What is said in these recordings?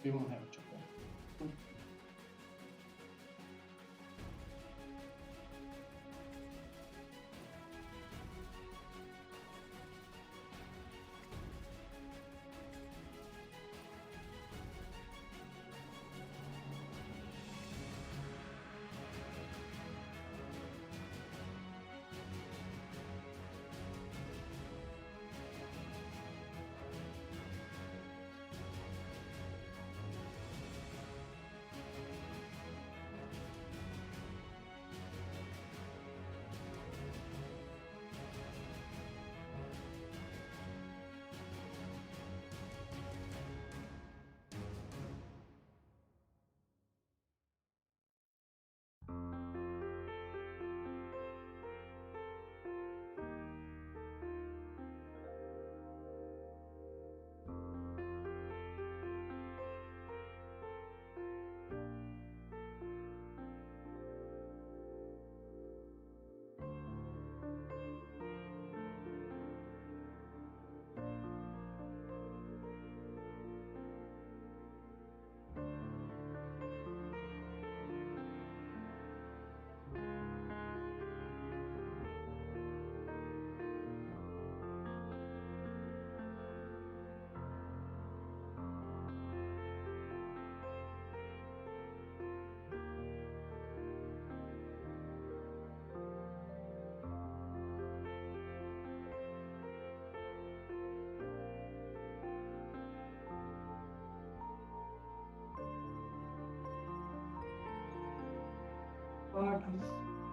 We won't have trouble.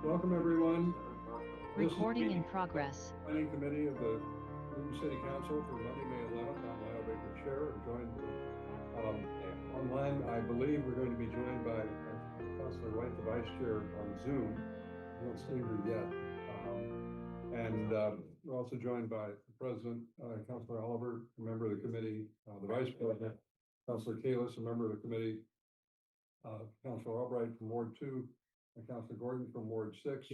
Welcome, everyone. Recording in progress. Planning Committee of the Newton City Council for Monday, May 11th. I'm Lyle Baker, Chair. I'm joined online. I believe we're going to be joined by Councilor White, the Vice Chair, on Zoom. I don't see her yet. We're also joined by the President, Councilor Oliver, a member of the committee, the Vice President, Councilor Kalis, a member of the committee, Councilor Albright from Ward 2, and Councilor Gordon from Ward 6.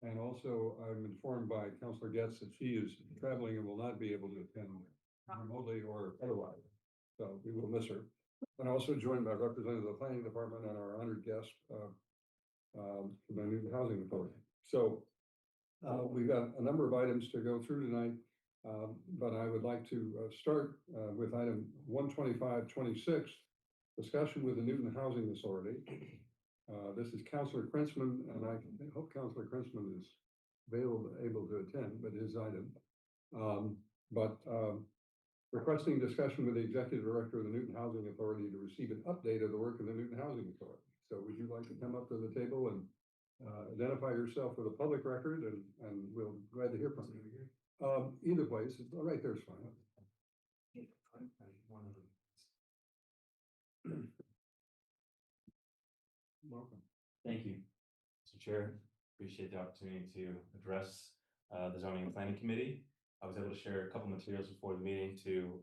And also, I'm informed by Councilor Getz that she is traveling and will not be able to attend remotely or otherwise. So we will miss her. And also joined by representatives of the Planning Department and our honored guest from the Newton Housing Authority. So we've got a number of items to go through tonight, but I would like to start with item 12526, discussion with the Newton Housing Authority. This is Councilor Krinsman, and I hope Councilor Krinsman is able to attend, but his item. Requesting discussion with the Executive Director of the Newton Housing Authority to receive an update of the work of the Newton Housing Authority. So would you like to come up to the table and identify yourself for the public record, and we'll be glad to hear from you. Either place, right there's fine. Welcome. Thank you, Mr. Chair. Appreciate the opportunity to address the Zoning and Planning Committee. I was able to share a couple materials before the meeting to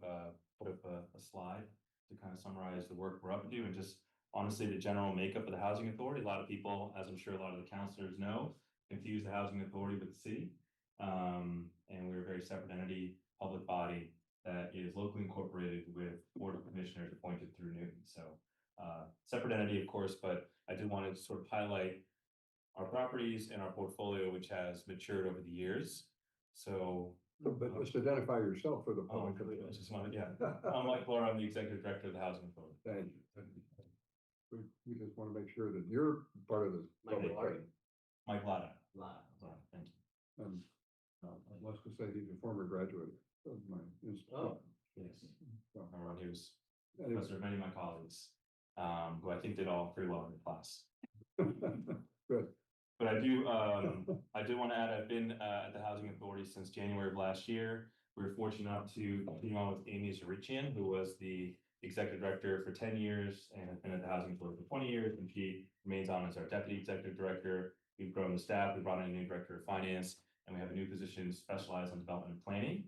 put up a slide to kind of summarize the work we're up to and just honestly the general makeup of the Housing Authority. A lot of people, as I'm sure a lot of the councilors know, confuse the Housing Authority with the city. And we're a very separate entity, public body that is locally incorporated with Board of Commissioners appointed through Newton. So separate entity, of course, but I do want to sort of highlight our properties and our portfolio, which has matured over the years. So, but just identify yourself for the public. I just wanted, yeah. I'm Mike Laura, I'm the Executive Director of the Housing Authority. Thank you. We just want to make sure that you're part of the public. Mike Lada. Thank you. Let's just say he's a former graduate of my institute. Oh, yes. He was professor of many of my colleagues, who I think did all pretty well in the class. Good. But I do want to add, I've been at the Housing Authority since January of last year. We were fortunate enough to continue on with Amy Zarichian, who was the Executive Director for 10 years and has been at the Housing Authority for 20 years, and she remains on as our Deputy Executive Director. We've grown the staff, we brought in a new Director of Finance, and we have a new position specialized on development and planning,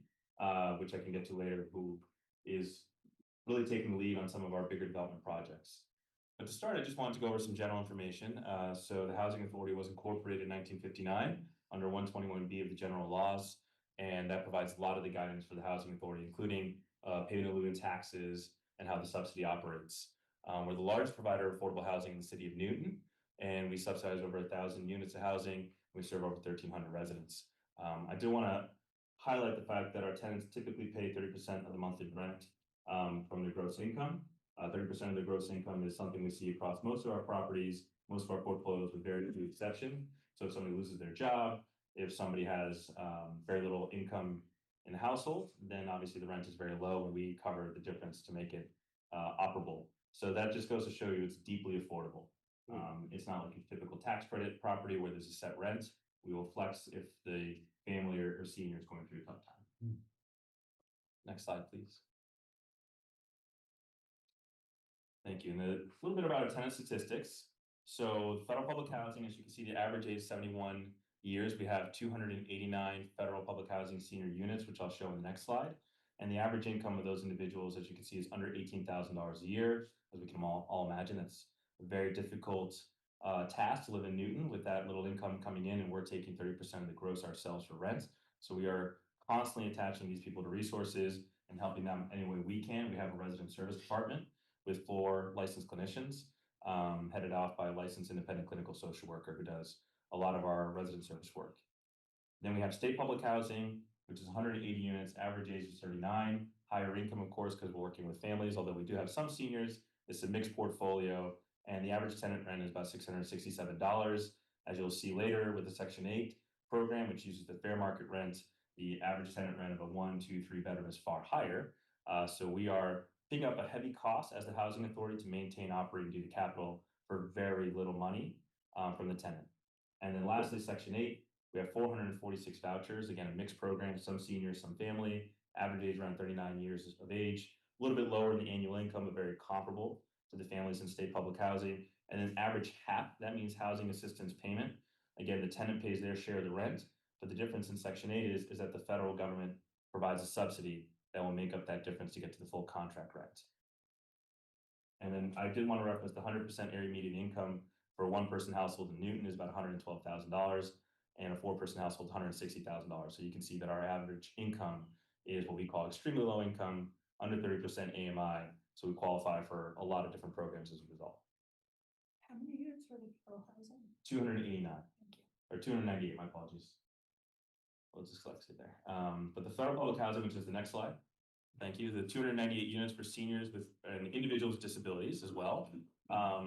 which I can get to later, who is really taking the lead on some of our bigger development projects. But to start, I just wanted to go over some general information. So the Housing Authority was incorporated in 1959 under 121B of the general laws, and that provides a lot of the guidance for the Housing Authority, including paying in lieu taxes, and how the subsidy operates. We're the largest provider of affordable housing in the city of Newton, and we subsidize over 1,000 units of housing. We serve over 1,300 residents. I do want to highlight the fact that our tenants typically pay 30% of the monthly rent from their gross income. 30% of the gross income is something we see across most of our properties, most of our portfolios, with very few exception. So if somebody loses their job, if somebody has very little income in the household, then obviously the rent is very low, and we cover the difference to make it operable. So that just goes to show you it's deeply affordable. It's not like a typical tax credit property where there's a set rent. We will flex if the family or senior is going through a tough time. Next slide, please. Thank you. And a little bit about our tenant statistics. So federal public housing, as you can see, the average age is 71 years. We have 289 federal public housing senior units, which I'll show in the next slide. And the average income of those individuals, as you can see, is under $18,000 a year. As we can all imagine, that's a very difficult task to live in Newton with that little income coming in, and we're taking 30% of the gross ourselves for rent. So we are constantly attaching these people to resources and helping them any way we can. We have a resident service department with 4 licensed clinicians, headed off by a licensed independent clinical social worker who does a lot of our resident service work. Then we have state public housing, which is 180 units, average age is 39, higher income, of course, because we're working with families, although we do have some seniors. It's a mixed portfolio, and the average tenant rent is about $667. As you'll see later with the Section 8 program, which uses the fair market rent, the average tenant rent of a 1, 2, 3 bedroom is far higher. So we are picking up a heavy cost as the housing authority to maintain operating due to capital for very little money from the tenant. And then lastly, Section 8, we have 446 vouchers, again, a mixed program, some seniors, some family, average age around 39 years of age, a little bit lower in the annual income, but very comparable to the families in state public housing. And then average HAP, that means housing assistance payment. Again, the tenant pays their share of the rent, but the difference in Section 8 is that the federal government provides a subsidy that will make up that difference to get to the full contract rent. And then I did want to reference the 100% area median income for a 1-person household in Newton is about $112,000, and a 4-person household, $160,000. So you can see that our average income is what we call extremely low income, under 30% AMI. So we qualify for a lot of different programs as a result. How many units for the federal housing? 289. Thank you. Or 298, my apologies. We'll just dyslexic there. But the federal public housing, which is the next slide. Thank you. The 298 units for seniors with and individuals with disabilities as well.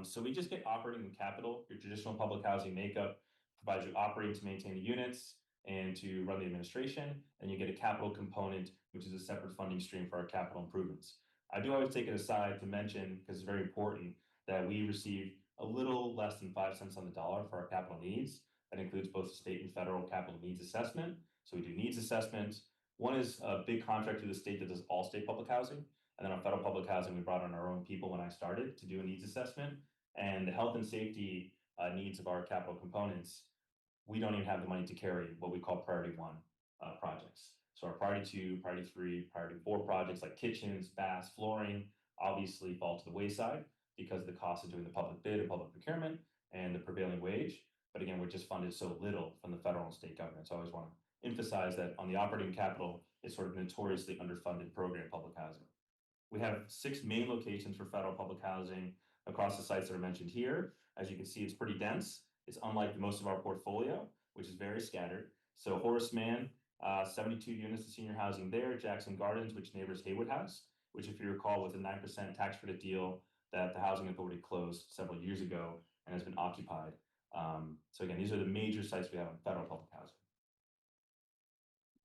So we just get operating capital. Your traditional public housing makeup provides you operating to maintain the units and to run the administration. And you get a capital component, which is a separate funding stream for our capital improvements. I do always take it aside to mention, because it's very important, that we receive a little less than 5 cents on the dollar for our capital needs. That includes both the state and federal capital needs assessment. So we do needs assessments. One is a big contract through the state that does all state public housing. And then on federal public housing, we brought on our own people when I started to do a needs assessment. And the health and safety needs of our capital components, we don't even have the money to carry what we call priority 1 projects. So our priority 2, priority 3, priority 4 projects like kitchens, baths, flooring, obviously fall to the wayside because of the cost of doing the public bid and public procurement and the prevailing wage. But again, we're just funded so little from the federal and state government. So I always want to emphasize that on the operating capital, it's sort of notoriously underfunded program public housing. We have 6 main locations for federal public housing across the sites that are mentioned here. As you can see, it's pretty dense. It's unlike most of our portfolio, which is very scattered. So Horace Mann, 72 units of senior housing there. Jackson Gardens, which neighbors Haywood House, which if you recall was a 9% tax credit deal that the Housing Authority closed several years ago and has been occupied. So again, these are the major sites we have on federal public housing.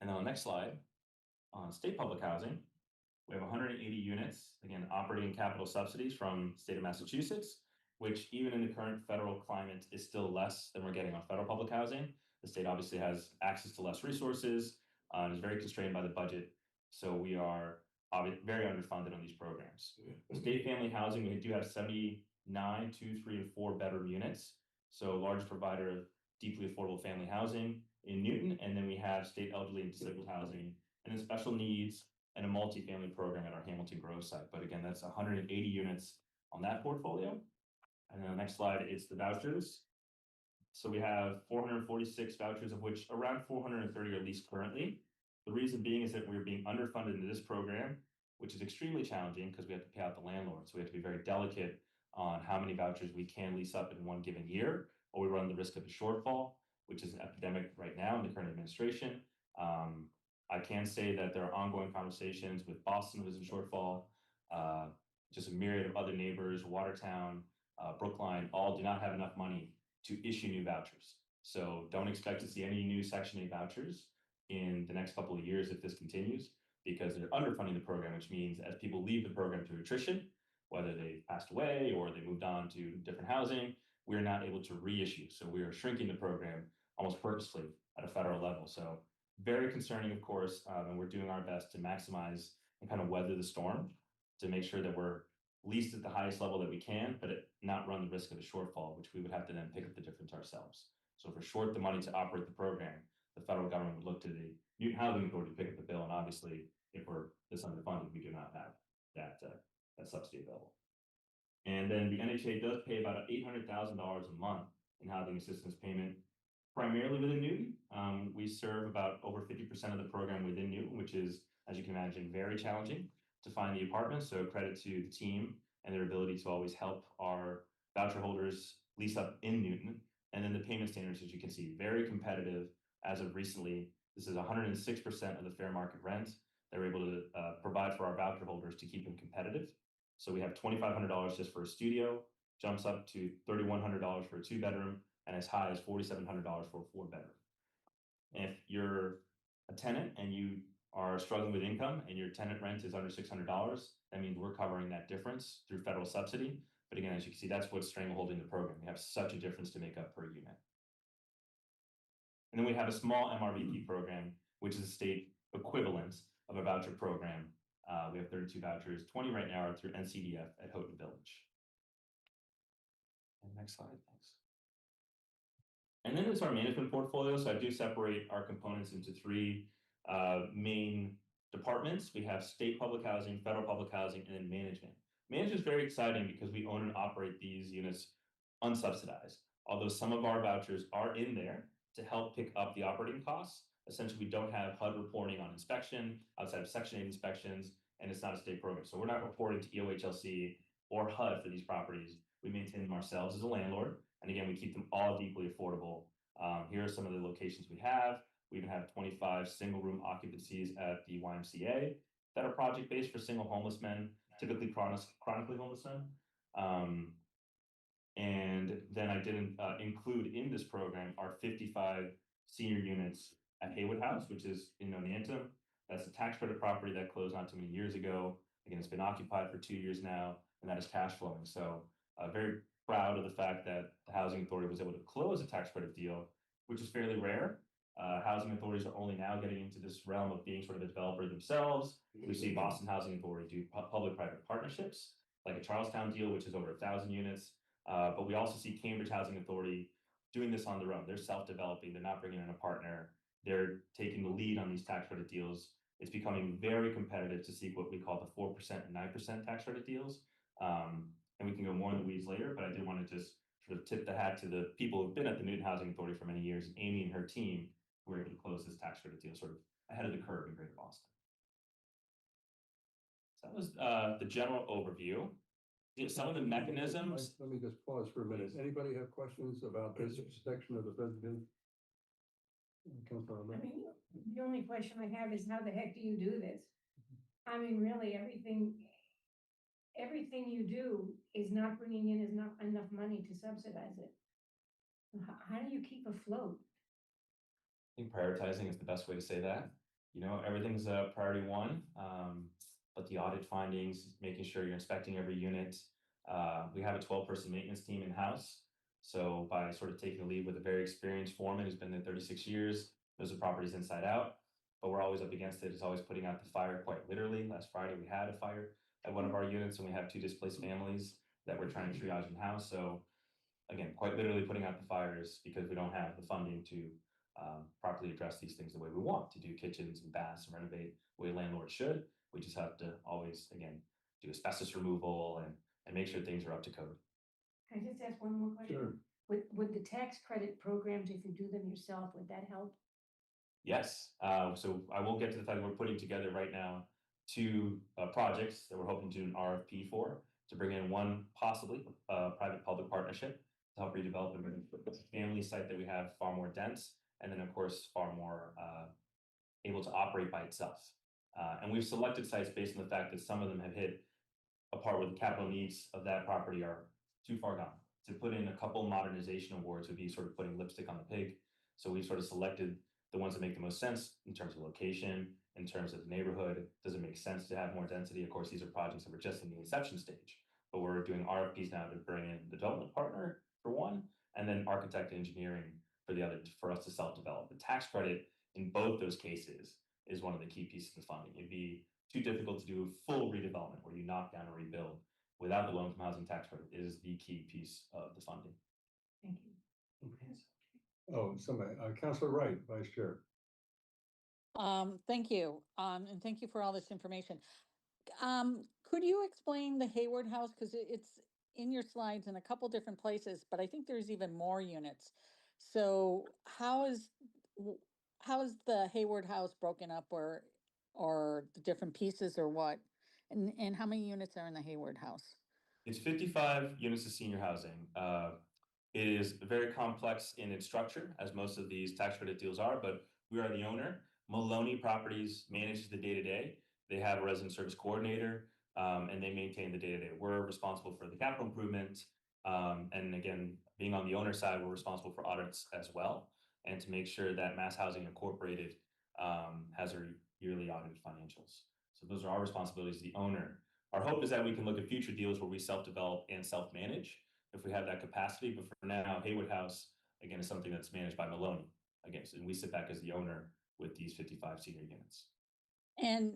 And then on the next slide, on state public housing, we have 180 units, again, operating capital subsidies from the state of Massachusetts, which even in the current federal climate is still less than we're getting on federal public housing. The state obviously has access to less resources and is very constrained by the budget. So we are very underfunded on these programs. State family housing, we do have 79, 2, 3, and 4 bedroom units. So largest provider of deeply affordable family housing in Newton. And then we have state elderly and disabled housing, and then special needs and a multifamily program at our Hamilton Grove site. But again, that's 180 units on that portfolio. And then the next slide is the vouchers. So we have 446 vouchers, of which around 430 are leased currently. The reason being is that we're being underfunded into this program which is extremely challenging because we have to pay out the landlord. So we have to be very delicate on how many vouchers we can lease up in one given year, or we run the risk of a shortfall, which is an epidemic right now in the current administration. I can say that there are ongoing conversations with Boston, who's in shortfall, just a myriad of other neighbors, Watertown, Brookline, all do not have enough money to issue new vouchers. So don't expect to see any new Section 8 vouchers in the next couple of years if this continues, because they're underfunding the program, which means as people leave the program through attrition, whether they passed away or they moved on to different housing, we're not able to reissue. So we are shrinking the program almost purposely at a federal level. So very concerning, of course, and we're doing our best to maximize and kind of weather the storm to make sure that we're least at the highest level that we can, but not run the risk of a shortfall, which we would have to then pick up the difference ourselves. So if we're short the money to operate the program, the federal government would look to the Newton Housing Authority to pick up the bill. And obviously, if we're this underfunded, we do not have that subsidy available. And then the NHA does pay about $800,000 a month in housing assistance payment, primarily within Newton. We serve about over 50% of the program within Newton, which is, as you can imagine, very challenging to find the apartments. So credit to the team and their ability to always help our voucher holders lease up in Newton. And then the payment standards, as you can see, very competitive. As of recently, this is 106% of the fair market rent. They're able to provide for our voucher holders to keep them competitive. So we have $2,500 just for a studio, jumps up to $3,100 for a 2-bedroom, and as high as $4,700 for a 4-bedroom. And if you're a tenant and you are struggling with income and your tenant rent is under $600, that means we're covering that difference through federal subsidy. But again, as you can see, that's what's strangleholding the program. We have such a difference to make up per unit. And then we have a small MRVP program, which is a state equivalent of a voucher program. We have 32 vouchers, 20 right now are through NCDF at Houghton Village. And next slide, thanks. And then it's our management portfolio. So I do separate our components into 3 main departments. We have state public housing, federal public housing, and then management. Management is very exciting because we own and operate these units unsubsidized. Although some of our vouchers are in there to help pick up the operating costs. Essentially, we don't have HUD reporting on inspection outside of Section 8 inspections, and it's not a state program. So we're not reporting to EOHLC or HUD for these properties. We maintain them ourselves as a landlord. And again, we keep them all deeply affordable. Here are some of the locations we have. We even have 25 single room occupancies at the YMCA that are project-based for single homeless men, typically chronically homeless men. And then I didn't include in this program our 55 senior units at Haywood House, which is in Nonantum. That's a tax credit property that closed not too many years ago. Again, it's been occupied for 2 years now, and that is cash flowing. So very proud of the fact that the Housing Authority was able to close a tax credit deal, which is fairly rare. Housing authorities are only now getting into this realm of being sort of a developer themselves. We see Boston Housing Authority do public-private partnerships, like a Charlestown deal, which is over 1,000 units. But we also see Cambridge Housing Authority doing this on their own. They're self-developing. They're not bringing in a partner. They're taking the lead on these tax credit deals. It's becoming very competitive to seek what we call the 4% and 9% tax credit deals. And we can go more in the weeds later, but I did want to just sort of tip the hat to the people who've been at the Newton Housing Authority for many years. Amy and her team were able to close this tax credit deal sort of ahead of the curve in Greater Boston. So that was the general overview. Some of the mechanisms. Let me just pause for a minute. Anybody have questions about this section of the president? I mean, the only question I have is how the heck do you do this? I mean, really, everything you do is not bringing in enough money to subsidize it. How do you keep afloat? I think prioritizing is the best way to say that. You know, everything's a priority 1, but the audit findings, making sure you're inspecting every unit. We have a 12-person maintenance team in-house. So by sort of taking the lead with a very experienced foreman who's been there 36 years, knows the properties inside out, but we're always up against it. It's always putting out the fire quite literally. Last Friday, we had a fire at one of our units, and we have 2 displaced families that we're trying to triage in-house. So again, quite literally putting out the fires because we don't have the funding to properly address these things the way we want to do kitchens and baths and renovate the way landlords should. We just have to always, again, do asbestos removal and make sure things are up to code. Can I just ask one more question? Sure. Would the tax credit programs, if you do them yourself, would that help? Yes. So I will get to the fact that we're putting together right now two projects that we're hoping to do an RFP for, to bring in one possibly private-public partnership to help redevelop and bring the family site that we have far more dense, and then of course far more able to operate by itself. And we've selected sites based on the fact that some of them have hit a part where the capital needs of that property are too far gone. To put in a couple modernization awards would be sort of putting lipstick on the pig. So we've sort of selected the ones that make the most sense in terms of location, in terms of the neighborhood. Does it make sense to have more density? Of course, these are projects that were just in the inception stage, but we're doing RFPs now to bring in the development partner for one, and then architect engineering for the other, for us to self-develop. The tax credit in both those cases is one of the key pieces of funding. It'd be too difficult to do a full redevelopment where you knock down and rebuild without the low-income housing tax credit. It is the key piece of the funding. Thank you. Oh, somebody, Councilor Wright, Vice Chair. Thank you. And thank you for all this information. Could you explain the Hayward House? Because it's in your slides in a couple different places, but I think there's even more units. So how is the Hayward House broken up, or the different pieces, or what? And how many units are in the Hayward House? It's 55 units of senior housing. It is very complex in its structure, as most of these tax credit deals are, but we are the owner. Maloney Properties manages the day-to-day. They have a resident service coordinator, and they maintain the day-to-day. We're responsible for the capital improvement. And again, being on the owner side, we're responsible for audits as well, and to make sure that Mass Housing Incorporated has their yearly audited financials. So those are our responsibilities as the owner. Our hope is that we can look at future deals where we self-develop and self-manage if we have that capacity. But for now, Hayward House, again, is something that's managed by Maloney. Again, so we sit back as the owner with these 55 senior units. And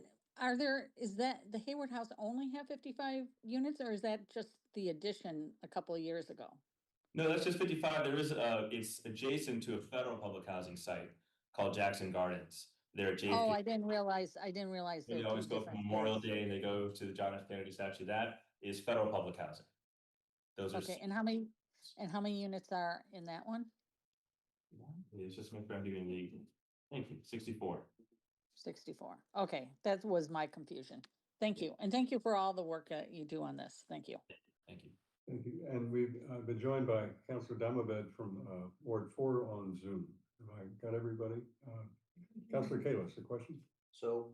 is that the Hayward House only have 55 units, or is that just the addition a couple of years ago? No, that's just 55. There is it's adjacent to a federal public housing site called Jackson Gardens. They're adjacent. Oh, I didn't realize. They always go from Memorial Day and they go to the John F. Kennedy statue. That is federal public housing. Those are Okay, and how many units are in that one? It's just make sure I'm giving the thank you, 64. 64. Okay, that was my confusion. Thank you. And thank you for all the work that you do on this. Thank you. Thank you. Thank you. And we've been joined by Councilor Damaved from Ward 4 on Zoom. Have I got everybody? Councilor Kalis, a question? So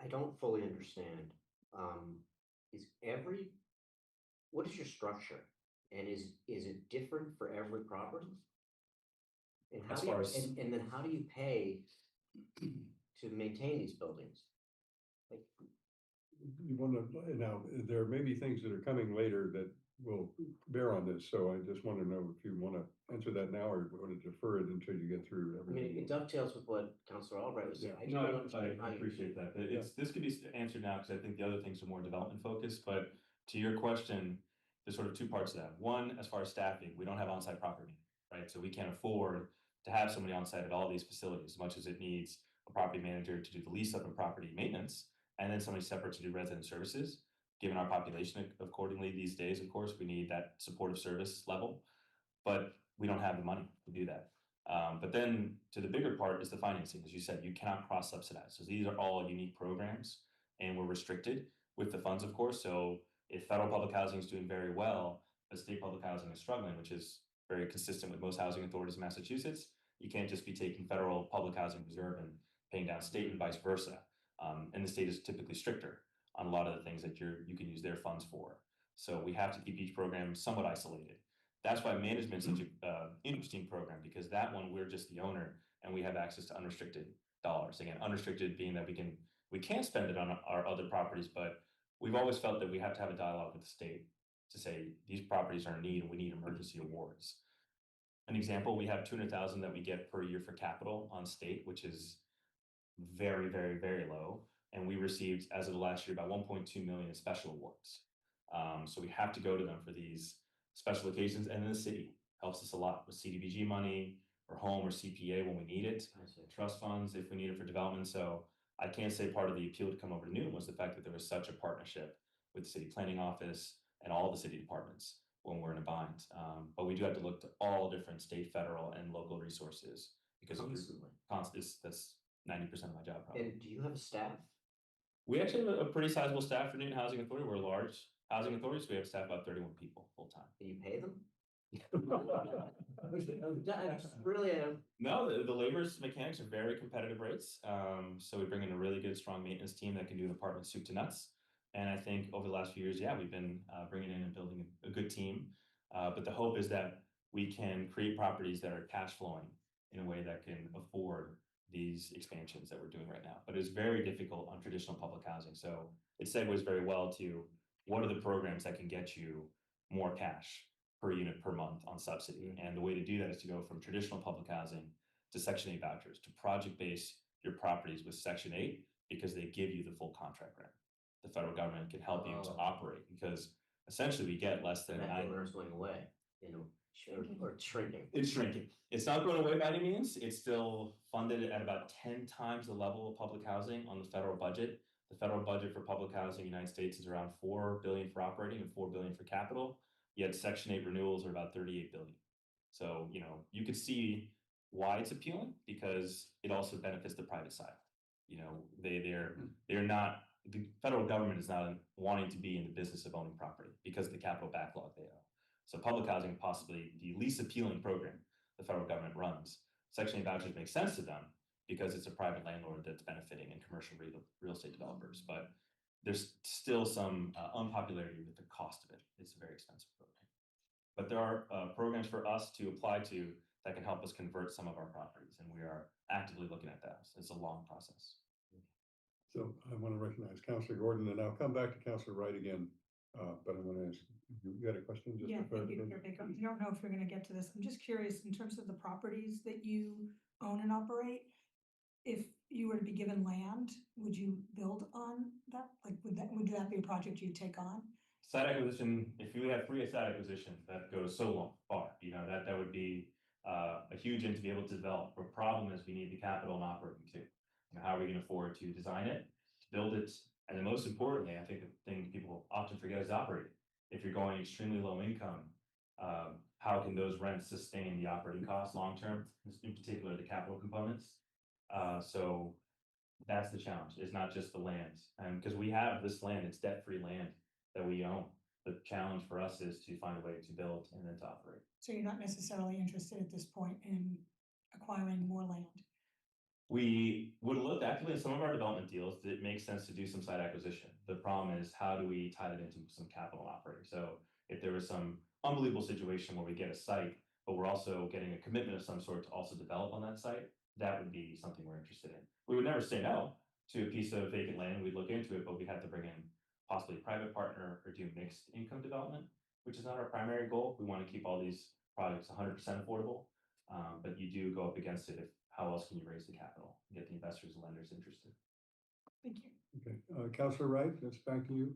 I don't fully understand. What is your structure? And is it different for every property? And how As do you, far as- and then how do you pay to maintain these buildings? Like, You want to, now, there may be things that are coming later that will bear on this, so I just want to know if you want to answer that now or want to defer it until you get through I mean, everything. it dovetails with what Councilor Albright was saying. I just No, don't understand how I you- appreciate that. This could be answered now because I think the other things are more development focused. But to your question, there's sort of two parts to that. One, as far as staffing, we don't have on-site property, right? So we can't afford to have somebody on site at all these facilities, as much as it needs a property manager to do the lease up and property maintenance, and then somebody separate to do resident services. Given our population accordingly these days, of course, we need that supportive service level, but we don't have the money to do that. But then to the bigger part is the financing. As you said, you cannot cross subsidize. So these are all unique programs and we're restricted with the funds, of course. So if federal public housing is doing very well, but state public housing is struggling, which is very consistent with most housing authorities in Massachusetts, you can't just be taking federal public housing reserve and paying down state and vice versa. And the state is typically stricter on a lot of the things that you can use their funds for. So we have to keep each program somewhat isolated. That's why management is such an interesting program, because that one, we're just the owner and we have access to unrestricted dollars. Again, unrestricted being that we can spend it on our other properties, but we've always felt that we have to have a dialogue with the state to say these properties are in need and we need emergency awards. An example, we have $200,000 that we get per year for capital on state, which is very, very, very low. And we received, as of last year, about 1.2 million in special awards. So we have to go to them for these special occasions, and then the city helps us a lot with CDBG money or home or CPA when we need it, trust funds if we need it for development. So I can't say part of the appeal to come over to Newton was the fact that there was such a partnership with the city planning office and all the city departments when we're in a bind. But we do have to look to all different state, federal, and local resources because Constantly. that's 90% of my job. Probably. And do you have a staff? We actually have a pretty sizable staff for Newton Housing Authority. We're a large housing authority, so we have staff about 31 people full-time. Do you pay them? Really, No, the labor's mechanics are very competitive rates. So we bring in a really good, strong maintenance team that can do an apartment soup to nuts. And I think over the last few years, yeah, we've been bringing in and building a good team. But the hope is that we can create properties that are cash flowing in a way that can afford these expansions that we're doing right now. But it's very difficult on traditional public housing. So it segues very well to what are the programs that can get you more cash per unit per month on subsidy. And the way to do that is to go from traditional public housing to Section 8 vouchers, to project base your properties with Section 8 because they give you the full contract rent. The federal government can help you to Oh. operate because essentially we get less than that 9. owner's going away, or shrinking. It's shrinking. It's not going away by any means. It's still funded at about 10 times the level of public housing on the federal budget. The federal budget for public housing in the United States is around $4 billion for operating and $4 billion for capital. Yet Section 8 renewals are about $38 billion. So, you could see why it's appealing because it also benefits the private side. They're not, the federal government is not wanting to be in the business of owning property because of the capital backlog they own. So public housing, possibly the least appealing program the federal government runs. Section 8 vouchers make sense to them because it's a private landlord that's benefiting and commercial real estate developers. But there's still some unpopularity with the cost of it. It's a very expensive program. But there are programs for us to apply to that can help us convert some of our properties, and we are actively looking at that. It's a long process. So I want to recognize Councilor Gordon, and I'll come back to Councilor Wright again. But I want to ask, you had a question? Just Yeah, for thank you, clarification? Chair Baker. I don't know if we're gonna get to this. I'm just curious, in terms of the properties that you own and operate, if you were to be given land, would you build on that? Like, would that be a project you'd take on? Site acquisition, if you have free site acquisition, that goes so far, that would be a huge end to be able to develop. The problem is we need the capital and operating too. How are we going to afford to design it, to build it, and then most importantly, I think the thing people often forget is operating. If you're going extremely low income, how can those rents sustain the operating costs long term, in particular the capital components? So that's the challenge. It's not just the land, and because we have this land, it's debt-free land that we own. The challenge for us is to find a way to build and then to operate. So you're not necessarily interested at this point in acquiring more land? We would look actively in some of our development deals. It makes sense to do some site acquisition. The problem is how do we tie that into some capital operating? So if there was some unbelievable situation where we get a site, but we're also getting a commitment of some sort to also develop on that site, that would be something we're interested in. We would never say no to a piece of vacant land. We'd look into it, but we'd have to bring in possibly a private partner or do mixed income development, which is not our primary goal. We want to keep all these projects 100% affordable, but you do go up against it if how else can you raise the capital and get the investors and lenders interested? Thank you. Okay, Councilor Wright, it's back to you.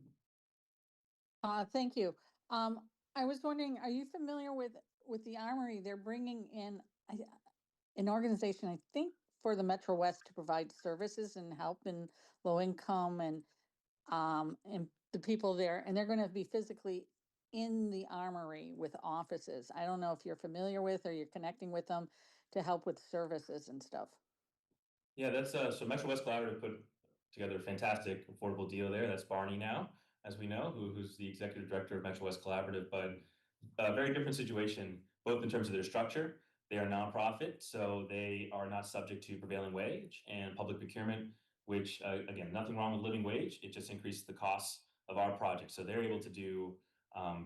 Thank you. I was wondering, are you familiar with the Armory? They're bringing in an organization, I think, for the Metro West to provide services and help in low income and the people there, and they're going to be physically in the Armory with offices. I don't know if you're familiar with or you're connecting with them to help with services and stuff. Yeah, that's so Metro West Collaborative put together a fantastic affordable deal there. That's Barney now, as we know, who's the executive director of Metro West Collaborative, but a very different situation, both in terms of their structure. They are nonprofit, so they are not subject to prevailing wage and public procurement, which again, nothing wrong with living wage. It just increases the costs of our project. So they're able to do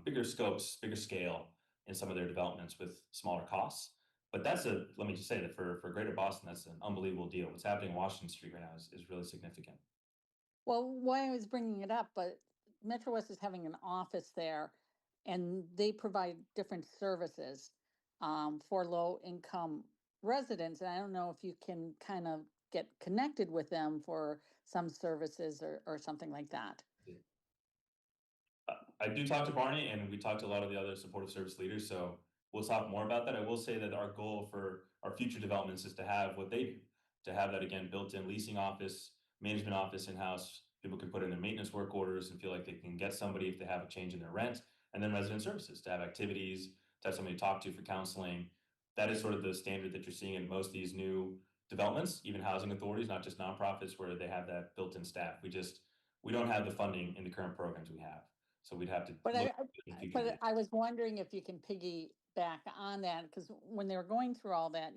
bigger scopes, bigger scale in some of their developments with smaller costs. But let me just say that for Greater Boston, that's an unbelievable deal. What's happening in Washington Street right now is really significant. Well, why I was bringing it up, but Metro West is having an office there, and they provide different services for low income residents. And I don't know if you can kind of get connected with them for some services or something like that. I do talk to Barney, and we talk to a lot of the other supportive service leaders, so we'll talk more about that. I will say that our goal for our future developments is to have what they do, to have that, again, built-in leasing office, management office in-house. People can put in their maintenance work orders and feel like they can get somebody if they have a change in their rent, and then resident services, to have activities, to have somebody to talk to for counseling. That is sort of the standard that you're seeing in most of these new developments, even housing authorities, not just nonprofits, where they have that built-in staff. We just We don't have the funding in the current programs we have, so we'd have to. But look I, at it in future but years. I was wondering if you can piggyback on that, because when they were going through all that,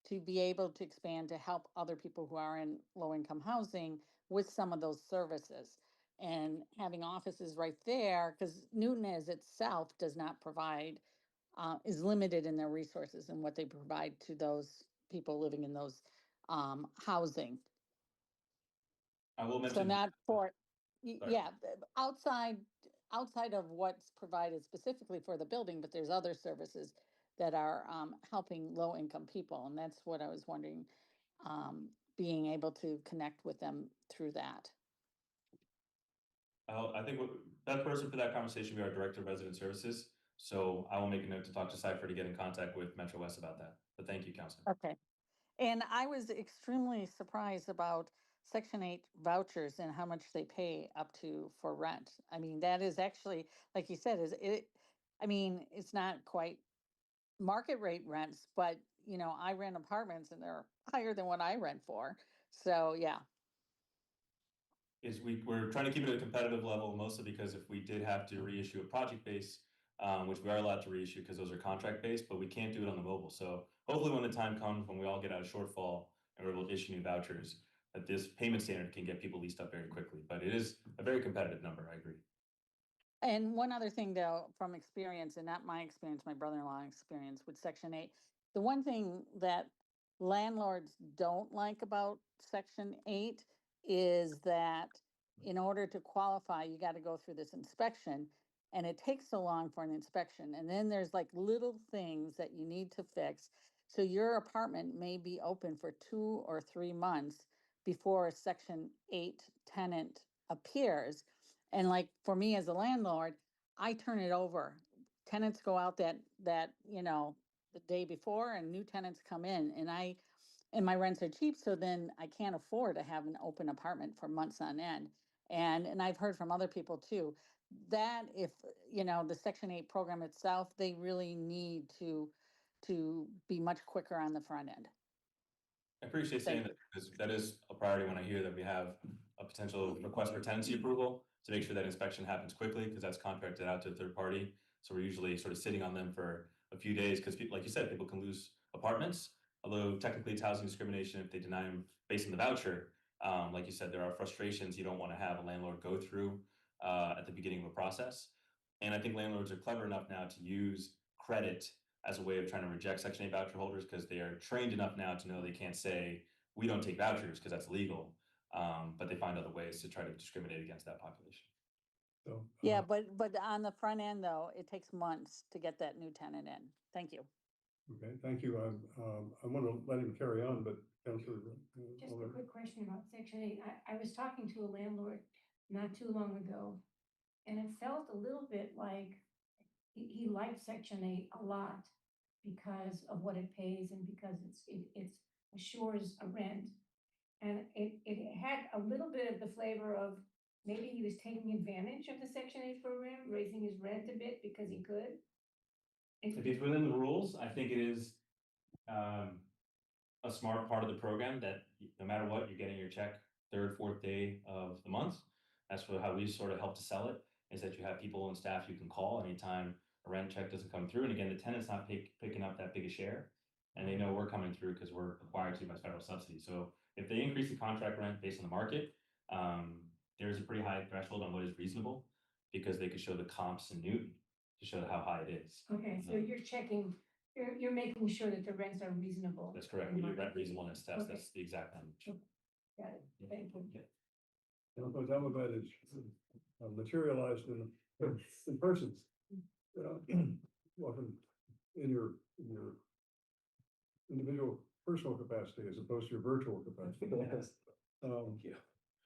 to be able to expand to help other people who are in low-income housing with some of those services. And having offices right there, because Newton as itself does not provide, is limited in their resources and what they provide to those people living in those housing. I will So mention. not for, Sorry. yeah, outside of what's provided specifically for the building, but there's other services that are helping low-income people, and that's what I was wondering, being able to connect with them through that. I think that person for that conversation will be our Director of Resident Services. So I will make a note to talk to Cypher to get in contact with Metro West about that. But thank you, Counselor. Okay. And I was extremely surprised about Section 8 vouchers and how much they pay up to for rent. I mean, that is actually, like you said, it's not quite market rate rents, but I rent apartments and they're higher than what I rent for. So, yeah. We're trying to keep it at a competitive level, mostly because if we did have to reissue a project base, which we are allowed to reissue because those are contract based, but we can't do it on the mobile. So hopefully when the time comes when we all get out of shortfall and we're able to issue new vouchers, that this payment standard can get people leased up very quickly. But it is a very competitive number, I agree. And one other thing though, from experience, and not my experience, my brother-in-law experience with Section 8, the one thing that landlords don't like about Section 8 is that in order to qualify, you got to go through this inspection, and it takes so long for an inspection. And then there's like little things that you need to fix. So your apartment may be open for 2 or 3 months before a Section 8 tenant appears. And like for me as a landlord, I turn it over. Tenants go out that the day before, and new tenants come in, and my rents are cheap, so then I can't afford to have an open apartment for months on end. And I've heard from other people too, that if, the Section 8 program itself, they really need to be much quicker on the front end. I appreciate saying that, because that is a priority when I hear that we have a potential request for tenancy approval to make sure that inspection happens quickly, because that's contracted out to a third party. So we're usually sort of sitting on them for a few days, because people, like you said, people can lose apartments, although technically it's housing discrimination if they deny them based on the voucher. Like you said, there are frustrations you don't want to have a landlord go through at the beginning of a process. And I think landlords are clever enough now to use credit as a way of trying to reject Section 8 voucher holders, because they are trained enough now to know they can't say, we don't take vouchers because that's illegal. But they find other ways to try to discriminate against that population. So, Yeah, but on the front end though, it takes months to get that new tenant in. Thank you. okay, thank you. I want to let him carry on, but Councilor. Just a quick question about Section 8. I was talking to a landlord not too long ago, and it felt a little bit like he liked Section 8 a lot because of what it pays and because it assures a rent. And it had a little bit of the flavor of maybe he was taking advantage of the Section 8 program, raising his rent a bit because he could. If it's within the rules, I think it is a smart part of the program that no matter what, you're getting your check third, fourth day of the month. That's how we sort of help to sell it, is that you have people and staff you can call anytime a rent check doesn't come through. And again, the tenant's not picking up that big a share, and they know we're coming through because we're required to by federal subsidy. So if they increase the contract rent based on the market, there's a pretty high threshold on what is reasonable, because they could show the comps in Newton to show how high it is. Okay, so you're making sure that the rents are reasonable. That's correct. in We do market. rent reasonableness test. Okay. That's the exact language. Got it, thank you. Yeah. Some of that is materialized in person. Often in your individual personal capacity as opposed to your virtual capacity. Yes. Thank you.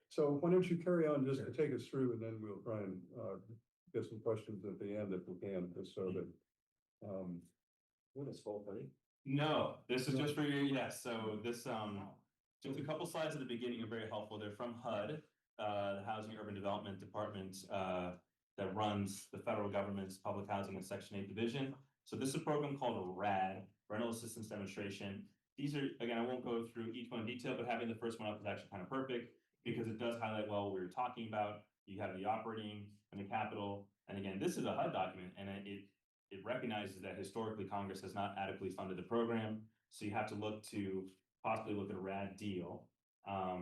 So why don't you carry on just to take us through, and then we'll try and get some questions at the end if we can, just so that. What is full money? No, this is just for you. Yes. So this, just a couple slides at the beginning are very helpful. They're from HUD, the Housing and Urban Development Department, that runs the federal government's public housing and Section 8 division. So this is a program called a RAD, Rental Assistance Demonstration. These are, again, I won't go through each one in detail, but having the first one up is actually kind of perfect. because it does highlight well what we were talking about. You have the operating and the capital. And again, this is a HUD document, and it recognizes that historically Congress has not adequately funded the program. So you have to look to possibly look at a RAD deal. I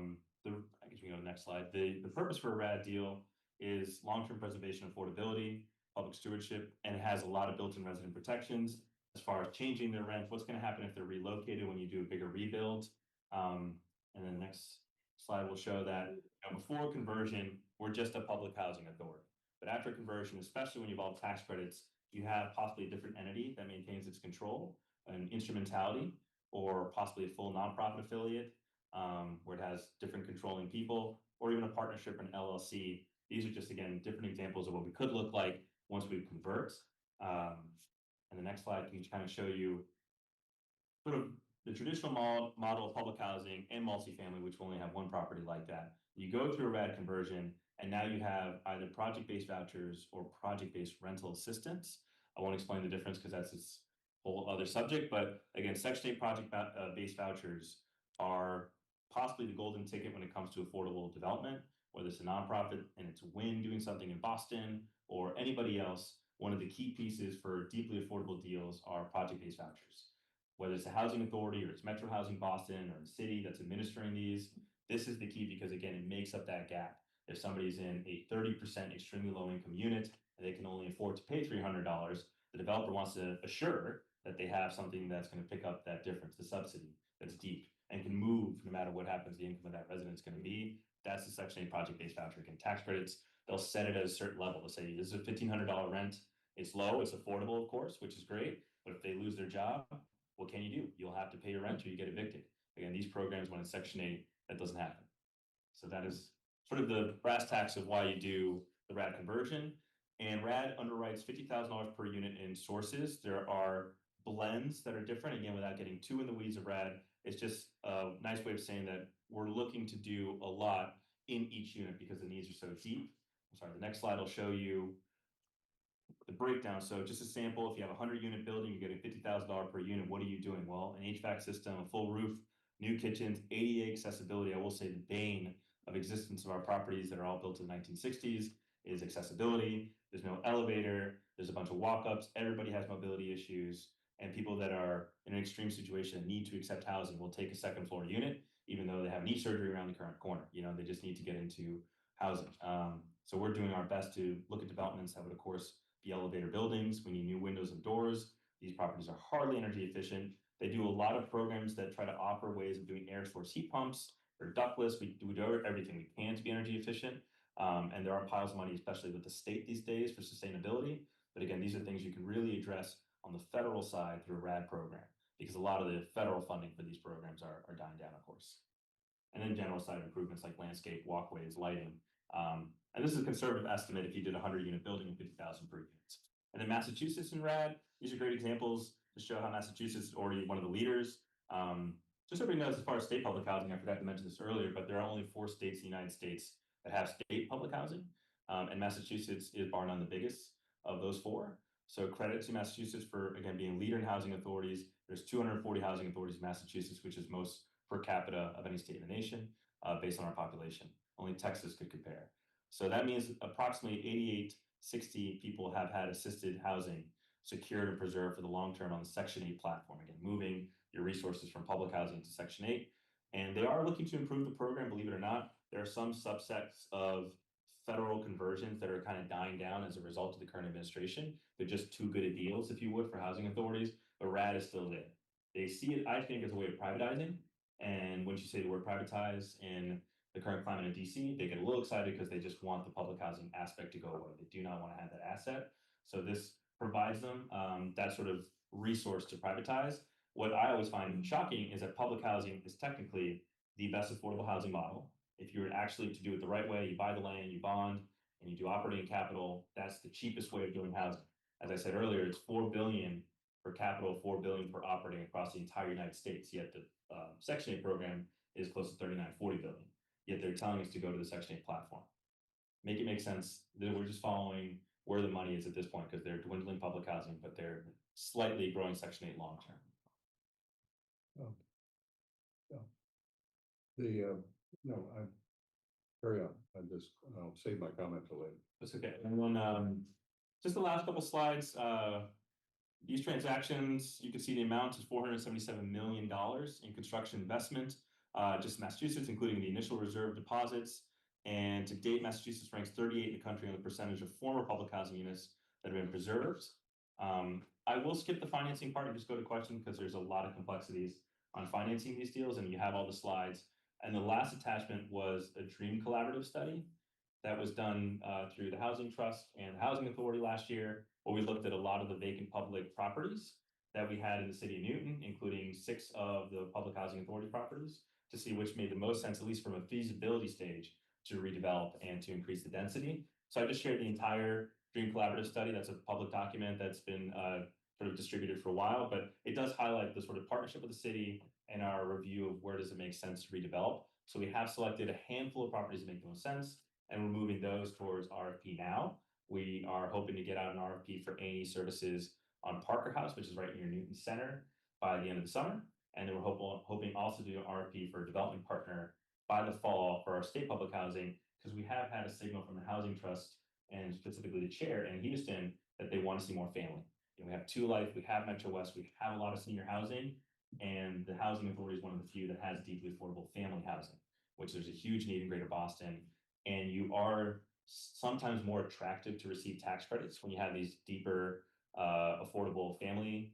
guess we can go to the next slide. The purpose for a RAD deal is long-term preservation, affordability, public stewardship, and it has a lot of built-in resident protections as far as changing their rent, what's going to happen if they're relocated when you do a bigger rebuild. And then the next slide will show that before conversion, we're just a public housing authority. But after conversion, especially when you involve tax credits, you have possibly a different entity that maintains its control, an instrumentality, or possibly a full nonprofit affiliate, where it has different controlling people, or even a partnership, an LLC. These are just, again, different examples of what we could look like once we convert. And the next slide can kind of show you sort of the traditional model of public housing and multifamily, which will only have one property like that. You go through a RAD conversion, and now you have either project-based vouchers or project-based rental assistance. I won't explain the difference because that's its whole other subject. But again, Section 8 project-based vouchers are possibly the golden ticket when it comes to affordable development, whether it's a nonprofit and it's WIN doing something in Boston or anybody else. One of the key pieces for deeply affordable deals are project-based vouchers. Whether it's a housing authority or it's Metro Housing Boston or a city that's administering these, this is the key because, again, it makes up that gap. If somebody's in a 30% extremely low income unit and they can only afford to pay $300, the developer wants to assure that they have something that's going to pick up that difference, the subsidy that's deep and can move no matter what happens, the income of that resident's going to be. That's the Section 8 project-based voucher. Again, tax credits, they'll set it at a certain level. They'll say, this is a $1,500 rent. It's low, it's affordable, of course, which is great. But if they lose their job, what can you do? You'll have to pay your rent or you get evicted. Again, these programs, when it's Section 8, that doesn't happen. So that is sort of the brass tacks of why you do the RAD conversion. And RAD underwrites $50,000 per unit in sources. There are blends that are different. Again, without getting too in the weeds of RAD, it's just a nice way of saying that we're looking to do a lot in each unit because the needs are so deep. I'm sorry, the next slide will show you the breakdown. So just a sample, if you have a 100-unit building, you're getting $50,000 per unit. What are you doing? Well, an HVAC system, a full roof, new kitchens, ADA accessibility. I will say the bane of existence of our properties that are all built in the 1960s is accessibility. There's no elevator. There's a bunch of walk-ups. Everybody has mobility issues. And people that are in an extreme situation and need to accept housing will take a second floor unit, even though they have knee surgery around the current corner. You know, they just need to get into housing. So we're doing our best to look at developments that would, of course, be elevator buildings. We need new windows and doors. These properties are hardly energy efficient. They do a lot of programs that try to offer ways of doing air source heat pumps or ductless. We do everything we can to be energy efficient. And there are piles of money, especially with the state these days, for sustainability. But again, these are things you can really address on the federal side through a RAD program, because a lot of the federal funding for these programs are dying down, of course. And then general side improvements like landscape, walkways, lighting. And this is a conservative estimate if you did a 100-unit building and 50,000 per unit. And then Massachusetts and RAD, these are great examples to show how Massachusetts is already one of the leaders. Just so everybody knows, as far as state public housing, I forgot to mention this earlier, but there are only 4 states in the United States that have state public housing. And Massachusetts is bar none the biggest of those 4. So credit to Massachusetts for, again, being a leader in housing authorities. There's 240 housing authorities in Massachusetts, which is most per capita of any state in the nation, based on our population. Only Texas could compare. So that means approximately 8860 people have had assisted housing secured and preserved for the long term on the Section 8 platform. Again, moving your resources from public housing to Section 8. And they are looking to improve the program, believe it or not. There are some subsets of federal conversions that are kind of dying down as a result of the current administration. They're just too good at deals, if you would, for housing authorities, but RAD is still there. They see it, I think, as a way of privatizing. And once you say the word privatize in the current climate in DC, they get a little excited because they just want the public housing aspect to go away. They do not want to have that asset. So this provides them that sort of resource to privatize. What I always find shocking is that public housing is technically the best affordable housing model. If you were actually to do it the right way, you buy the land, you bond, and you do operating capital, that's the cheapest way of doing housing. As I said earlier, it's $4 billion for capital, $4 billion for operating across the entire United States. Yet the Section 8 program is close to $39, $40 billion. Yet they're telling us to go to the Section 8 platform. Make it make sense. We're just following where the money is at this point because they're dwindling public housing, but they're slightly growing Section 8 long term. No, carry on. I'll save my comment till later. That's okay. And then, just the last couple slides, these transactions, you can see the amount is $477 million in construction investment, just Massachusetts, including the initial reserve deposits. And to date, Massachusetts ranks 38 in the country on the percentage of former public housing units that have been preserved. I will skip the financing part and just go to questions because there's a lot of complexities on financing these deals, and you have all the slides. And the last attachment was a Dream Collaborative study that was done through the Housing Trust and the Housing Authority last year, where we looked at a lot of the vacant public properties that we had in the city of Newton, including 6 of the Public Housing Authority properties, to see which made the most sense, at least from a feasibility stage, to redevelop and to increase the density. So I just shared the entire Dream Collaborative study. That's a public document that's been sort of distributed for a while, but it does highlight the sort of partnership with the city and our review of where does it make sense to redevelop. So we have selected a handful of properties that make the most sense, and we're moving those towards RFP now. We are hoping to get out an RFP for A&E services on Parker House, which is right near Newton Center, by the end of the summer. And then we're hoping also to do an RFP for a development partner by the fall for our state public housing, because we have had a signal from the Housing Trust and specifically the chair in Houston that they want to see more family. You know, we have 2 Life, we have Metro West, we have a lot of senior housing, and the Housing Authority is one of the few that has deeply affordable family housing, which there's a huge need in Greater Boston. And you are sometimes more attractive to receive tax credits when you have these deeper, affordable family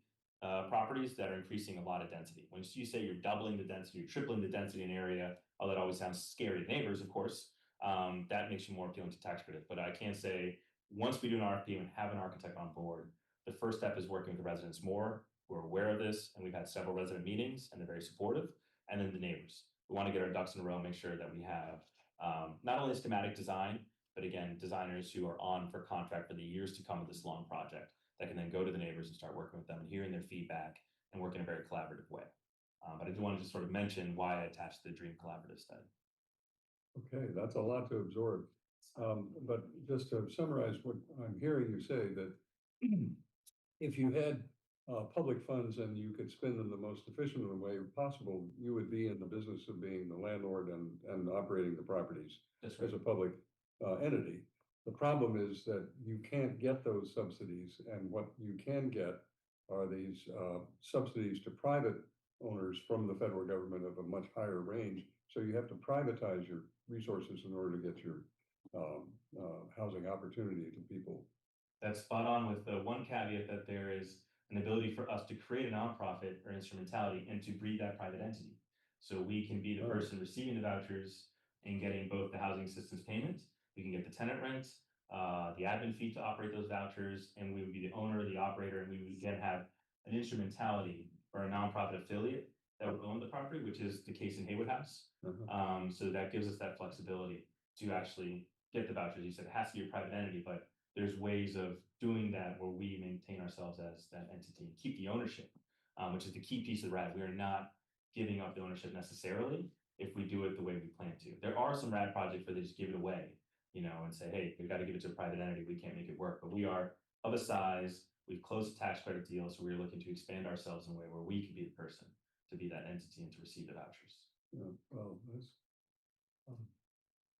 properties that are increasing a lot of density. When you say you're doubling the density, you're tripling the density in an area, although that always sounds scary to neighbors, of course, that makes you more appealing to tax credits. But I can say, once we do an RFP and have an architect on board, the first step is working with the residents more, who are aware of this, and we've had several resident meetings, and they're very supportive, and then the neighbors. We want to get our ducks in a row, make sure that we have not only schematic design, but again, designers who are on for contract for the years to come with this long project that can then go to the neighbors and start working with them and hearing their feedback and work in a very collaborative way. But I do want to just sort of mention why I attached the Dream Collaborative study. Okay, that's a lot to absorb. But just to summarize what I'm hearing you say, that if you had public funds and you could spend them the most efficient way possible, you would be in the business of being the landlord and operating the properties as a public entity. The problem is that you can't get those subsidies, and what you can get are these subsidies to private owners from the federal government of a much higher range. So you have to privatize your resources in order to get your housing opportunity to people. That's spot on, with the one caveat that there is an ability for us to create a nonprofit or instrumentality and to breed that private entity. So we can be the person receiving the vouchers and getting both the housing assistance payments. We can get the tenant rents, the admin fee to operate those vouchers, and we would be the owner, the operator, and we would again have an instrumentality or a nonprofit affiliate that would own the property, which is the case in Haywood House. So that gives us that flexibility to actually get the vouchers. You said it has to be a private entity, but there's ways of doing that where we maintain ourselves as that entity and keep the ownership, which is the key piece of RAD. We are not giving up the ownership necessarily if we do it the way we plan to. There are some RAD projects where they just give it away, you know, and say, hey, we've got to give it to a private entity. We can't make it work. But we are of a size, we've closed the tax credit deal, so we're looking to expand ourselves in a way where we can be the person to be that entity and to receive the vouchers. Yeah, well, that's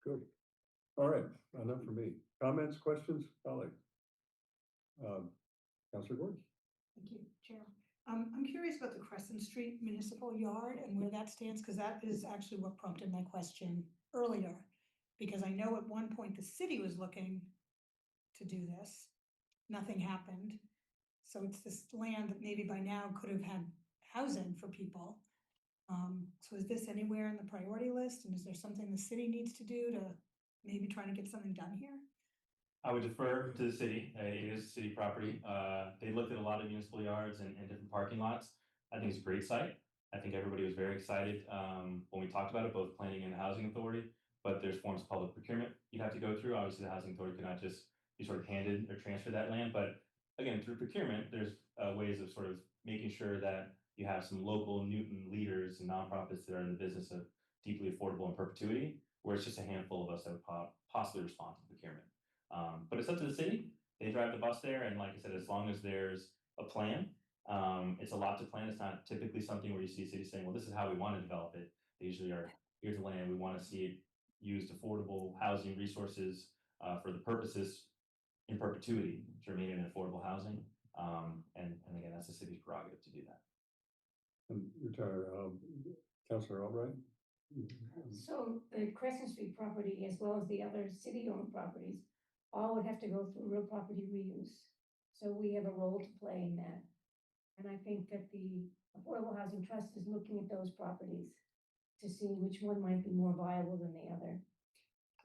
good. All right, enough for me. Comments, questions, colleagues? Councilor Gordon? Thank you, Chair. I'm curious about the Crescent Street Municipal Yard and where that stands, because that is actually what prompted my question earlier. Because I know at one point the city was looking to do this, nothing happened. So it's this land that maybe by now could have had housing for people. So is this anywhere in the priority list, and is there something the city needs to do to maybe try to get something done here? I would defer to the city. It is city property. They looked at a lot of municipal yards and different parking lots. I think it's a great site. I think everybody was very excited when we talked about it, both planning and the housing authority, but there's forms of public procurement you'd have to go through. Obviously, the housing authority could not just be sort of handed or transfer that land, but again, through procurement, there's ways of sort of making sure that you have some local Newton leaders and nonprofits that are in the business of deeply affordable in perpetuity, where it's just a handful of us that would possibly respond to procurement. But it's up to the city. They drive the bus there, and like I said, as long as there's a plan, it's a lot to plan. It's not typically something where you see a city saying, well, this is how we want to develop it. They usually are, here's the land, we want to see it used affordable housing resources for the purposes in perpetuity to remain in affordable housing. And again, that's the city's prerogative to do that. And retire, Councilor Albright? So the Crescent Street property, as well as the other city-owned properties, all would have to go through real property reuse. So we have a role to play in that. And I think that the Affordable Housing Trust is looking at those properties to see which one might be more viable than the other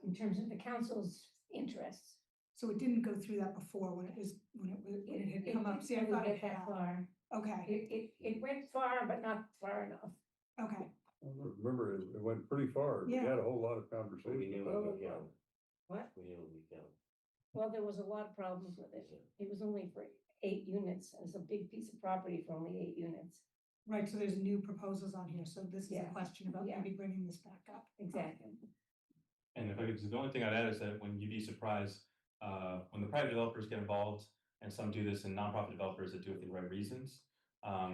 in terms of the council's interests. So it didn't go through that before when it had come up. See, I didn't thought it get that had. far. Okay, It went far, but not far enough. okay. Remember, it went pretty far. We Yeah. had a whole lot of We conversation knew about it would that. go. What? We knew it would go. Well, there was a lot of problems with it. It was only for 8 units. It was a big piece of property for only 8 units. Right, so there's new proposals on here, so this is a Yeah, question about yeah. maybe bringing this back up. Exactly. And if I could, the only thing I'd add is that when you'd be surprised, when the private developers get involved, and some do this, and nonprofit developers that do it for the right reasons,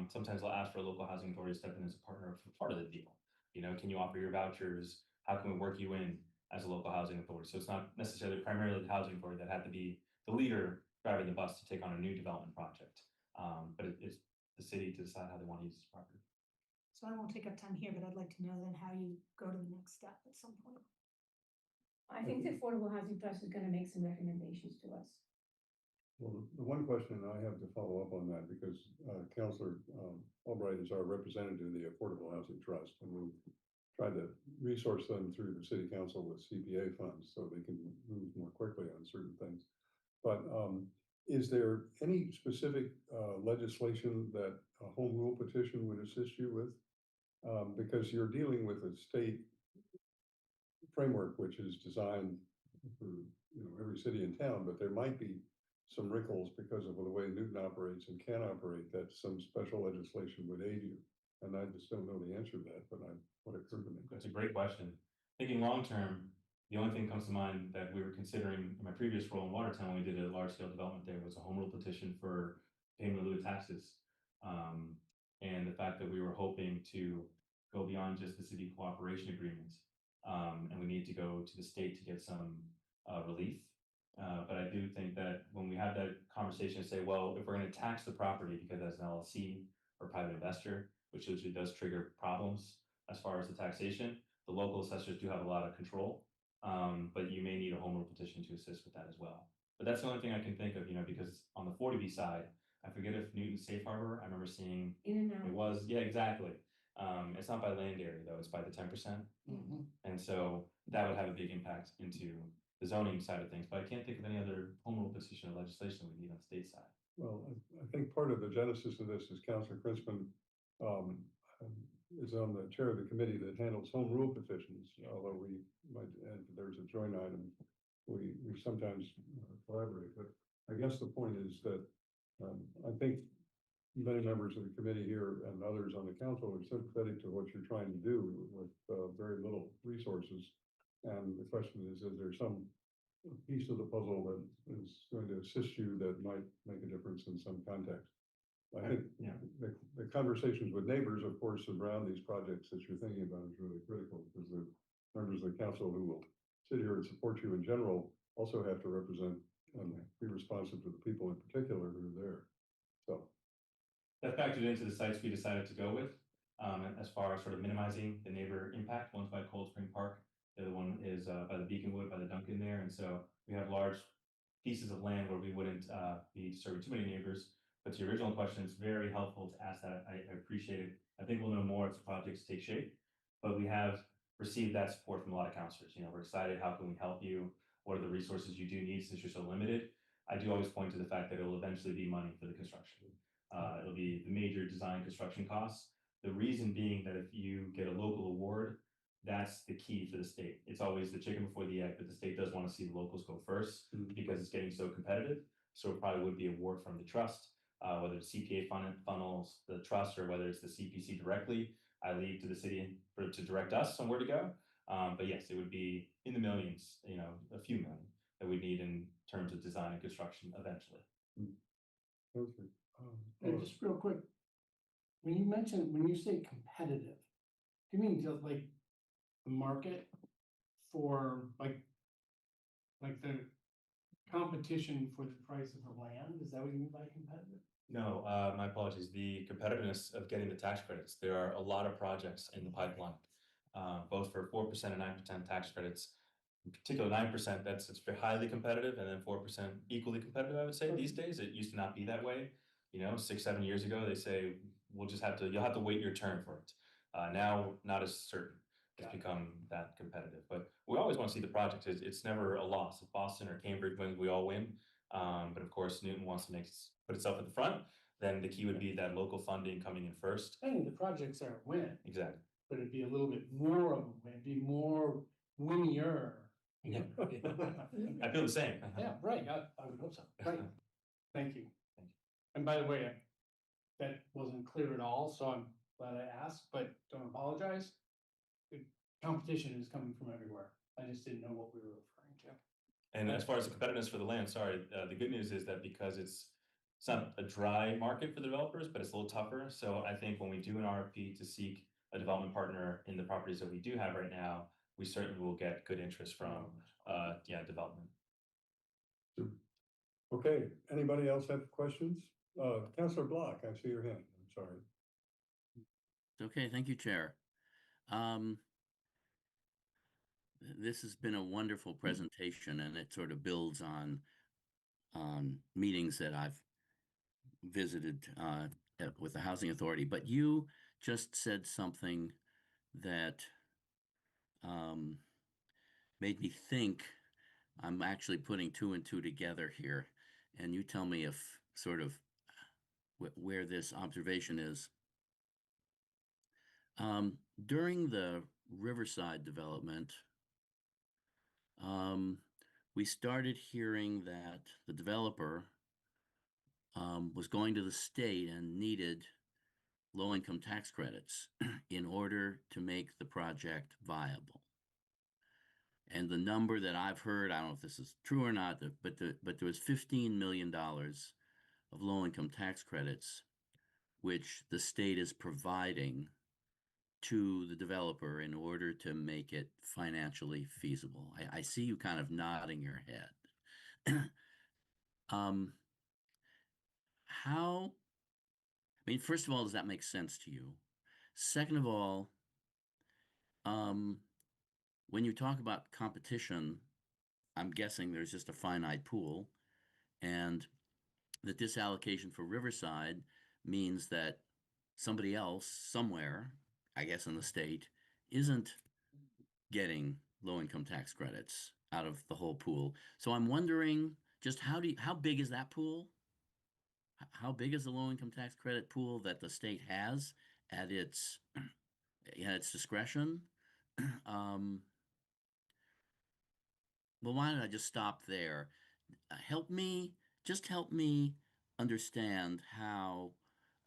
sometimes they'll ask for a local housing authority to step in as a partner for part of the deal. You know, can you offer your vouchers? How can we work you in as a local housing authority? So it's not necessarily primarily the housing authority that had to be the leader driving the bus to take on a new development project. But it's the city to decide how they want to use this property. So I won't take up time here, but I'd like to know then how you go to the next step at some point. I think the Affordable Housing Trust is gonna make some recommendations to us. Well, the one question I have to follow up on that, because Councilor Albright is our representative of the Affordable Housing Trust, and we tried to resource them through the city council with CPA funds so they can move more quickly on certain things. But is there any specific legislation that a home rule petition would assist you with? Because you're dealing with a state framework which is designed for, every city and town, but there might be some wrinkles because of the way Newton operates and can operate, that some special legislation would aid you. And I just don't know the answer to that, but what occurred to me. That's a great question. Thinking long term, the only thing that comes to mind that we were considering in my previous role in Watertown, when we did a large scale development there, was a home rule petition for payment in lieu of taxes. And the fact that we were hoping to go beyond just the city cooperation agreements. And we need to go to the state to get some relief. But I do think that when we have that conversation and say, well, if we're going to tax the property because that's an LLC or private investor, which usually does trigger problems as far as the taxation, the local assessors do have a lot of control. But you may need a home rule petition to assist with that as well. But that's the only thing I can think of, because on the 40B side, I forget if Newton Safe Harbor, I remember seeing In and out. it was, yeah, exactly. It's not by land area though, it's by the 10%. And so that would have a big impact into the zoning side of things, but I can't think of any other home rule petition or legislation we need on the state side. Well, I think part of the genesis of this is Councilor Krinsman is on the chair of the committee that handles home rule petitions, although we might, and there's a joint item, we sometimes collaborate, but I guess the point is that I think many members of the committee here and others on the council are sympathetic to what you're trying to do with very little resources. And the question is there some piece of the puzzle that is going to assist you that might make a difference in some context? I think the conversations with neighbors, of course, around these projects that you're thinking about is really critical, because the members of the council who will sit here and support you in general also have to represent and be responsive to the people in particular who are there. So that factored into the sites we decided to go with, as far as sort of minimizing the neighbor impact. One's by Cold Spring Park, the other one is by the Beaconwood, by the Duncan there, and so we have large pieces of land where we wouldn't be serving too many neighbors. But to your original question, it's very helpful to ask that. I appreciate it. I think we'll know more as the projects take shape, but we have received that support from a lot of counselors. We're excited. How can we help you? What are the resources you do need since you're so limited? I do always point to the fact that it will eventually be money for the construction. It'll be the major design construction costs. The reason being that if you get a local award, that's the key for the state. It's always the chicken before the egg, but the state does want to see the locals go first because it's getting so competitive. So it probably would be award from the trust, whether it's CPA funnels the trust or whether it's the CPC directly. I leave to the city to direct us on where to go. But yes, it would be in the millions, a few million that we need in terms of design and construction eventually. okay. And just real quick, when you say competitive, do you mean just like the market for like the competition for the price of the land? Is that what you mean by competitive? No, my apologies. The competitiveness of getting the tax credits. There are a lot of projects in the pipeline, both for 4% and 9% tax credits. In particular, 9%, it's very highly competitive, and then 4% equally competitive, I would say, these days. It used to not be that way. 6, 7 years ago, they say, you'll have to wait your turn for it. Now, not as certain. It's become that competitive, but we always want to see the project. It's never a loss. If Boston or Cambridge wins, we all win. But of course, Newton wants to put itself at the front. Then the key would be that local funding coming in first. I mean, the projects are a win, Exactly. but it'd be a little bit more of a win, be more winnier. Yeah. I feel the same. Yeah, right, I would hope so, right. Thank you. Thank you. And by the way, that wasn't clear at all, so I'm glad I asked, but don't apologize. The competition is coming from everywhere. I just didn't know what we were referring to. And as far as the competitiveness for the land, sorry, the good news is that because it's not a dry market for the developers, but it's a little tougher. So I think when we do an RFP to seek a development partner in the properties that we do have right now, we certainly will get good interest from development. Okay, anybody else have questions? Councilor Block, I see your hand. I'm sorry. Okay, thank you, Chair. This has been a wonderful presentation, and it sort of builds on meetings that I've visited with the Housing Authority. But you just said something that made me think. I'm actually putting 2 and 2 together here, and you tell me if sort of where this observation is. During the Riverside development, we started hearing that the developer was going to the state and needed low-income tax credits in order to make the project viable. And the number that I've heard, I don't know if this is true or not, but there was $15 million of low-income tax credits, which the state is providing to the developer in order to make it financially feasible. I see you kind of nodding your head. First of all, does that make sense to you? Second of all, when you talk about competition, I'm guessing there's just a finite pool, and that this allocation for Riverside means that somebody else somewhere, I guess in the state, isn't getting low-income tax credits out of the whole pool. So I'm wondering, just how big is that pool? How big is the low-income tax credit pool that the state has at its discretion? Well, why don't I just stop there? Help me understand how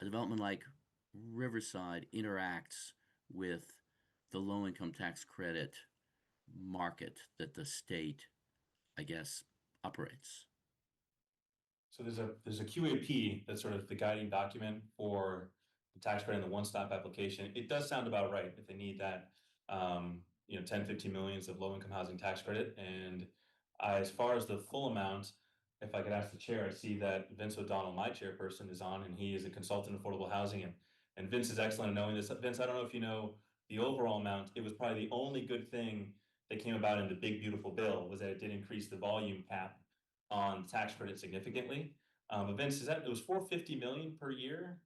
a development like Riverside interacts with the low-income tax credit market that the state, I guess, operates. So there's a QAP that's sort of the guiding document for the tax credit and the one-stop application. It does sound about right if they need that 10, 15 millions of low-income housing tax credit. And as far as the full amount, if I could ask the chair, I see that Vince O'Donnell, my chairperson, is on, and he is a consultant in affordable housing. And Vince is excellent at knowing this. Vince, I don't know if you know the overall amount. It was probably the only good thing that came about in the big, beautiful bill was that it did increase the volume cap on tax credit significantly. But Vince, it was $450 million per year?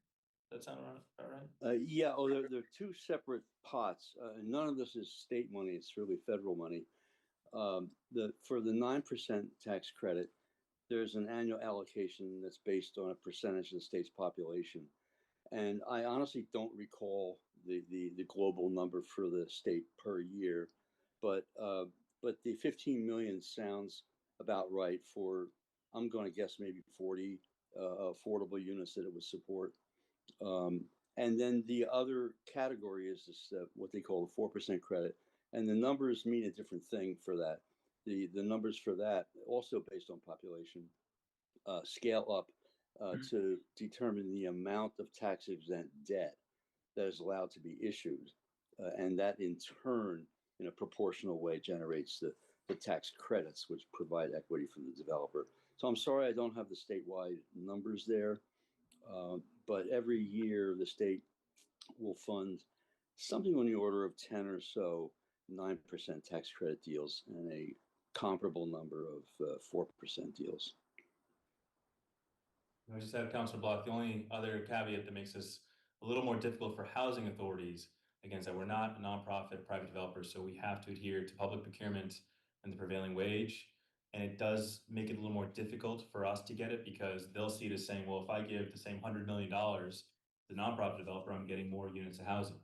Does that sound about right? Yeah, there are 2 separate pots. None of this is state money, it's really federal money. For the 9% tax credit, there's an annual allocation that's based on a percentage of the state's population. And I honestly don't recall the global number for the state per year, but the 15 million sounds about right for, I'm going to guess, maybe 40 affordable units that it would support. And then the other category is this, what they call the 4% credit. And the numbers mean a different thing for that. The numbers for that, also based on population, scale up to determine the amount of tax exempt debt that is allowed to be issued. And that in turn in a proportional way generates the tax credits, which provide equity for the developer. So I'm sorry I don't have the statewide numbers there, but every year the state will fund something on the order of 10 or so 9% tax credit deals and a comparable number of 4% deals. I just have Councilor Block. The only other caveat that makes this a little more difficult for housing authorities, again, is that we're not a nonprofit private developer, so we have to adhere to public procurement and the prevailing wage. And it does make it a little more difficult for us to get it because they'll see it as saying, well, if I give the same $100 million to the nonprofit developer, I'm getting more units of housing.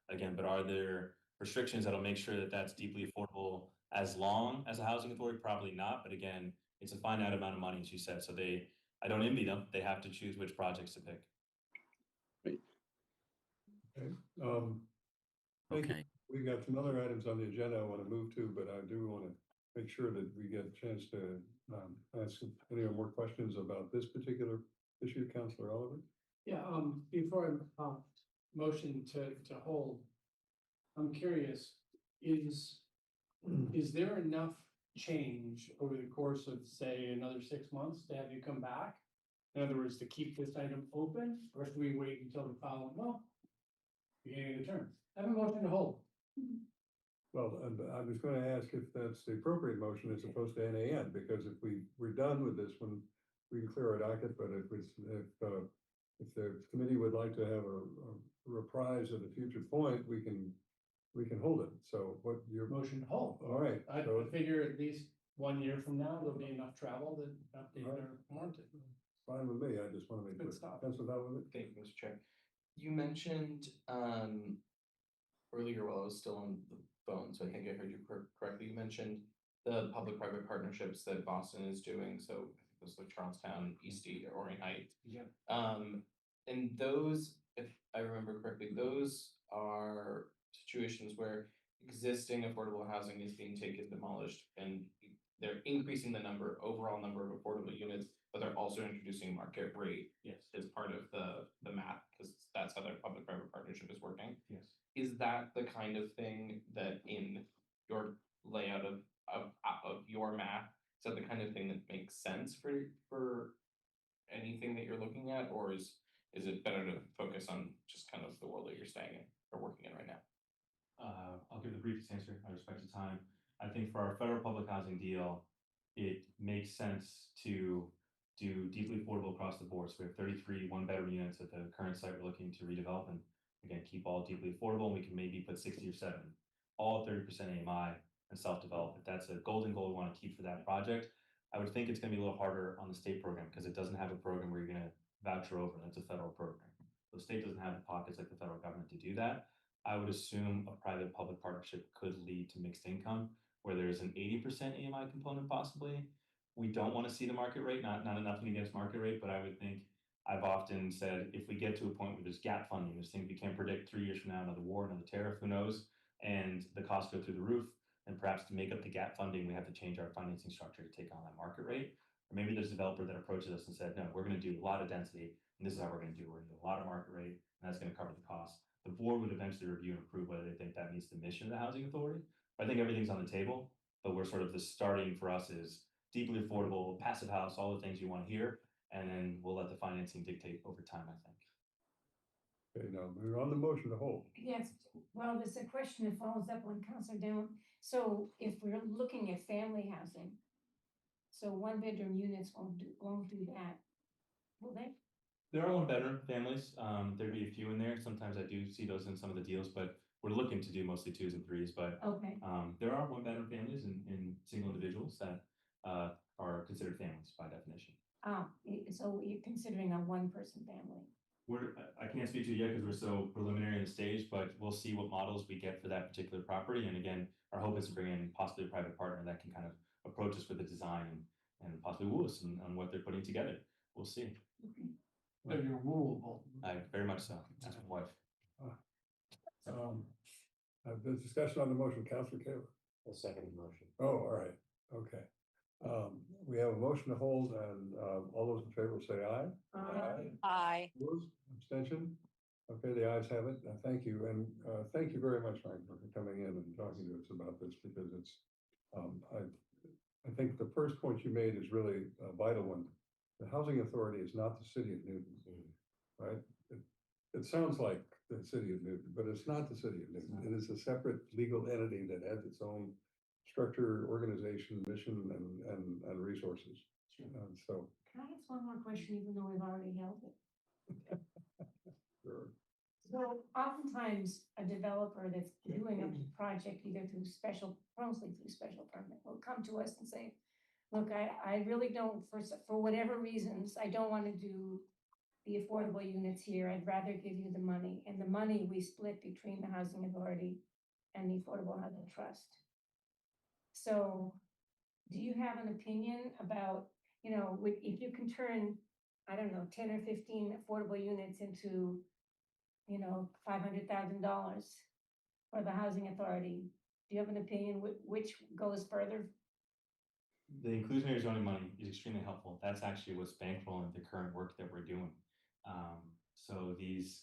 Again, but are there restrictions that'll make sure that that's deeply affordable as long as a housing authority? Probably not. But again, it's a finite amount of money, as you said. So I don't envy them. They have to choose which projects to pick. Okay. Thank you. Okay. We've got some other items on the agenda I want to move to, but I do want to make sure that we get a chance to ask any more questions about this particular issue, Councilor Oliver. Yeah, before I, motion to hold, I'm curious, is there enough change over the course of, say, another 6 months to have you come back? In other words, to keep this item open, or should we wait until the following, beginning of the term? I have a motion to hold. Well, I was going to ask if that's the appropriate motion as opposed to NAN, because if we're done with this one, we can clear our docket, but if the committee would like to have a reprise at a future point, we can hold it. So what your Motion to hold. All right. I So figure at least 1 year from now, there'll be enough travel that updates All right. are warranted. fine with me. I just want to make Good sure. stuff. Councilor Donovan? Thank you, Mr. Chair. You mentioned earlier while I was still on the phone, so I think I heard you correctly. You mentioned the public-private partnerships that Boston is doing. So I think it was like Charlestown, Eastie, or Orient Heights. Yeah. And those, if I remember correctly, those are situations where existing affordable housing is being taken, demolished, and they're increasing the overall number of affordable units, but they're also introducing market rate. Yes. As part of the math, because that's how their public-private partnership is working. Yes. Is that the kind of thing that in your layout of your map, is that the kind of thing that makes sense for anything that you're looking at, or is it better to focus on just kind of the world that you're staying in or working in right now? I'll give the briefest answer. I respect the time. I think for our federal public housing deal, it makes sense to do deeply affordable across the board. So we have 33 one-bedroom units at the current site we're looking to redevelop, and again, keep all deeply affordable. And we can maybe put 60 or 70, all 30% AMI and self-develop. If that's a golden goal we want to keep for that project, I would think it's going to be a little harder on the state program because it doesn't have a program where you're going to voucher over. That's a federal program. The state doesn't have the pockets like the federal government to do that. I would assume a private-public partnership could lead to mixed income, where there's an 80% AMI component possibly. We don't want to see the market rate, not nothing against market rate, but I would think, I've often said, if we get to a point where there's gap funding, there's things we can't predict 3 years from now, another war, another tariff, who knows, and the costs go through the roof, and perhaps to make up the gap funding, we have to change our financing structure to take on that market rate. Or maybe there's a developer that approaches us and said, no, we're going to do a lot of density, and this is how we're going to do it. We're going to do a lot of market rate, and that's going to cover the cost. The board would eventually review and approve whether they think that meets the mission of the housing authority. But I think everything's on the table, but we're sort of the starting for us is deeply affordable, passive house, all the things you want to hear, and then we'll let the financing dictate over time, I think. Okay, now we're on the motion to hold. Yes, well, there's a question that follows up on Councilor Down. So if we're looking at family housing, so one-bedroom units won't do that, will they? There are one-bedroom families. There'd be a few in there. Sometimes I do see those in some of the deals, but we're looking to do mostly 2s and 3s. But Okay, there are one-bedroom families and single individuals that are considered families by definition. so you're considering a one-person family? I can't speak to it yet because we're so preliminary in the stage, but we'll see what models we get for that particular property. And again, our hope is to bring in possibly a private partner that can kind of approach us with the design and possibly woo us on what they're putting together. We'll see. Okay. So you're wooable. Very much so. That's my wife. The discussion on the motion, Councilor Taylor. A second motion. Oh, all right, okay. We have a motion to hold, and all those in favor say aye. Aye. Aye. Opposed? Abstention? Okay, the ayes have it. Thank you. And thank you very much, Frank, for coming in and talking to us about this because it's, I think the first point you made is really a vital one. The housing authority is not the city of Newton, right? It sounds like the city of Newton, but it's not the city of Newton. It is a separate legal entity that has its own structure, organization, mission, and resources. And so, Can I ask one more question, even though we've already held it? sure. So oftentimes, a developer that's doing a project either through special, mostly through special permit, will come to us and say, look, I really don't, for whatever reasons, I don't want to do the affordable units here. I'd rather give you the money. And the money we split between the housing authority and the Affordable Housing Trust. So do you have an opinion about, if you can turn, I don't know, 10 or 15 affordable units into, $500,000 for the housing authority? Do you have an opinion which goes further? The inclusionary zoning money is extremely helpful. That's actually what's bankrolling the current work that we're doing. So these,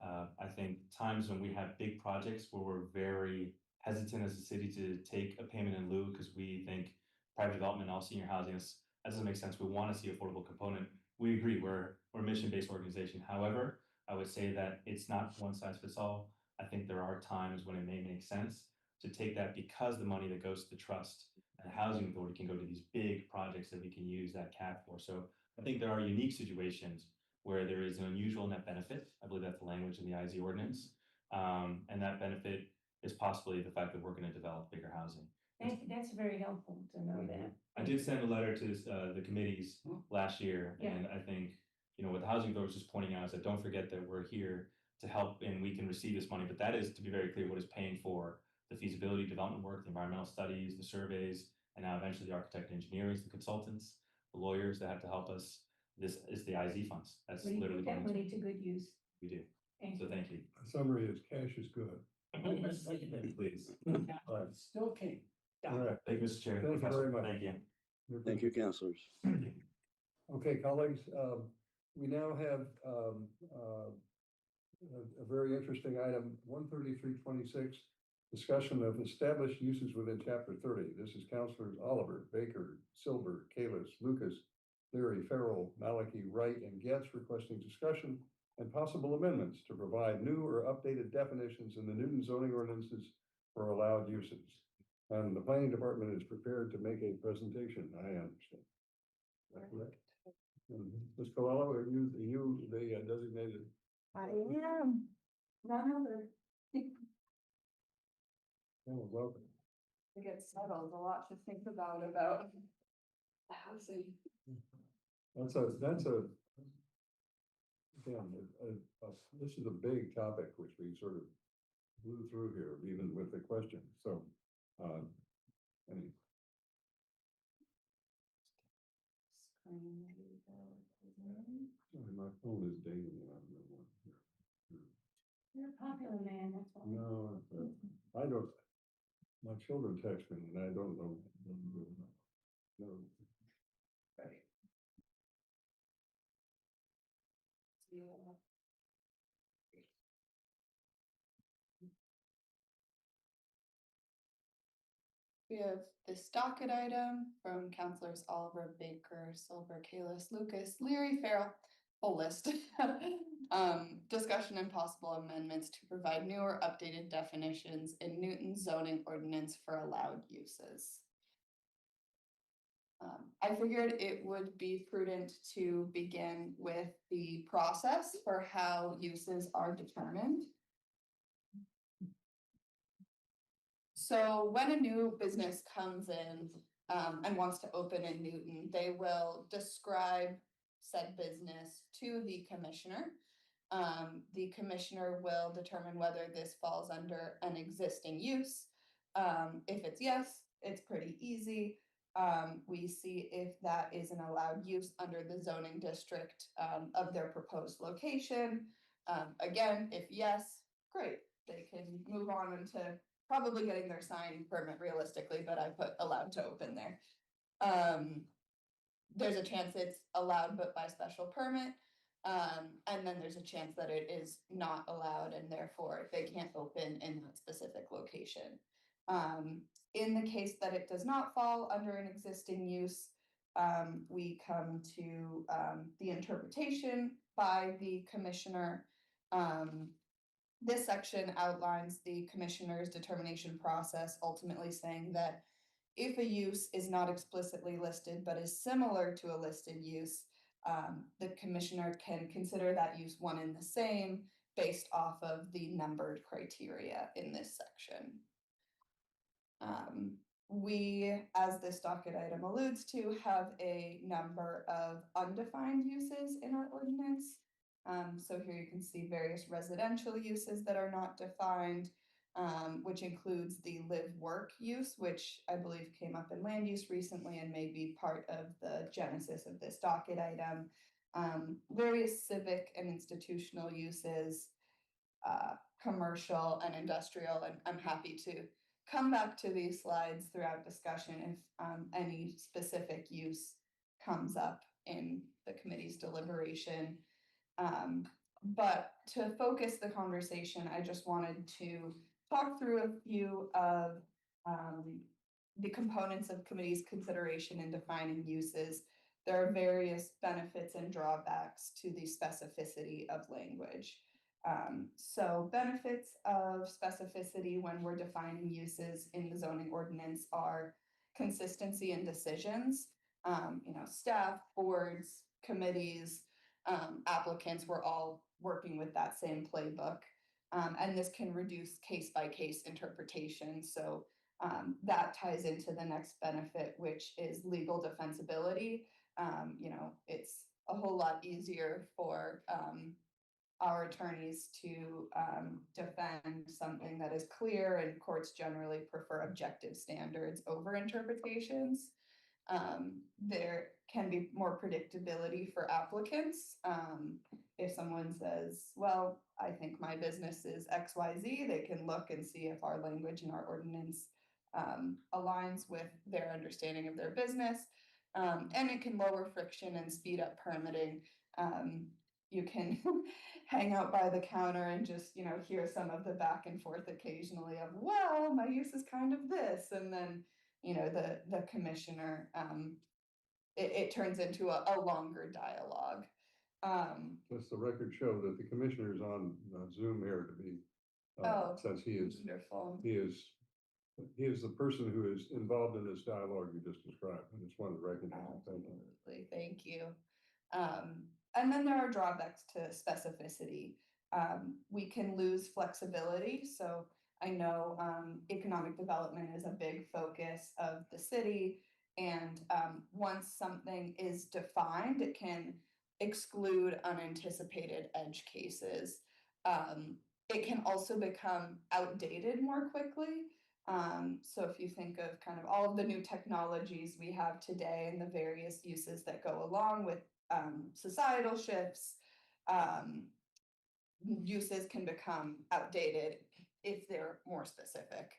I think times when we have big projects where we're very hesitant as a city to take a payment in lieu because we think private development, all senior housing, that doesn't make sense. We want to see affordable component. We agree, we're a mission-based organization. However, I would say that it's not one size fits all. I think there are times when it may make sense to take that because the money that goes to the trust and the housing authority can go to these big projects that we can use that cap for. So I think there are unique situations where there is an unusual net benefit. I believe that's the language in the IZ ordinance. And that benefit is possibly the fact that we're going to develop bigger housing. That's very helpful to know that. I did send a letter to the committees last year, and I think, what the housing authority was just pointing out is that don't forget that we're here to help and we can receive this money. But that is, to be very clear, what is paying for the feasibility development work, the environmental studies, the surveys, and now eventually the architect and engineers, the consultants, the lawyers that have to help us. This is the IZ funds. That's We literally put that going money to good use. we do. Thank So you. thank you. The summary is cash is good. Please. All right. Still king. All right. Thank you, Mr. Chair. Thank you very much. Thank you. Thank you, counselors. Okay, colleagues, we now have a very interesting item, 13326, discussion of established uses within Chapter 30. This is Councilors Oliver, Baker, Silver, Kalis, Lucas, Leary, Farrell, Maliki, Wright, and Getz requesting discussion and possible amendments to provide new or updated definitions in the Newton zoning ordinances for allowed uses. And the planning department is prepared to make a presentation, I understand. Is that correct? Ms. Colello, are you the designated? I am. None other. Oh, welcome. To get settled, a lot to think about housing. That's a, again, this is a big topic which we sort of blew through here, even with the question. So, anyway. Sorry, my phone is dinging. You're a popular man, that's why. No, I don't, my children text me and I don't know. No. Right. We have this docket item from Councilors Oliver, Baker, Silver, Kalis, Lucas, Leary, Farrell, whole list. Discussion and possible amendments to provide new or updated definitions in Newton zoning ordinance for allowed uses. I figured it would be prudent to begin with the process for how uses are determined. So when a new business comes in and wants to open in Newton, they will describe said business to the commissioner. The commissioner will determine whether this falls under an existing use. If it's yes, it's pretty easy. We see if that is an allowed use under the zoning district of their proposed location. Again, if yes, great, they can move on into probably getting their sign permit realistically, but I put allowed to open there. There's a chance it's allowed but by special permit. And then there's a chance that it is not allowed and therefore they can't open in that specific location. In the case that it does not fall under an existing use, we come to the interpretation by the commissioner. This section outlines the commissioner's determination process, ultimately saying that if a use is not explicitly listed but is similar to a listed use, the commissioner can consider that use one and the same based off of the numbered criteria in this section. We, as this docket item alludes to, have a number of undefined uses in our ordinance. So here you can see various residential uses that are not defined, which includes the live-work use, which I believe came up in land use recently and may be part of the genesis of this docket item. Various civic and institutional uses, commercial and industrial, and I'm happy to come back to these slides throughout discussion if any specific use comes up in the committee's deliberation. But to focus the conversation, I just wanted to talk through a few of the components of committee's consideration in defining uses. There are various benefits and drawbacks to the specificity of language. So benefits of specificity when we're defining uses in the zoning ordinance are consistency in decisions. Staff, boards, committees, applicants, we're all working with that same playbook. And this can reduce case-by-case interpretation. So that ties into the next benefit, which is legal defensibility. It's a whole lot easier for our attorneys to defend something that is clear, and courts generally prefer objective standards over interpretations. There can be more predictability for applicants. If someone says, well, I think my business is XYZ, they can look and see if our language in our ordinance aligns with their understanding of their business. And it can lower friction and speed up permitting. You can hang out by the counter and just, hear some of the back and forth occasionally of, well, my use is kind of this. And then, the commissioner, it turns into a longer dialogue. Just the record show that the commissioner is on Zoom here to be, since he is, Wonderful. he is the person who is involved in this dialogue you just described. I just wanted to recognize it. Thank you. Absolutely, thank you. And then there are drawbacks to specificity. We can lose flexibility. So I know economic development is a big focus of the city. And once something is defined, it can exclude unanticipated edge cases. It can also become outdated more quickly. So if you think of kind of all of the new technologies we have today and the various uses that go along with societal shifts, uses can become outdated if they're more specific.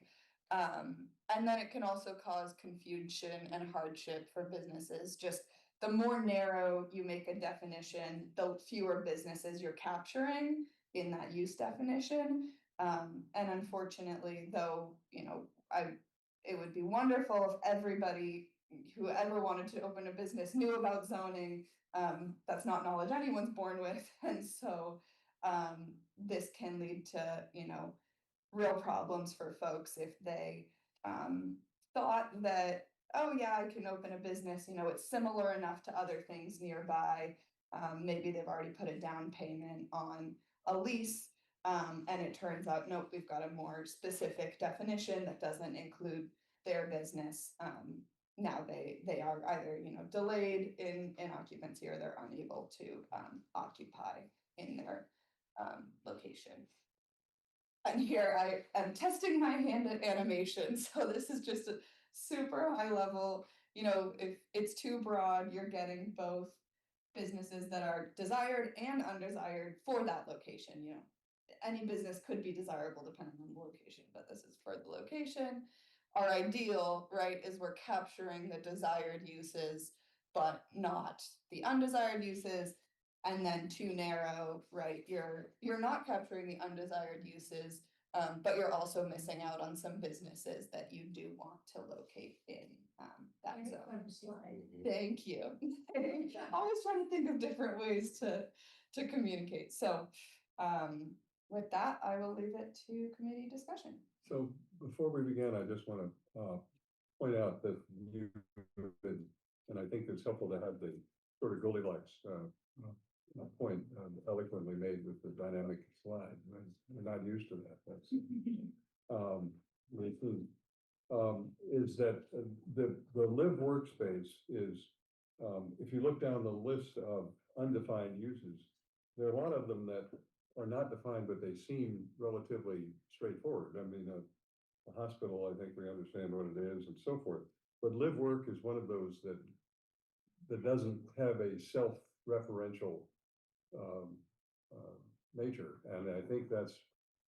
And then it can also cause confusion and hardship for businesses. Just the more narrow you make a definition, the fewer businesses you're capturing in that use definition. And unfortunately, though, it would be wonderful if everybody who ever wanted to open a business knew about zoning. That's not knowledge anyone's born with. And so this can lead to, real problems for folks if they thought that, oh yeah, I can open a business, it's similar enough to other things nearby. Maybe they've already put a down payment on a lease. And it turns out, nope, we've got a more specific definition that doesn't include their business. Now they are either, delayed in occupancy, or they're unable to occupy in their location. And here I am testing my hand at animation. So this is just a super high level, if it's too broad, you're getting both businesses that are desired and undesired for that location. Any business could be desirable depending on the location, but this is for the location. Our ideal, right, is we're capturing the desired uses, but not the undesired uses. And then too narrow, right, you're not capturing the undesired uses, but you're also missing out on some businesses that you do want to locate in, that Very zone. clever slide. Thank you. I was trying to think of different ways to communicate, so, with that, I will leave it to committee discussion. So before we begin, I just want to point out that you, and I think it's helpful to have the sort of Goldilocks point eloquently made with the dynamic slide. We're not used to that. That's is that the live workspace is, if you look down the list of undefined uses, there are a lot of them that are not defined, but they seem relatively straightforward. I mean, a hospital, I think we understand what it is and so forth. But live work is one of those that doesn't have a self-referential nature, and I think that's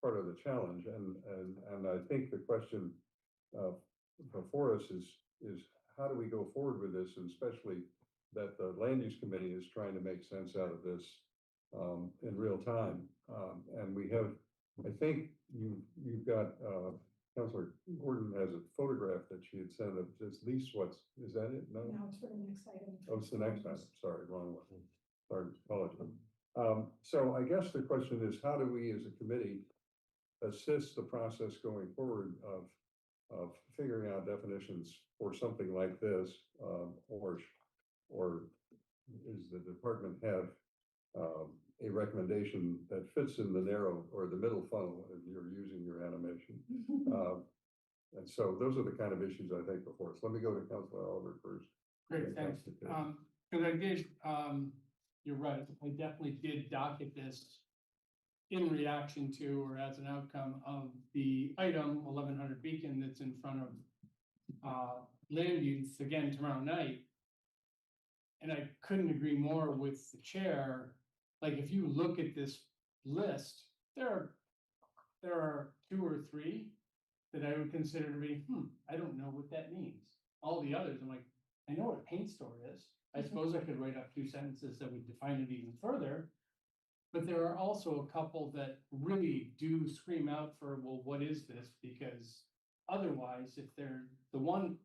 part of the challenge. And I think the question before us is how do we go forward with this, and especially that the land use committee is trying to make sense out of this in real time. And we have, I think you've got Councilor Gordon has a photograph that she had sent of at least is that it? No? Now it's for the next item. Oh, it's the next item. Sorry, wrong one. Sorry, apologies. So I guess the question is, how do we as a committee assist the process going forward of figuring out definitions for something like this, or does the department have a recommendation that fits in the narrow or the middle funnel if you're using your animation? And so those are the kind of issues I think before us. Let me go to Councilor Oliver first. Great, thanks. Because I did, you're right, I definitely did docket this in reaction to or as an outcome of the item 1100 Beacon that's in front of land use again tomorrow night. And I couldn't agree more with the chair. Like, if you look at this list, there are 2 or 3 that I would consider to be, I don't know what that means. All the others, I'm like, I know what a paint store is. I suppose I could write up 2 sentences that would define it even further. But there are also a couple that really do scream out for, well, what is this? Because otherwise, if they're the one,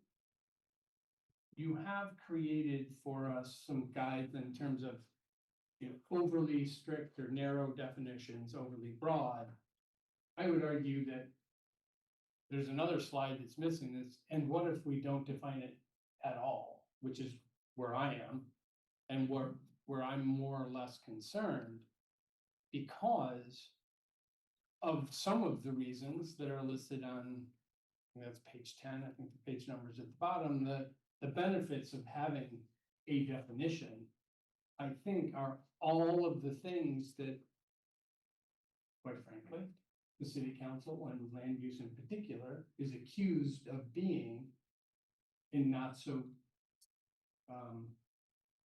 you have created for us some guides in terms of, you know, overly strict or narrow definitions, overly broad. I would argue that there's another slide that's missing this. And what if we don't define it at all, which is where I am and where I'm more or less concerned, because of some of the reasons that are listed on, that's page 10, I think the page number's at the bottom, the benefits of having a definition, I think, are all of the things that, quite frankly, the city council and land use in particular is accused of being in not so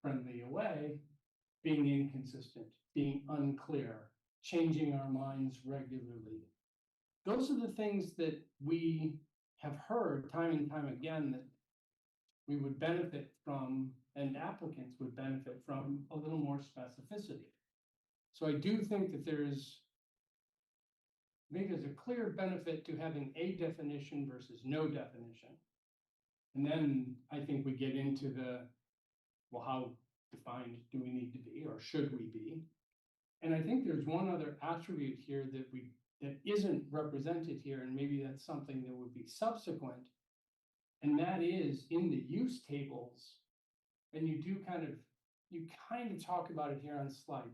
friendly a way, being inconsistent, being unclear, changing our minds regularly. Those are the things that we have heard time and time again that we would benefit from, and applicants would benefit from, a little more specificity. So I do think that maybe there's a clear benefit to having a definition versus no definition. And then I think we get into well, how defined do we need to be, or should we be? And I think there's one other attribute here that isn't represented here, and maybe that's something that would be subsequent. And that is in the use tables, and you kind of talk about it here on slide.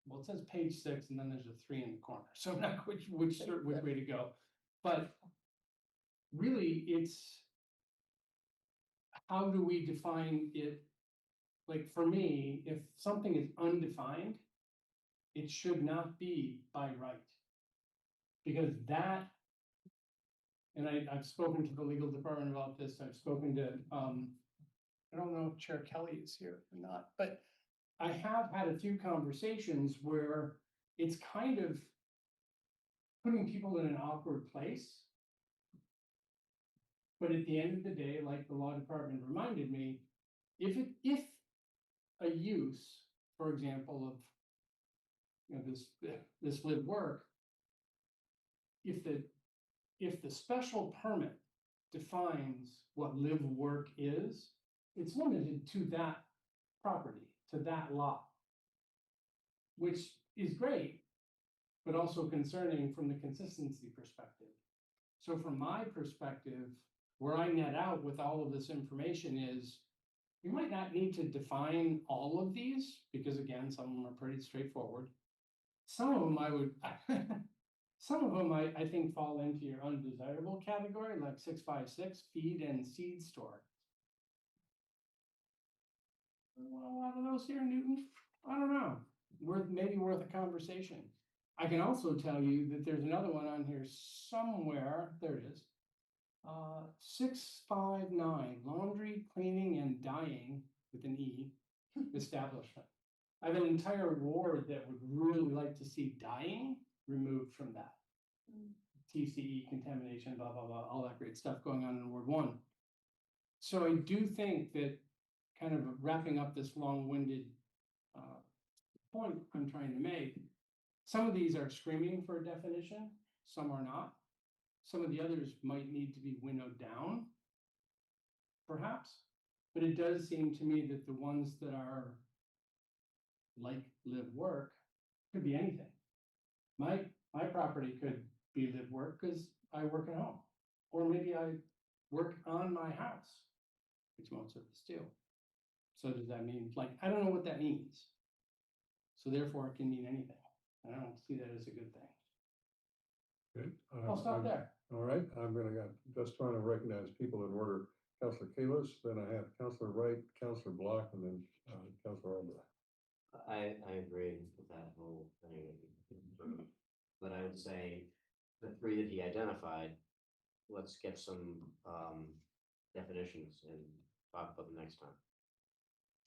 Well, it says page 6, and then there's a 3 in the corner. So I'm not which way to go. But really, it's how do we define it? Like, for me, if something is undefined, it should not be by right. Because that, and I've spoken to the legal department about this, I've spoken to, I don't know if Chair Kelly is here or not, but I have had a few conversations where it's kind of putting people in an awkward place. But at the end of the day, like the law department reminded me, if a use for example, of this live work, if the special permit defines what live work is, it's limited to that property, to that lot. Which is great, but also concerning from the consistency perspective. So from my perspective, where I net out with all of this information is, we might not need to define all of these, because again, some of them are pretty straightforward. Some of them some of them I think fall into your undesirable category, like 656, feed and seed store. Well, a lot of those here in Newton, I don't know, maybe worth a conversation. I can also tell you that there's another one on here somewhere, there it is. 659, laundry, cleaning and dyeing with an E establishment. I have an entire ward that would really like to see dyeing removed from that. TCE, contamination, blah, blah, blah, all that great stuff going on in Ward 1. So I do think that, kind of wrapping up this long-winded point I'm trying to make, some of these are screaming for a definition, some are not. Some of the others might need to be winnowed down, perhaps. But it does seem to me that the ones that are like live work could be anything. My property could be live work because I work at home, or maybe I work on my house, which most of us do. So does that mean, like, I don't know what that means. So therefore it can mean anything. I don't see that as a good thing. Okay. I'll stop there. All right, I'm just trying to recognize people in order. Counselor Kalis, then I have Counselor Wright, Counselor Block, and then Counselor Albright. I agree with that whole thing. But I would say the three that he identified, let's get some definitions and talk about them next time.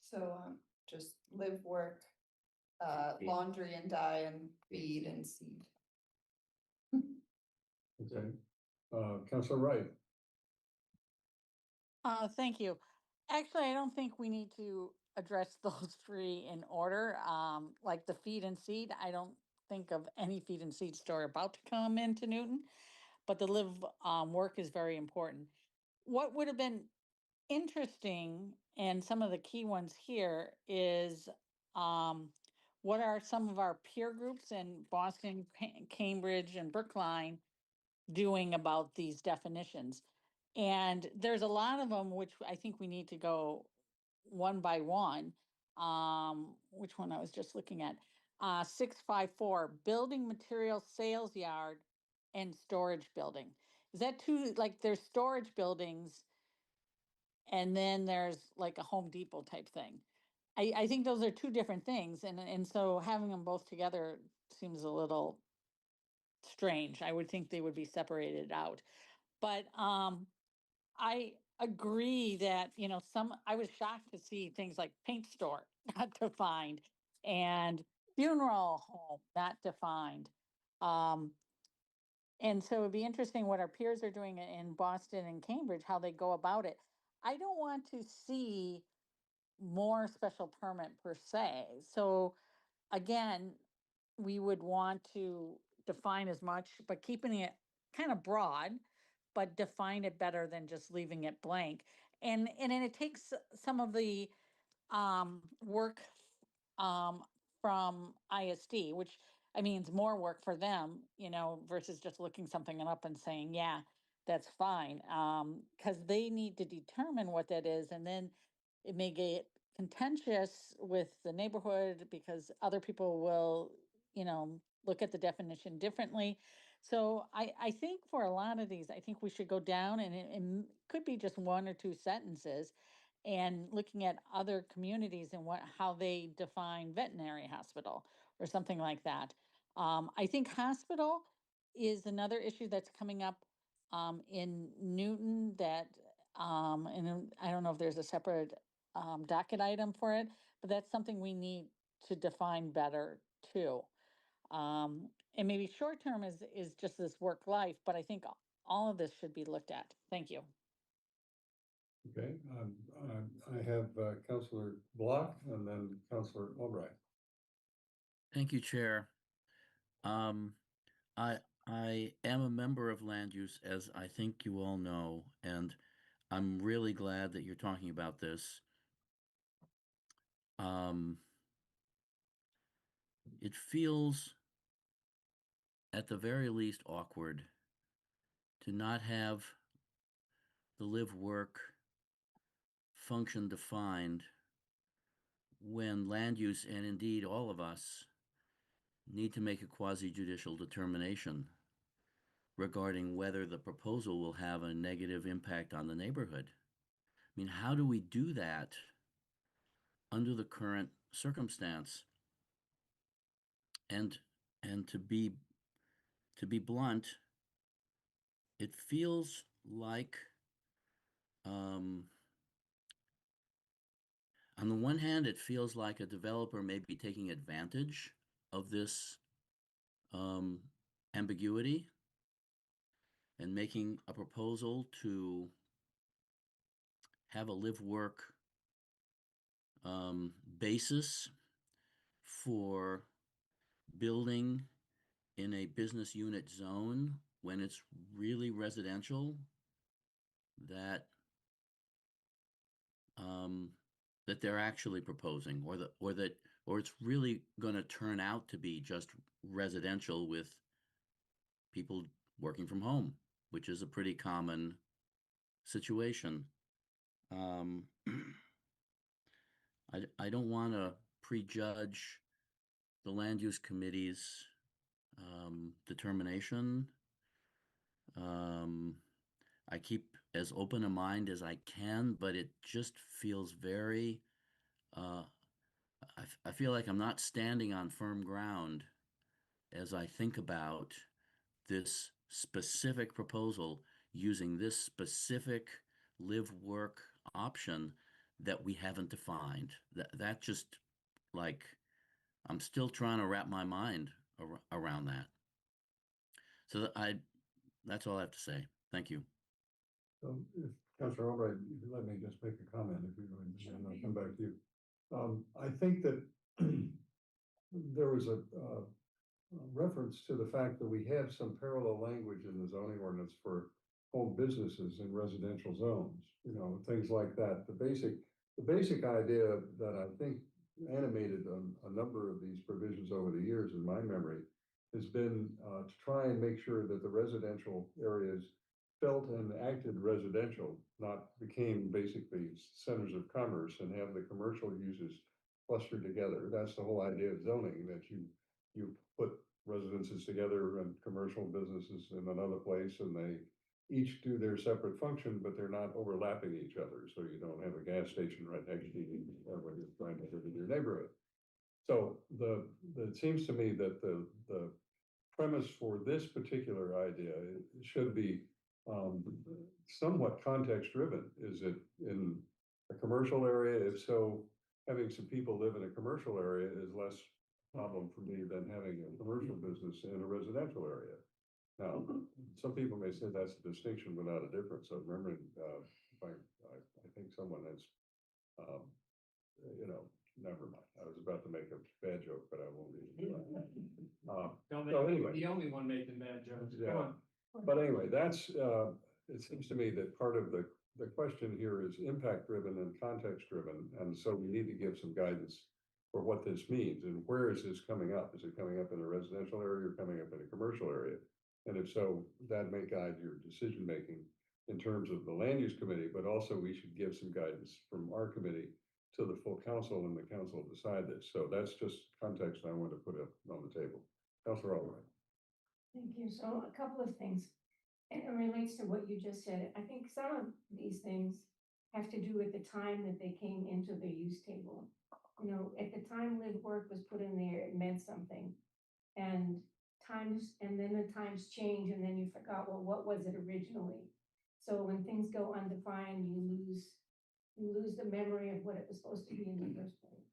So, just live, work, laundry and dye and feed and seed. Okay, Counselor Wright. Thank you. Actually, I don't think we need to address those three in order. Like the feed and seed, I don't think of any feed and seed store about to come into Newton, but the live work is very important. What would have been interesting, and some of the key ones here, is what are some of our peer groups in Boston, Cambridge, and Brookline doing about these definitions? And there's a lot of them, which I think we need to go one by one. Which one I was just looking at? 654, building material sales yard and storage building. Is that two, like there's storage buildings and then there's like a Home Depot type thing. I think those are two different things. And so having them both together seems a little strange. I would think they would be separated out. But I agree that, I was shocked to see things like paint store not defined and funeral home not defined. And so it'd be interesting what our peers are doing in Boston and Cambridge, how they go about it. I don't want to see more special permit per se. So again, we would want to define as much, but keeping it kind of broad, but define it better than just leaving it blank. And then it takes some of the work from ISD, which I mean, it's more work for them, versus just looking something up and saying, yeah, that's fine. Because they need to determine what that is, and then it may get contentious with the neighborhood because other people will, look at the definition differently. So I think for a lot of these, I think we should go down and it could be just one or two sentences and looking at other communities and how they define veterinary hospital or something like that. I think hospital is another issue that's coming up in Newton that, and I don't know if there's a separate docket item for it, but that's something we need to define better too. And maybe short term is just this work life, but I think all of this should be looked at. Thank you. Okay, I have Counselor Block and then Counselor Albright. Thank you, Chair. Um, I am a member of land use, as I think you all know, and I'm really glad that you're talking about this. It feels at the very least awkward to not have the live work function defined when land use, and indeed all of us, need to make a quasi-judicial determination regarding whether the proposal will have a negative impact on the neighborhood. I mean, how do we do that under the current circumstance? And to be blunt, it feels like on the one hand, it feels like a developer may be taking advantage of this ambiguity and making a proposal to have a live work basis for building in a business unit zone when it's really residential that that they're actually proposing, or it's really going to turn out to be just residential with people working from home, which is a pretty common situation. I don't want to prejudge the land use committee's determination. I keep as open a mind as I can, but it just feels very, I feel like I'm not standing on firm ground as I think about this specific proposal using this specific live work option that we haven't defined. That just like, I'm still trying to wrap my mind around that. So that's all I have to say. Thank you. So if Councilor Albright, you could let me just make a comment if you would, and I'll come back to you. I think that there was a reference to the fact that we have some parallel language in the zoning ordinance for home businesses in residential zones, you know, things like that. The basic idea that I think animated a number of these provisions over the years in my memory has been to try and make sure that the residential areas felt and acted residential, not became basically centers of commerce and have the commercial uses clustered together. That's the whole idea of zoning, that you put residences together and commercial businesses in another place, and they each do their separate function, but they're not overlapping each other. So you don't have a gas station right next to you when you're trying to live in your neighborhood. So it seems to me that the premise for this particular idea should be somewhat context driven. Is it in a commercial area? If so, having some people live in a commercial area is less problem for me than having a commercial business in a residential area. Now, some people may say that's a distinction without a difference. So remembering, I think someone has, never mind. I was about to make a bad joke, but I won't. So anyway, the only one making bad jokes. yeah. Come on. But anyway, that's, it seems to me that part of the question here is impact driven and context driven. And so we need to give some guidance for what this means and where is this coming up? Is it coming up in a residential area or coming up in a commercial area? And if so, that may guide your decision making in terms of the land use committee, but also we should give some guidance from our committee to the full council, and the council decide this. So that's just context I want to put up on the table. Councilor Albright. Thank you. So a couple of things, and it relates to what you just said. I think some of these things have to do with the time that they came into the use table. You know, at the time live work was put in there, it meant something. And then the times change, and then you forgot, well, what was it originally? So when things go undefined, you lose the memory of what it was supposed to be in the first place.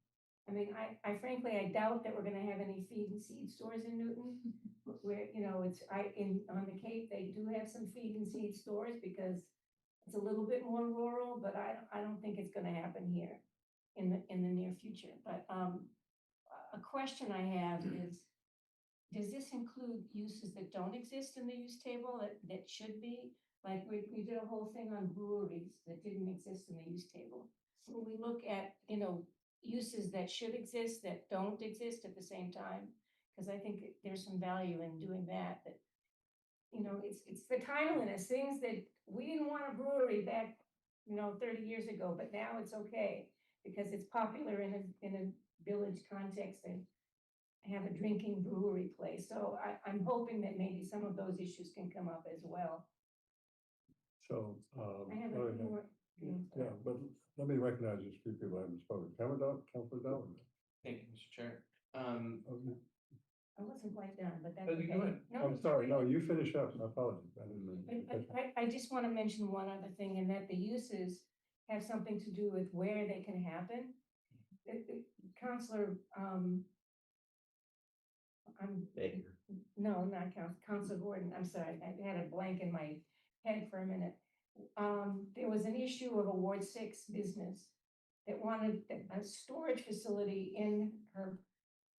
I mean, I frankly, I doubt that we're gonna have any feed and seed stores in Newton. Where, you know, on the Cape, they do have some feed and seed stores because it's a little bit more rural, but I don't think it's gonna happen here in the near future. But a question I have is, does this include uses that don't exist in the use table that should be? Like we did a whole thing on breweries that didn't exist in the use table. So we look at, uses that should exist, that don't exist at the same time. Because I think there's some value in doing that, it's the timeliness, things that we didn't want a brewery back, 30 years ago, but now it's okay. Because it's popular in a village context and have a drinking brewery place. So I'm hoping that maybe some of those issues can come up as well. So, I have a all right, few more things. yeah, but let me recognize these few people I haven't spoken. Councilor Dolan. Thank you, Mr. Chair. Okay. I wasn't quite done, but that's Oh, you go okay. ahead. No, I'm sorry, no, you finish up. I apologize. I didn't mean. to cut you. I just want to mention one other thing, and that the uses have something to do with where they can happen. Counselor, Baker. no, not Counselor Gordon, I'm sorry, I had a blank in my head for a minute. There was an issue of a Ward 6 business that wanted a storage facility in her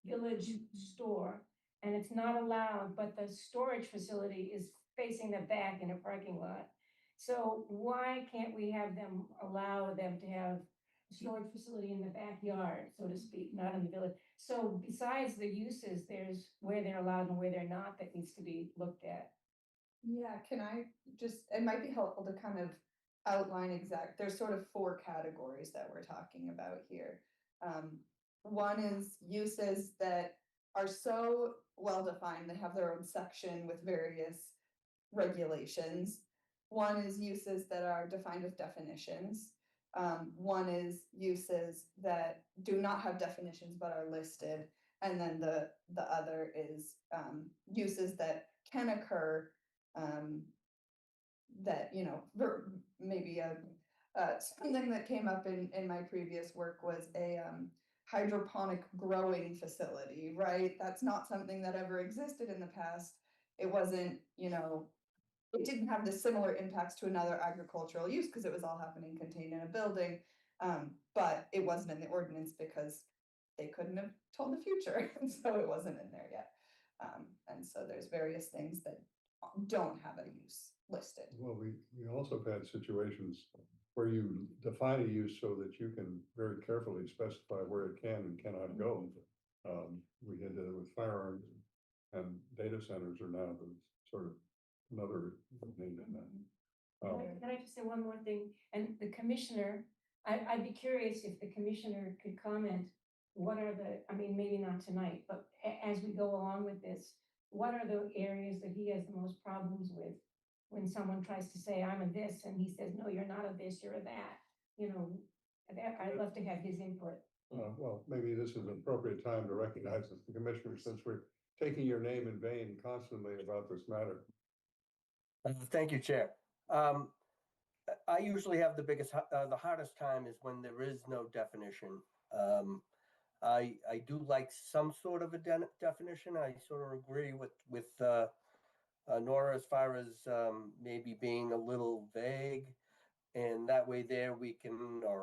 village store, and it's not allowed, but the storage facility is facing the back in a parking lot. So why can't we allow them to have a storage facility in the backyard, so to speak, not in the village? So besides the uses, there's where they're allowed and where they're not that needs to be looked at. Yeah, can I just, it might be helpful to kind of outline there's sort of 4 categories that we're talking about here. One is uses that are so well defined, they have their own section with various regulations. One is uses that are defined with definitions. One is uses that do not have definitions but are listed. And then the other is uses that can occur that, maybe something that came up in my previous work was a hydroponic growing facility, right? That's not something that ever existed in the past. It wasn't, it didn't have the similar impacts to another agricultural use because it was all happening contained in a building. But it wasn't in the ordinance because they couldn't have told the future. And so it wasn't in there yet. And so there's various things that don't have a use listed. Well, we also have had situations where you define a use so that you can very carefully specify where it can and cannot go. We had that with firearms, and data centers are now the sort of another name in that. Can I just say one more thing? And the commissioner, I'd be curious if the commissioner could comment, what are maybe not tonight, but as we go along with this, what are the areas that he has the most problems with? When someone tries to say, I'm a this, and he says, no, you're not a this, you're a that, I'd love to have his input. Well, maybe this is an appropriate time to recognize the commissioner, since we're taking your name in vain constantly about this matter. Thank you, Chair. I usually have the hardest time is when there is no definition. I do like some sort of a definition. I sort of agree with Nora as far as maybe being a little vague, and that way there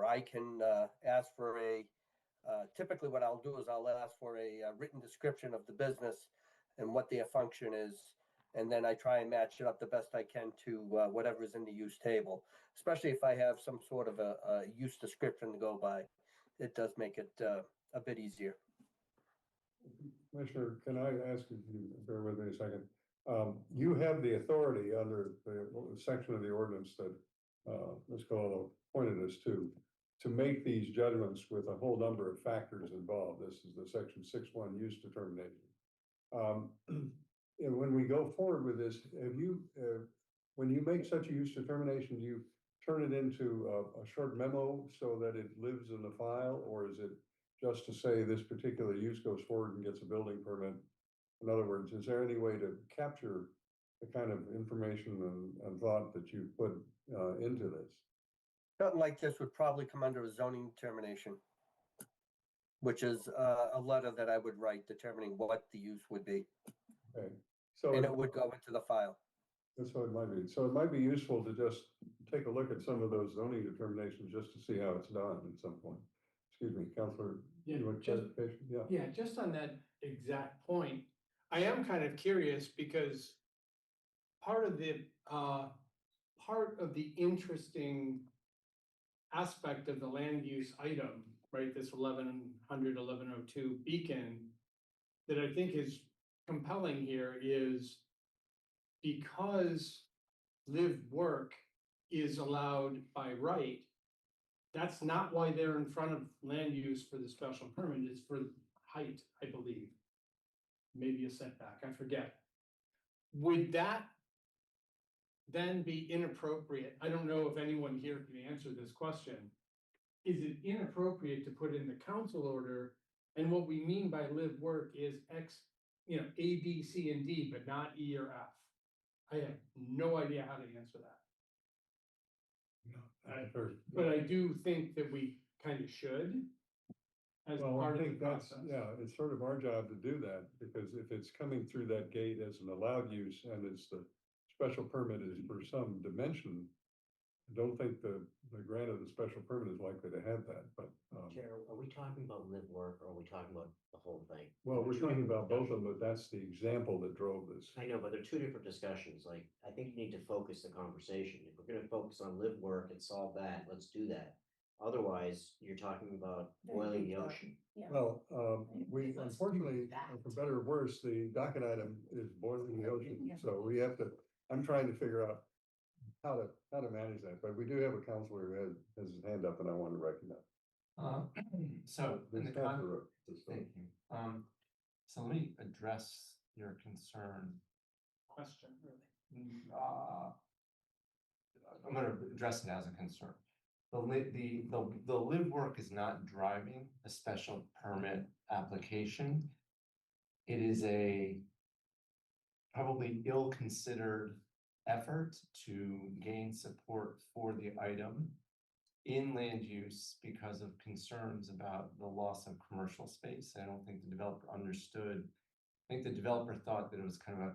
I can ask for typically what I'll do is I'll ask for a written description of the business and what their function is, and then I try and match it up the best I can to whatever's in the use table, especially if I have some sort of a use description to go by. It does make it a bit easier. Commissioner, can I ask you, bear with me a second? You have the authority under the section of the ordinance that Ms. Cololo pointed us to make these judgments with a whole number of factors involved. This is the section 6.1 use determination. And when we go forward with this, have you, when you make such a use determination, do you turn it into a short memo so that it lives in the file, or is it just to say this particular use goes forward and gets a building permit? In other words, is there any way to capture the kind of information and thought that you put into this? Something like this would probably come under a zoning determination, which is a letter that I would write determining what the use would be. Okay. So and it would go into the file. That's what it might be. So it might be useful to just take a look at some of those zoning determinations just to see how it's done at some point. excuse me, Counselor, Yeah, you want just- clarification? Yeah. Yeah, just on that exact point, I am kind of curious because part of the interesting aspect of the land use item, right, this 1102 beacon that I think is compelling here is because live work is allowed by right, that's not why they're in front of land use for the special permit, it's for height, I believe. Maybe a setback, I forget. Would that then be inappropriate? I don't know if anyone here can answer this question. Is it inappropriate to put in the council order? And what we mean by live work is X, A, B, C, and D, but not E or F. I have no idea how to answer that. But I do think that we kind of should. As Well, I part of the think that's, process. yeah, it's sort of our job to do that, because if it's coming through that gate as an allowed use and it's the special permit is for some dimension, I don't think the grant of the special permit is likely to have that, but, Chair, are we talking about live work or are we talking about the whole thing? well, we're talking about both of them, but that's the example that drove this. I know, but they're two different discussions. Like, I think you need to focus the conversation. If we're gonna focus on live work and solve that, let's do that. Otherwise, you're talking about boiling the ocean. Well, we unfortunately, for better or worse, the docket item is boiling the ocean, so we have to, I'm trying to figure out how to manage that, but we do have a counselor who has his hand up and I want to recognize. So, in the This counselor, thank you. So let me address your concern. Question, really. I'm gonna address it as a concern. The live work is not driving a special permit application. It is a probably ill-considered effort to gain support for the item in land use because of concerns about the loss of commercial space. I don't think the developer understood. I think the developer thought that it was kind of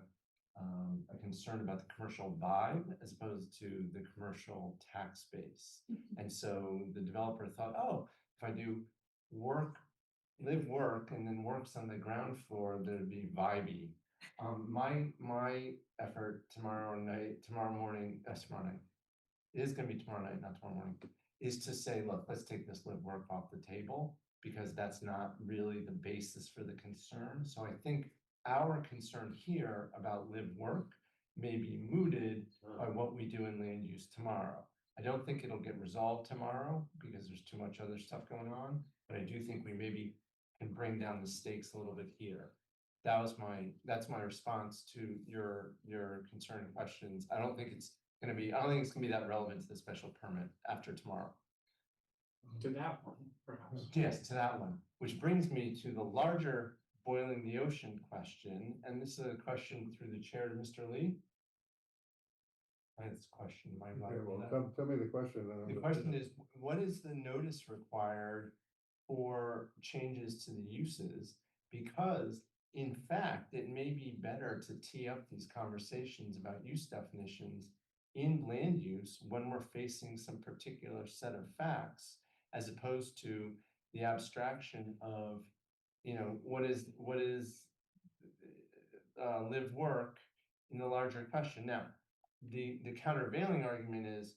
a concern about the commercial vibe as opposed to the commercial tax base. And so the developer thought, oh, if I do live work and then works on the ground floor, that'd be vibey. My effort tomorrow morning, it is gonna be tomorrow night, not tomorrow morning, is to say, look, let's take this live work off the table because that's not really the basis for the concern. So I think our concern here about live work may be mooted by what we do in land use tomorrow. I don't think it'll get resolved tomorrow because there's too much other stuff going on, but I do think we maybe can bring down the stakes a little bit here. That's my response to your concern and questions. I don't think it's gonna be that relevant to the special permit after tomorrow. To that one, perhaps. Yes, to that one, which brings me to the larger boiling the ocean question, and this is a question through the chair to Mr. Lee. I had this question, my. Okay, well, tell me the question. then I'm The gonna- question is, what is the notice required for changes to the uses? Because in fact, it may be better to tee up these conversations about use definitions in land use when we're facing some particular set of facts, as opposed to the abstraction of, what is live work in the larger question. Now, the countervailing argument is,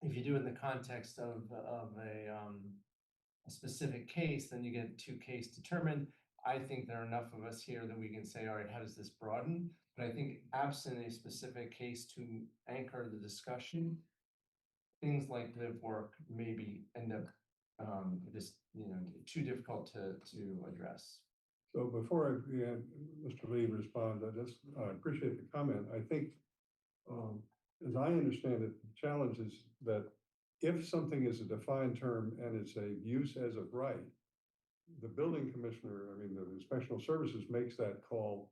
if you do it in the context of a specific case, then you get two case determined. I think there are enough of us here that we can say, all right, how does this broaden? But I think absent a specific case to anchor the discussion, things like live work maybe end up just, too difficult to address. So before Mr. Lee responds, I just appreciate the comment. I think, as I understand it, the challenge is that if something is a defined term and it's a use as of right, the building commissioner, the special services makes that call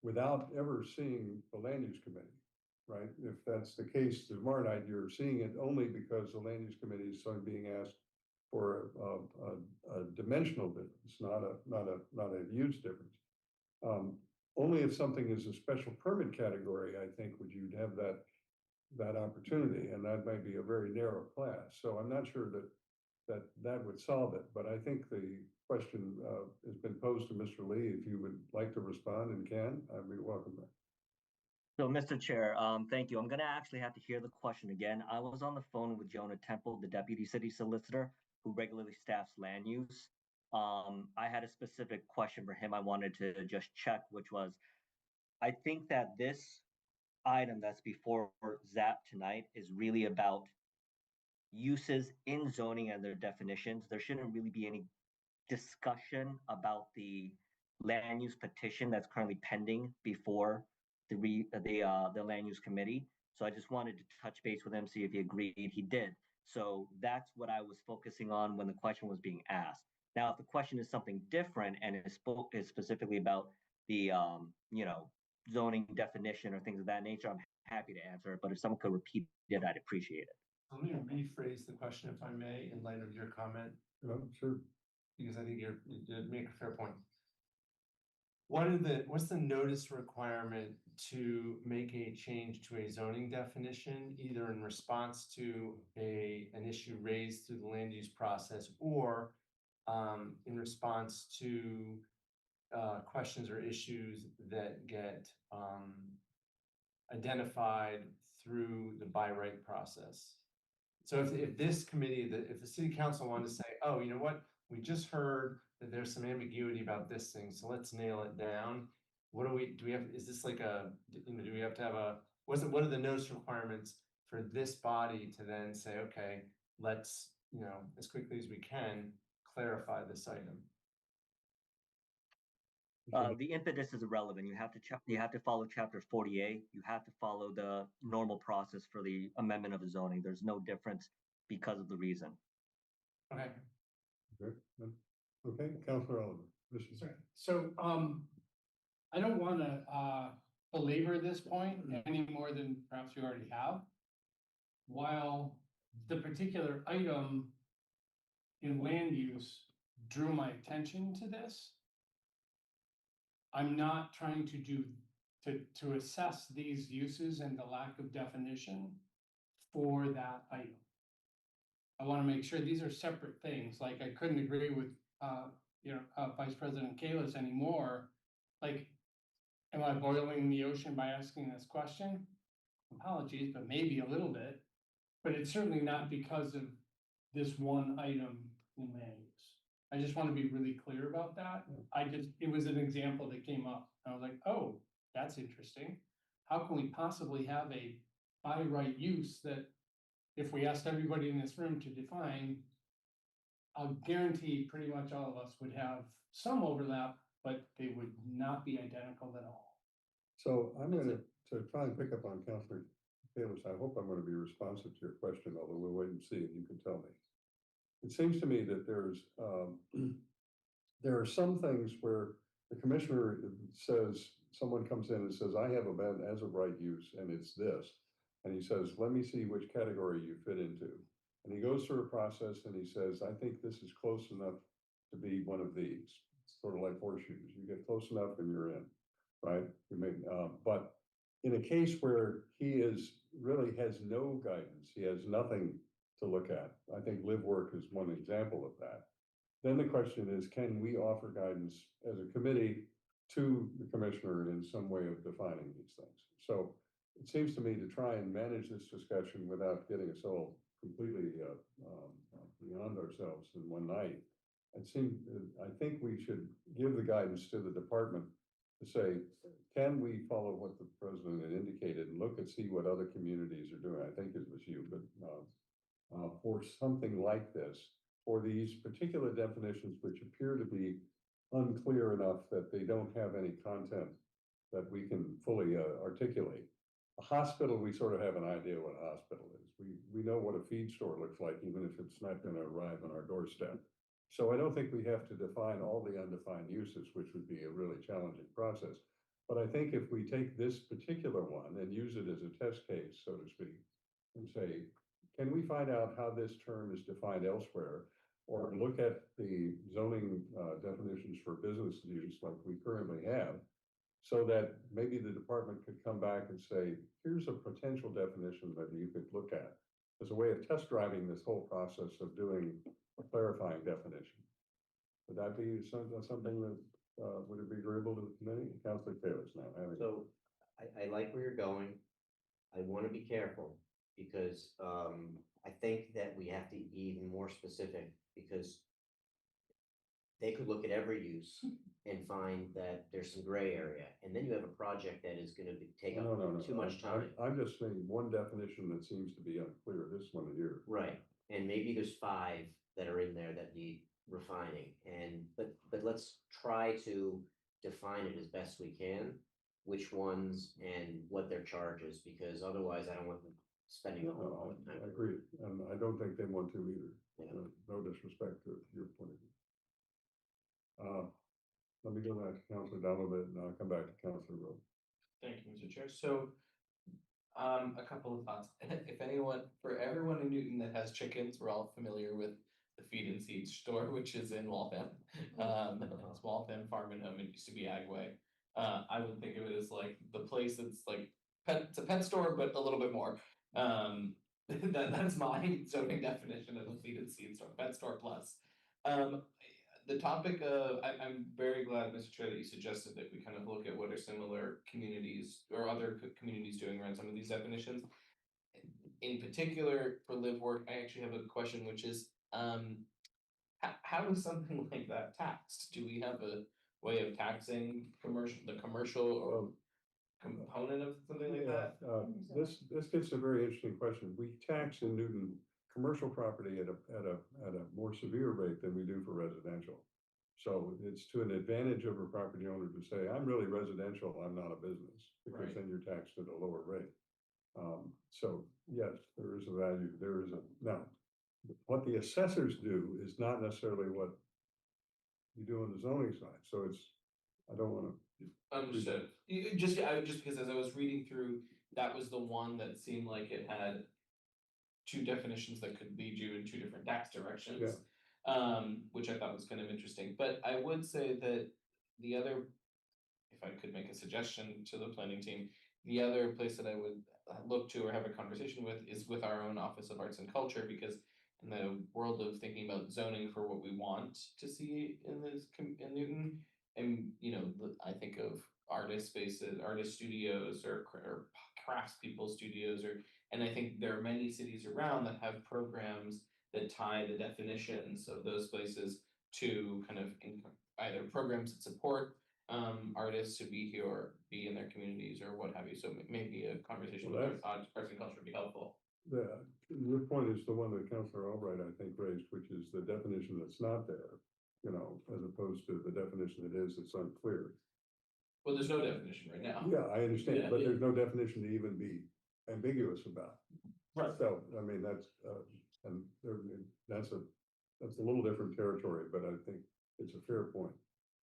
without ever seeing the land use committee, right? If that's the case, tomorrow night, you're seeing it only because the land use committee is sort of being asked for a dimensional difference, not a huge difference. Only if something is a special permit category, I think, would you have that opportunity, and that might be a very narrow class. So I'm not sure that that would solve it. But I think the question has been posed to Mr. Lee. If you would like to respond and can, I'd be welcome. So, Mr. Chair, thank you. I'm gonna actually have to hear the question again. I was on the phone with Jonah Temple, the deputy city solicitor, who regularly staffs land use. I had a specific question for him I wanted to just check, which was, I think that this item that's before ZAP tonight is really about uses in zoning and their definitions. There shouldn't really be any discussion about the land use petition that's currently pending before the land use committee. So I just wanted to touch base with him, see if he agreed. He did. So that's what I was focusing on when the question was being asked. Now, if the question is something different and is specifically about the zoning definition or things of that nature, I'm happy to answer it. But if someone could repeat it, I'd appreciate it. Let me rephrase the question, if I may, in light of your comment, Sure. because I think you make a fair point. What's the notice requirement to make a change to a zoning definition, either in response to an issue raised through the land use process or in response to questions or issues that get identified through the by right process? So if this committee, if the city council wanted to say, oh, you know what, we just heard that there's some ambiguity about this thing, so let's nail it down. Do we have, is this like do we have to have what are the notice requirements for this body to then say, okay, let's, as quickly as we can, clarify this item? The impetus is irrelevant. You have to follow chapter 48. You have to follow the normal process for the amendment of the zoning. There's no difference because of the reason. Okay. Okay, Councilor Oliver. Sorry. So, I don't want to belabor this point any more than perhaps you already have. While the particular item in land use drew my attention to this, I'm not trying to assess these uses and the lack of definition for that item. I want to make sure these are separate things. Like, I couldn't agree with Vice President Kalis anymore. Like, am I boiling the ocean by asking this question? Apologies, but maybe a little bit. But it's certainly not because of this one item in land use. I just want to be really clear about that. It was an example that came up. I was like, oh, that's interesting. How can we possibly have a by right use that, if we asked everybody in this room to define, I'll guarantee pretty much all of us would have some overlap, but they would not be identical at all. So I'm going to try and pick up on Councilor Kalis. I hope I'm going to be responsive to your question, although we'll wait and see, and you can tell me. It seems to me that there are some things where the commissioner says, someone comes in and says, I have a bad as of right use, and it's this. And he says, let me see which category you fit into. And he goes through a process and he says, I think this is close enough to be one of these. It's sort of like horseshoes. You get close enough and you're in, right? But in a case where he really has no guidance, he has nothing to look at. I think live work is one example of that. Then the question is, can we offer guidance as a committee to the commissioner in some way of defining these things? So it seems to me to try and manage this discussion without getting us all completely beyond ourselves in one night. I think we should give the guidance to the department to say, can we follow what the president had indicated and look and see what other communities are doing? I think it was you, but for something like this, for these particular definitions, which appear to be unclear enough that they don't have any content that we can fully articulate. A hospital, we sort of have an idea what a hospital is. We know what a feed store looks like, even if it's not going to arrive on our doorstep. So I don't think we have to define all the undefined uses, which would be a really challenging process. But I think if we take this particular one and use it as a test case, so to speak, and say, can we find out how this term is defined elsewhere, or look at the zoning definitions for business use like we currently have, so that maybe the department could come back and say, here's a potential definition that you could look at as a way of test driving this whole process of doing a clarifying definition. Would that be something that, would it be agreeable to the committee? Councilor Taylor's now having. So I like where you're going. I want to be careful because I think that we have to be even more specific because they could look at every use and find that there's some gray area, and then you have a project that is gonna take No, no, no. up too much time. I'm just saying one definition that seems to be unclear, this one here. Right, and maybe there's 5 that are in there that need refining, but let's try to define it as best we can, which ones and what their charges, because otherwise I don't want them spending a whole lot of I time. agree, and I don't think they want to either. Yeah. No disrespect to your point of view. Let me go back to Councilor Donovan and I'll come back to Councilor Rowe. Thank you, Mr. Chair. So, a couple of thoughts. If anyone, for everyone in Newton that has chickens, we're all familiar with the Feed and Seed store, which is in Waltham. It's Waltham Farm and Home. It used to be Agway. I would think of it as like the place that's like it's a pet store, but a little bit more. That's my zoning definition of a Feed and Seed store, pet store plus. The topic of, I'm very glad, Mr. Chair, that you suggested that we kind of look at what are similar communities or other communities doing around some of these definitions. In particular, for live work, I actually have a question, which is, how is something like that taxed? Do we have a way of taxing the commercial or component of something like that? This gets a very interesting question. We tax in Newton commercial property at a more severe rate than we do for residential. So it's to an advantage of a property owner to say, I'm really residential, I'm not a business, because Right. then you're taxed at a lower rate. So yes, there is a value, now, what the assessors do is not necessarily what you do on the zoning side. So I don't want to. Understood. Just because as I was reading through, that was the one that seemed like it had 2 definitions that could lead you in 2 different tax directions. Yeah. Which I thought was kind of interesting. But I would say that the other, if I could make a suggestion to the planning team, the other place that I would look to or have a conversation with is with our own Office of Arts and Culture, because in the world of thinking about zoning for what we want to see in in Newton, and I think of artist spaces, artist studios, or craftspeople studios, and I think there are many cities around that have programs that tie the definitions of those places to kind of either programs that support artists to be here or be in their communities or what have you. So maybe a conversation with arts and culture would be helpful. Your point is the one that Councilor Albright, I think, raised, which is the definition that's not there, as opposed to the definition that is, it's unclear. Well, there's no definition right now. Yeah, I understand, Yeah. but there's no definition to even be ambiguous about. Right. So, I mean, that's a little different territory, but I think it's a fair point.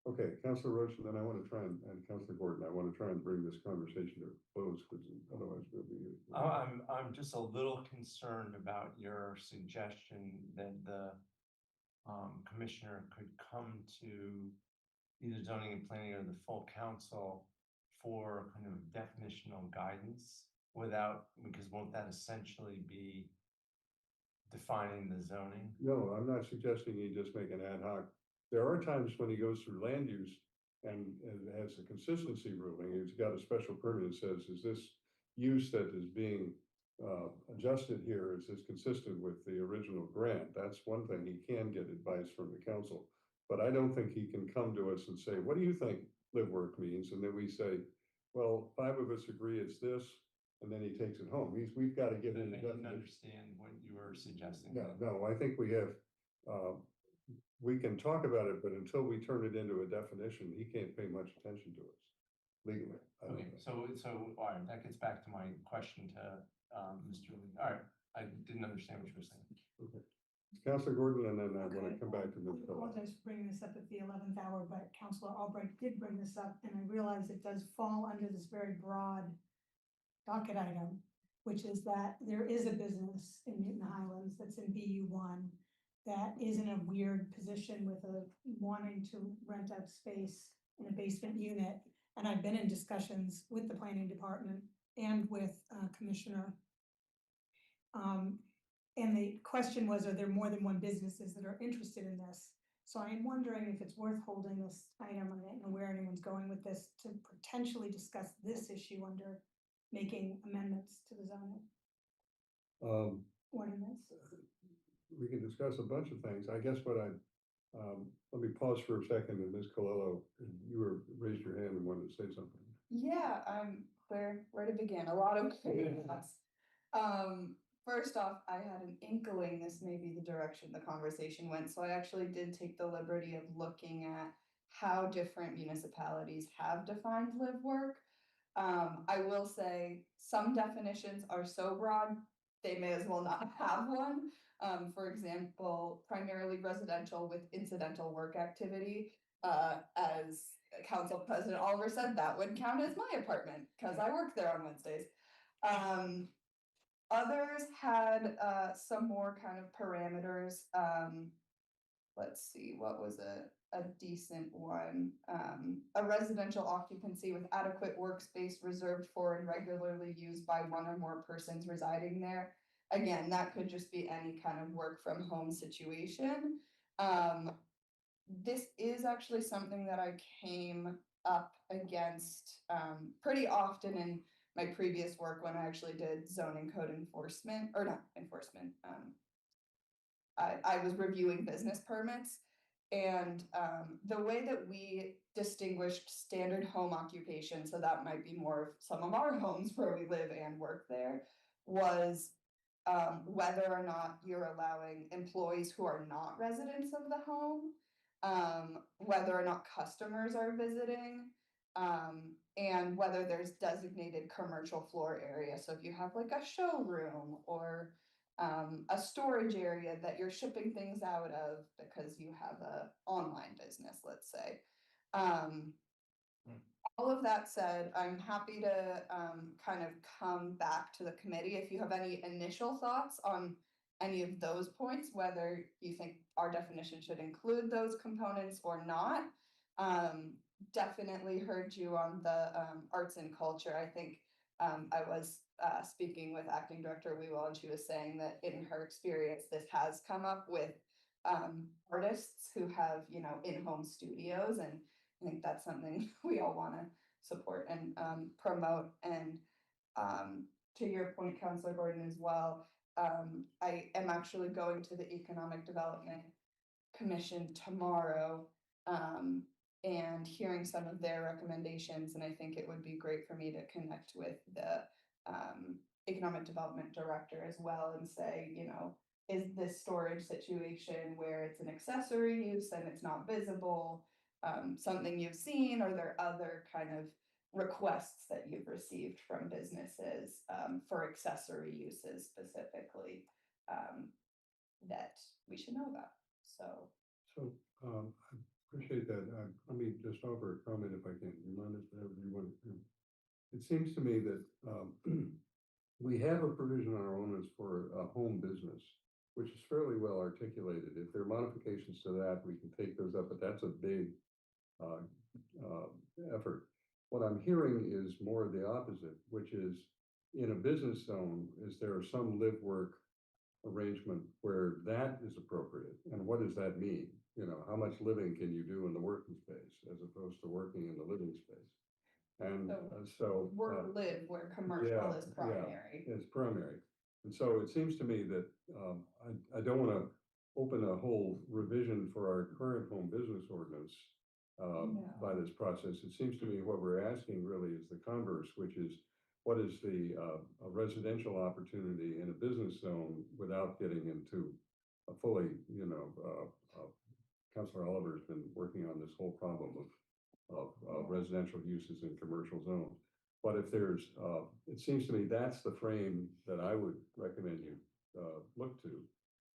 Okay, Councilor Roach, and then I want to try and Councilor Gordon, I want to try and bring this conversation to a close, because otherwise we'll be. I'm just a little concerned about your suggestion that the commissioner could come to either zoning and planning or the full council for kind of definitional guidance because won't that essentially be defining the zoning? No, I'm not suggesting you just make an ad hoc. There are times when he goes through land use and has a consistency ruling, he's got a special permit that says, is this use that is being adjusted here, is this consistent with the original grant? That's one thing, he can get advice from the council. But I don't think he can come to us and say, what do you think live work means? And then we say, well, 5 of us agree it's this, and then he takes it home. We've got to get in. I didn't understand what you were suggesting. No, I think we have, we can talk about it, but until we turn it into a definition, he can't pay much attention to us legally. Okay, so all right, that gets back to my question to Mr. Lee. All right, I didn't understand what you were saying. Okay. Councilor Gordon, and then I want to Okay. come back to I Ms. Phillips. apologize for bringing this up at the 11th hour, but Councilor Albright did bring this up, and I realize it does fall under this very broad docket item, which is that there is a business in Newton Highlands that's in BU1 that is in a weird position with wanting to rent out space in a basement unit. And I've been in discussions with the planning department and with Commissioner And the question was, are there more than one businesses that are interested in this? So I am wondering if it's worth holding this item, I don't know where anyone's going with this, to potentially discuss this issue under making amendments to the zoning ordinance. We can discuss a bunch of things. I guess let me pause for a second, and Ms. Colello, you raised your hand and wanted to say something. Yeah, where to begin? A lot of great thoughts. First off, I had an inkling this may be the direction the conversation went, so I actually did take the liberty of looking at how different municipalities have defined live work. I will say some definitions are so broad, they may as well not have one. For example, primarily residential with incidental work activity. As Council President Oliver said, that would count as my apartment because I work there on Wednesdays. Others had some more kind of parameters. Let's see, what was a decent one? A residential occupancy with adequate workspace reserved for and regularly used by one or more persons residing there. Again, that could just be any kind of work from home situation. This is actually something that I came up against pretty often in my previous work when I actually did zoning code enforcement, or not enforcement. I was reviewing business permits, and the way that we distinguished standard home occupation, so that might be more of some of our homes where we live and work there, was whether or not you're allowing employees who are not residents of the home, whether or not customers are visiting, and whether there's designated commercial floor area. So if you have like a showroom or a storage area that you're shipping things out of because you have a online business, let's say. All of that said, I'm happy to kind of come back to the committee if you have any initial thoughts on any of those points, whether you think our definition should include those components or not. Definitely heard you on the arts and culture. I think I was speaking with Acting Director Wewell, and she was saying that in her experience, this has come up with artists who have, in-home studios, and I think that's something we all want to support and promote. And to your point, Councilor Gordon, as well, I am actually going to the Economic Development Commission tomorrow and hearing some of their recommendations. And I think it would be great for me to connect with the Economic Development Director as well and say, is this storage situation where it's an accessory use and it's not visible, something you've seen? Or are there other kind of requests that you've received from businesses for accessory uses specifically that we should know about? So I appreciate that. Let me just offer a comment if I can. Remind us whatever you want to do. It seems to me that we have a provision on our ordinance for a home business, which is fairly well articulated. If there are modifications to that, we can take those up, but that's a big effort. What I'm hearing is more of the opposite, which is in a business zone, is there some live work arrangement where that is appropriate? And what does that mean? How much living can you do in the working space as opposed to working in the living space? And so work live where commercial is primary. Yeah, it's primary. And so it seems to me that I don't want to open a whole revision for our current home business ordinance by this process. It seems to me what we're asking really is the converse, which is what is the a residential opportunity in a business zone without getting into a fully, Councilor Oliver has been working on this whole problem of residential uses in commercial zones. But if there's, it seems to me that's the frame that I would recommend you look to.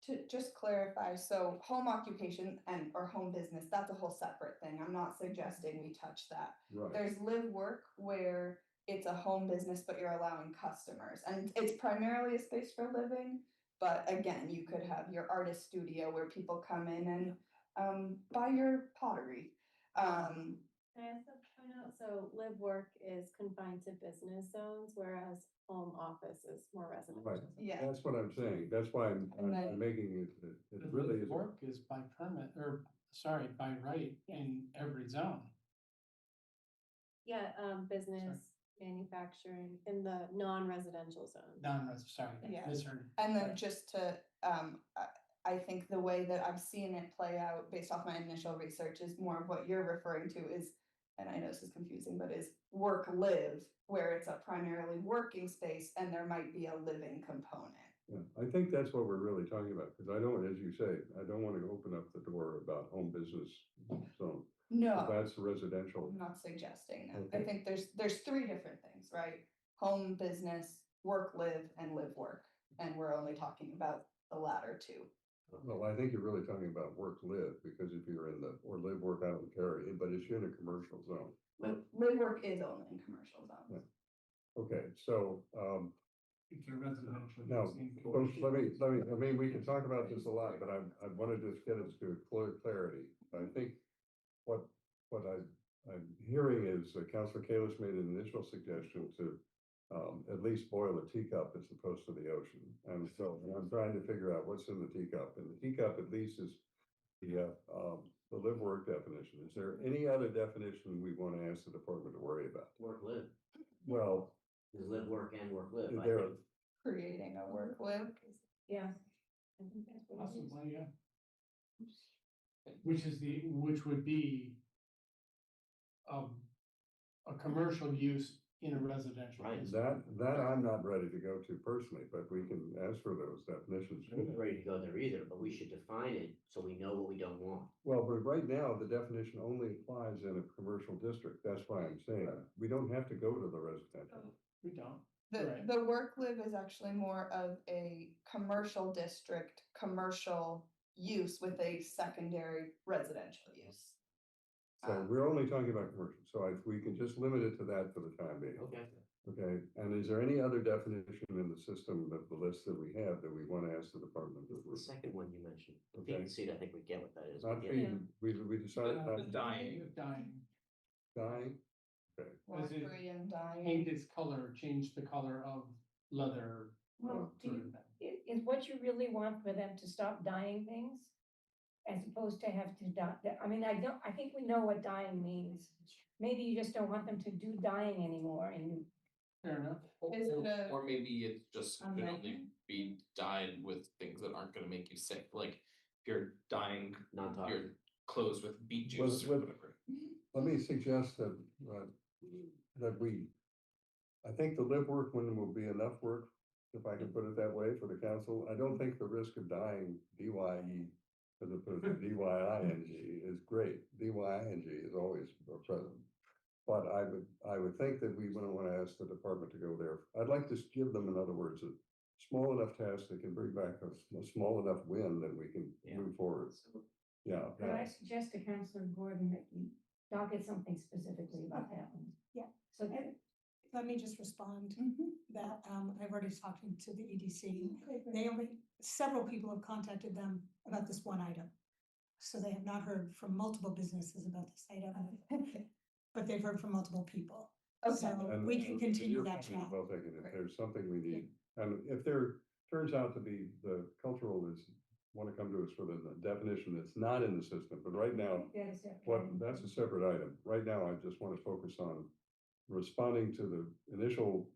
To just clarify, so home occupation or home business, that's a whole separate thing. I'm not suggesting we touch that. Right. There's live work where it's a home business, but you're allowing customers. And it's primarily a space for living. But again, you could have your artist studio where people come in and buy your pottery. Can I also point out, so live work is confined to business zones, whereas home office is more Right, residential. Yeah. that's what I'm saying, that's why I'm And then- I'm making it, it The really is. work is by permit, or, sorry, by right in every zone. Yeah, business, manufacturing in the non-residential zone. Non-res, sorry, Yeah. misheard. And then just to, I think the way that I've seen it play out based off my initial research is more of what you're referring to is, and I know this is confusing, but is work live, where it's a primarily working space and there might be a living component. Yeah, I think that's what we're really talking about, because I don't, as you say, I don't want to open up the door about home business zone. No, That's residential. I'm not suggesting that. I Okay. think there's three different things, right? Home, business, work, live, and live, work. And we're only talking about the latter two. Well, I think you're really talking about work live, because if you're in the, or live, work out and carry, but if you're in a commercial zone. Live, work is only in commercial zones. Yeah. Okay, so, It's a residential. now, folks, let me, I mean, we can talk about this a lot, but I want to just get us to clarity. I think what I'm hearing is Councilor Kalis made an initial suggestion to at least boil a teacup as opposed to the ocean. And so I'm trying to figure out what's in the teacup, and the teacup at least is the live work definition. Is there any other definition we want to ask the department to worry about? Work live, Well, is live work and work live, I there, think. Creating a work, live. Yeah. I think that's what it is. Possibly, yeah. Which would be a commercial use in a residential. Right. use. that I'm not ready to go to personally, but we can ask for those definitions. I'm not ready to go there either, but we should define it so we know what we don't want. Well, but right now, the definition only applies in a commercial district. That's why I'm saying, we don't have to go to the residential. We don't. The, Right. the work live is actually more of a commercial district, commercial use with a secondary residential use. So we're only talking about commercial, so if we can just limit it to that for the time being. Okay. Okay, and is there any other definition in the system of the list that we have that we want to ask the department? The second one you mentioned, Okay. feed and seed, I think we get what that is. Not We get it. feeding, we decided not to. Dying. Dying. Dying, okay. As in Work-free and dying. Paint its color, change the color of leather. Well, do sort you, of thing. is what you really want for them to stop dying things? As opposed to have to die, I mean, I think we know what dying means. Maybe you just don't want them to do dying anymore and Fair enough. Is it a- Or maybe it's just I'm could like- only be dyed with things that aren't gonna make you sick, like if you're dyeing Non-toxic. your clothes with beet Was- juice or was- whatever. Let me suggest that we, I think the live work one will be enough work, if I can put it that way, for the council. I don't think the risk of dying, DYE, as opposed to DYING is great. DYING is always present. But I would think that we wouldn't want to ask the department to go there. I'd like to give them, in other words, a small enough task that can bring back a small enough win that we can move forward. Yeah. could I suggest to Councilor Gordon that you docket something specifically about that one? Yeah. So that, Let me just respond that, I've already talked to the EDC. Several people have contacted them about this one item. So they have not heard from multiple businesses about this item, but they've heard from multiple people. So And- we can and continue your that point is chat. well taken. If there's something we need, and if there turns out to be the cultural is, want to come to us with a definition that's not in the system, but right now, that is it. that's a separate item. Right now, I just want to focus on responding to the initial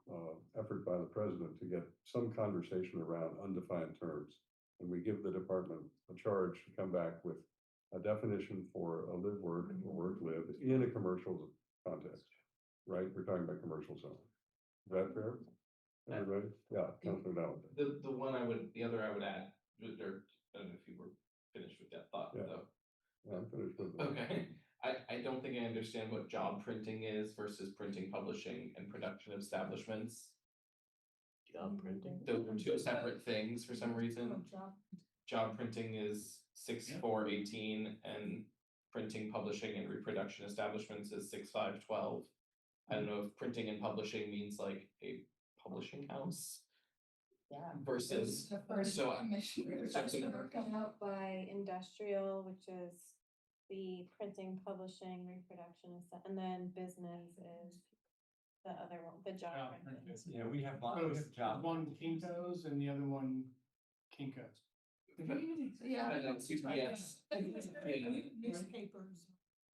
effort by the president to get some conversation around undefined terms. And we give the department a charge to come back with a definition for a live work or work live in a commercial context, right? We're talking about commercial zone. Is that fair? Everybody? Yeah, Councilor Dow. The other I would add, or, I don't know if you were finished with that thought, Yeah. though. Yeah, I'm finished with that. Okay, I don't think I understand what job printing is versus printing, publishing, and production establishments. Job printing. Those are two separate things for some reason. Job printing is 6/4/18 and printing, publishing, and reproduction establishments is 6/5/12. I don't know if printing and publishing means like a publishing house Yeah. versus, The first so commissioner. so- Come out by industrial, which is the printing, publishing, reproduction, and then business is the other one, the job printing. Yeah, we have Oh, lots it's of jobs. one Kinko's and the other one Kinko's. Yeah. Yes. Newspapers.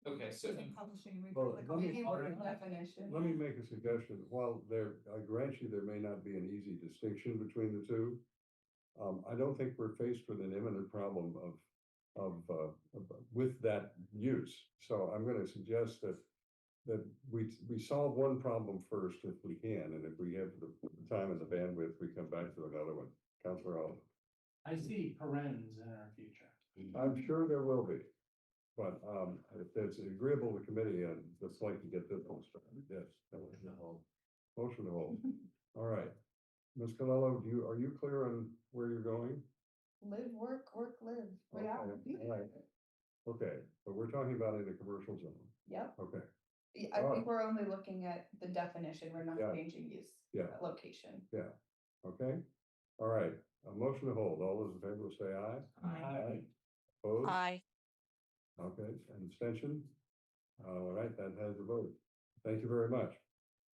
Okay, so. and Publishing. Well, like let me- Keyword definition. Let me make a suggestion. While there, I grant you, there may not be an easy distinction between the two. I don't think we're faced with an imminent problem with that use. So I'm gonna suggest that we solve one problem first if we can, and if we have the time and the bandwidth, we come back to another one. Counselor Oliver. I see parens in our future. I'm sure there will be. But if it's agreeable to committee, I'd just like to get this one started. Yes. Motion to hold. Motion to hold. All right. Ms. Colello, are you clear on where you're going? Live, work, live. Okay, all right. Okay, but we're talking about in a commercial zone. Yep. Okay, Yeah, I think we're only looking at the definition. We're not Yeah. changing use. Yeah. Location. yeah, okay. All right, a motion to hold. All those in favor will say aye. Aye. Opposed? Aye. Okay, an abstention? All right, that has a vote. Thank you very much.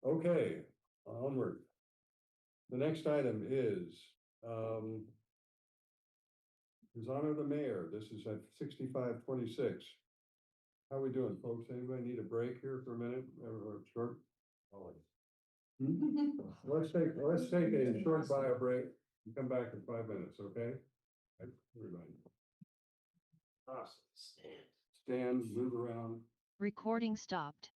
Okay, onward. The next item is honor the mayor. This is at 6526. How are we doing, folks? Anybody need a break here for a minute or short? Let's take a short bio break and come back in 5 minutes, okay? Everybody. Awesome. Stand, move around. Recording stopped.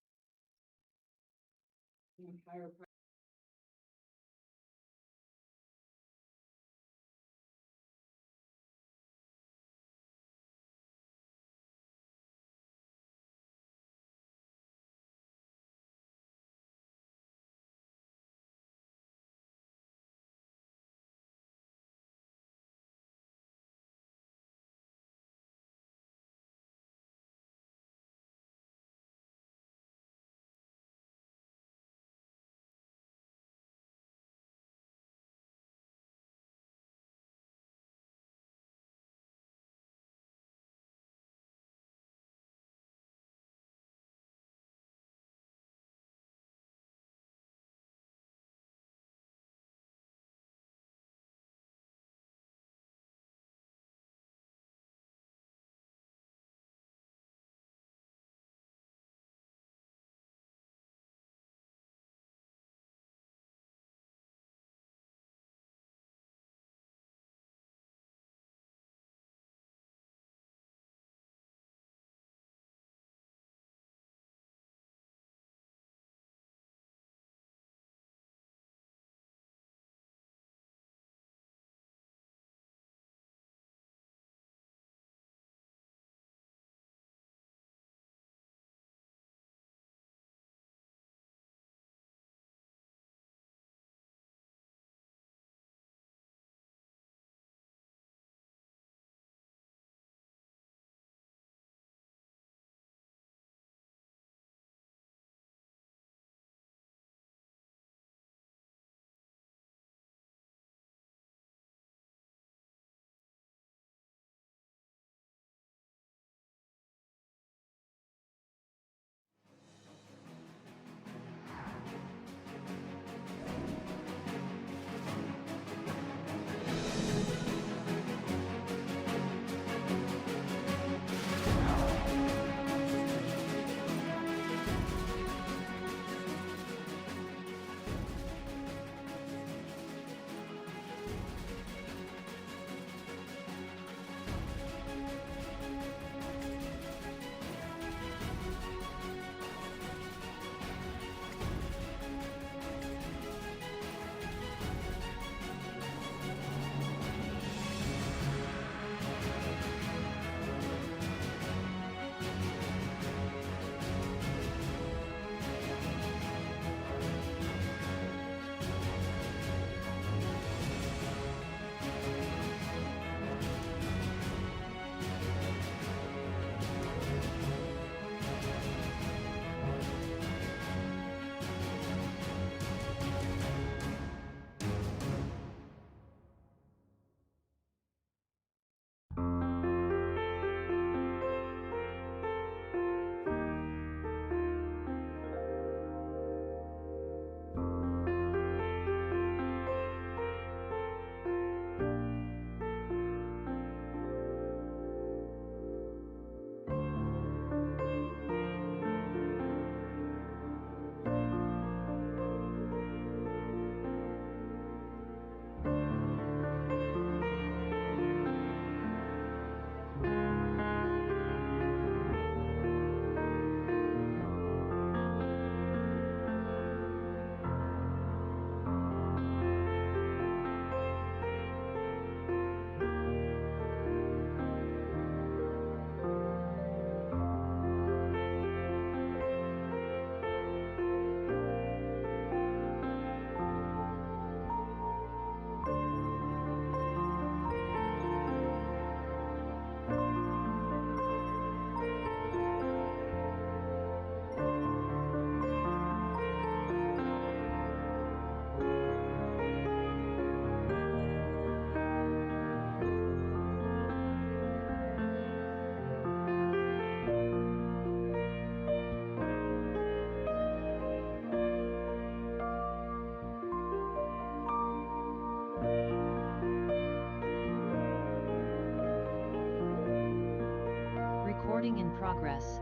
Recording in progress.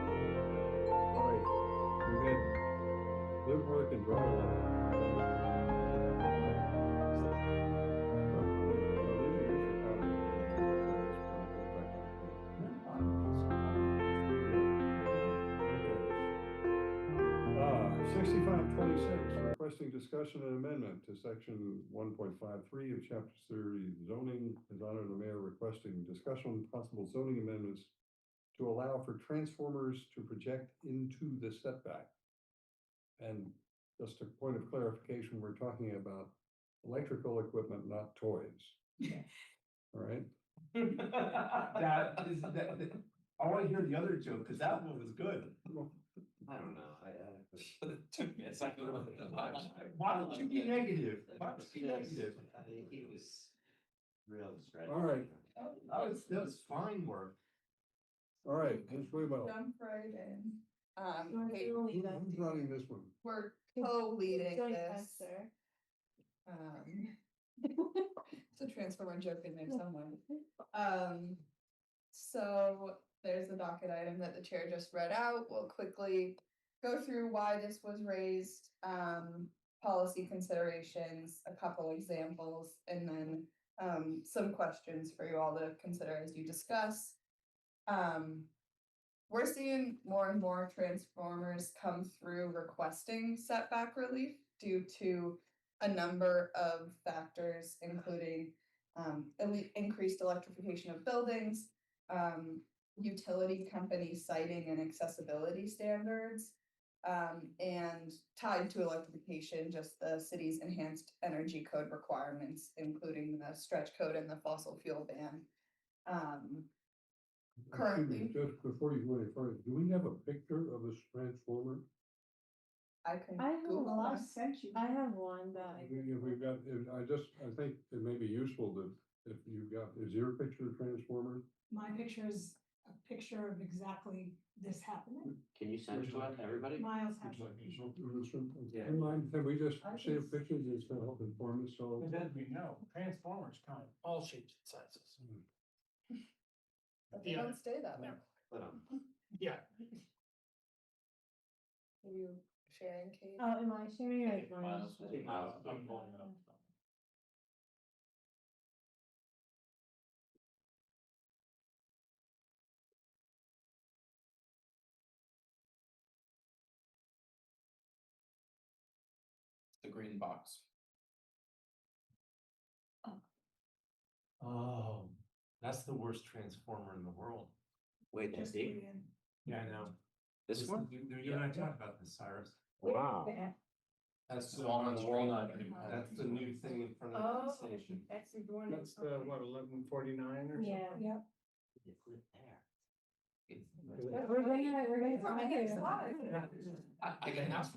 All right, we had live, work, and driveway. Okay. 6526, requesting discussion and amendment to section 1.53 of chapter 30 zoning. His Honor the Mayor requesting discussion, possible zoning amendments to allow for transformers to project into the setback. And just a point of clarification, we're talking about electrical equipment, not toys. All right? That is, I wanna hear the other joke, cause that one was good. I don't know, It took me a second. Why don't you be negative? Why don't you be negative? It was real stretch. All right. That was fine work. All right, Ms. Weebo. Jump right in. Hey, Who's running this one? we're co-leading Joint this. venture. It's a transformer joke in there somewhere. So there's the docket item that the chair just read out. We'll quickly go through why this was raised, policy considerations, a couple examples, and then some questions for you all to consider as you discuss. We're seeing more and more transformers come through requesting setback relief due to a number of factors, including increased electrification of buildings, utility company siting and accessibility standards, and tied to electrification, just the city's enhanced energy code requirements, including the stretch code and the fossil fuel ban. Currently, Just before you go any further, do we have a picture of this transformer? I can I have Google one. that. I have one that I. We've got, I think it may be useful that if you've got, is your picture a transformer? My picture is a picture of exactly this happening. Can you send it to everybody? Miles has. Yeah. Can we just I see a can- picture just to help inform us? So. But as we know, transformers come in all shapes and sizes. But they don't stay that way. But, Yeah. Are you sharing, Kate? Oh, am I sharing or is Miles? I'm pulling it up. The green box. Oh, that's the worst transformer in the world. wait, that's Just big? put it in. Yeah, I know. This one? You and I talked about this, Cyrus. Wow. That's the Walnut one, Walnut. that's the new thing in front of Oh, the station. that's the one. That's the, what, 1149 or something? Yeah. Yep. You put it there. We're gonna find it. I can ask.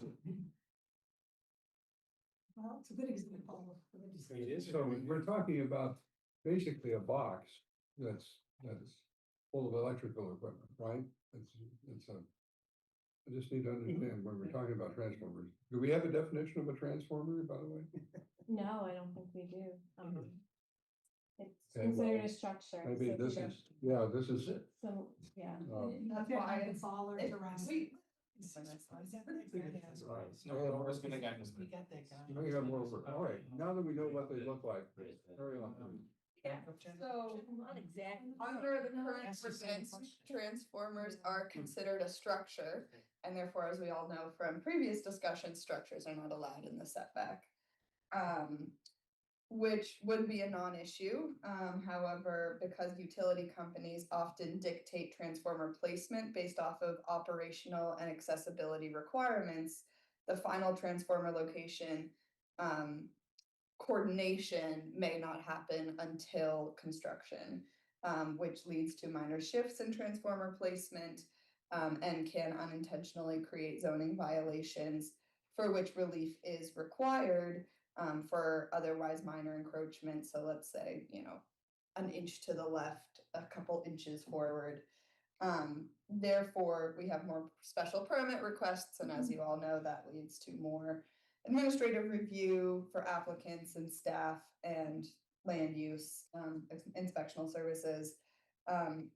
Well, it's a good example. of a It is, decision. so we're talking about basically a box that's full of electrical equipment, right? It's I just need to understand when we're talking about transformers. Do we have a definition of a transformer, by the way? No, I don't think we do. It's Okay, considered well, a structure. Maybe so this we is, yeah, this is it. So, yeah. That's Yeah, why the it's, ballers it's around. sweet. No, we're just gonna get this. We got that guy. Now you got more work. All right, now that we know what they look like, very often. So, under the current ordinance, transformers are considered a structure, and therefore, as we all know from previous discussions, structures are not allowed in the setback. Which would be a non-issue, however, because utility companies often dictate transformer placement based off of operational and accessibility requirements, the final transformer location, coordination may not happen until construction, which leads to minor shifts in transformer placement, and can unintentionally create zoning violations for which relief is required, for otherwise minor encroachment. So let's say, an inch to the left, a couple inches forward. Therefore, we have more special permit requests, and as you all know, that leads to more administrative review for applicants and staff and land use, inspectional services.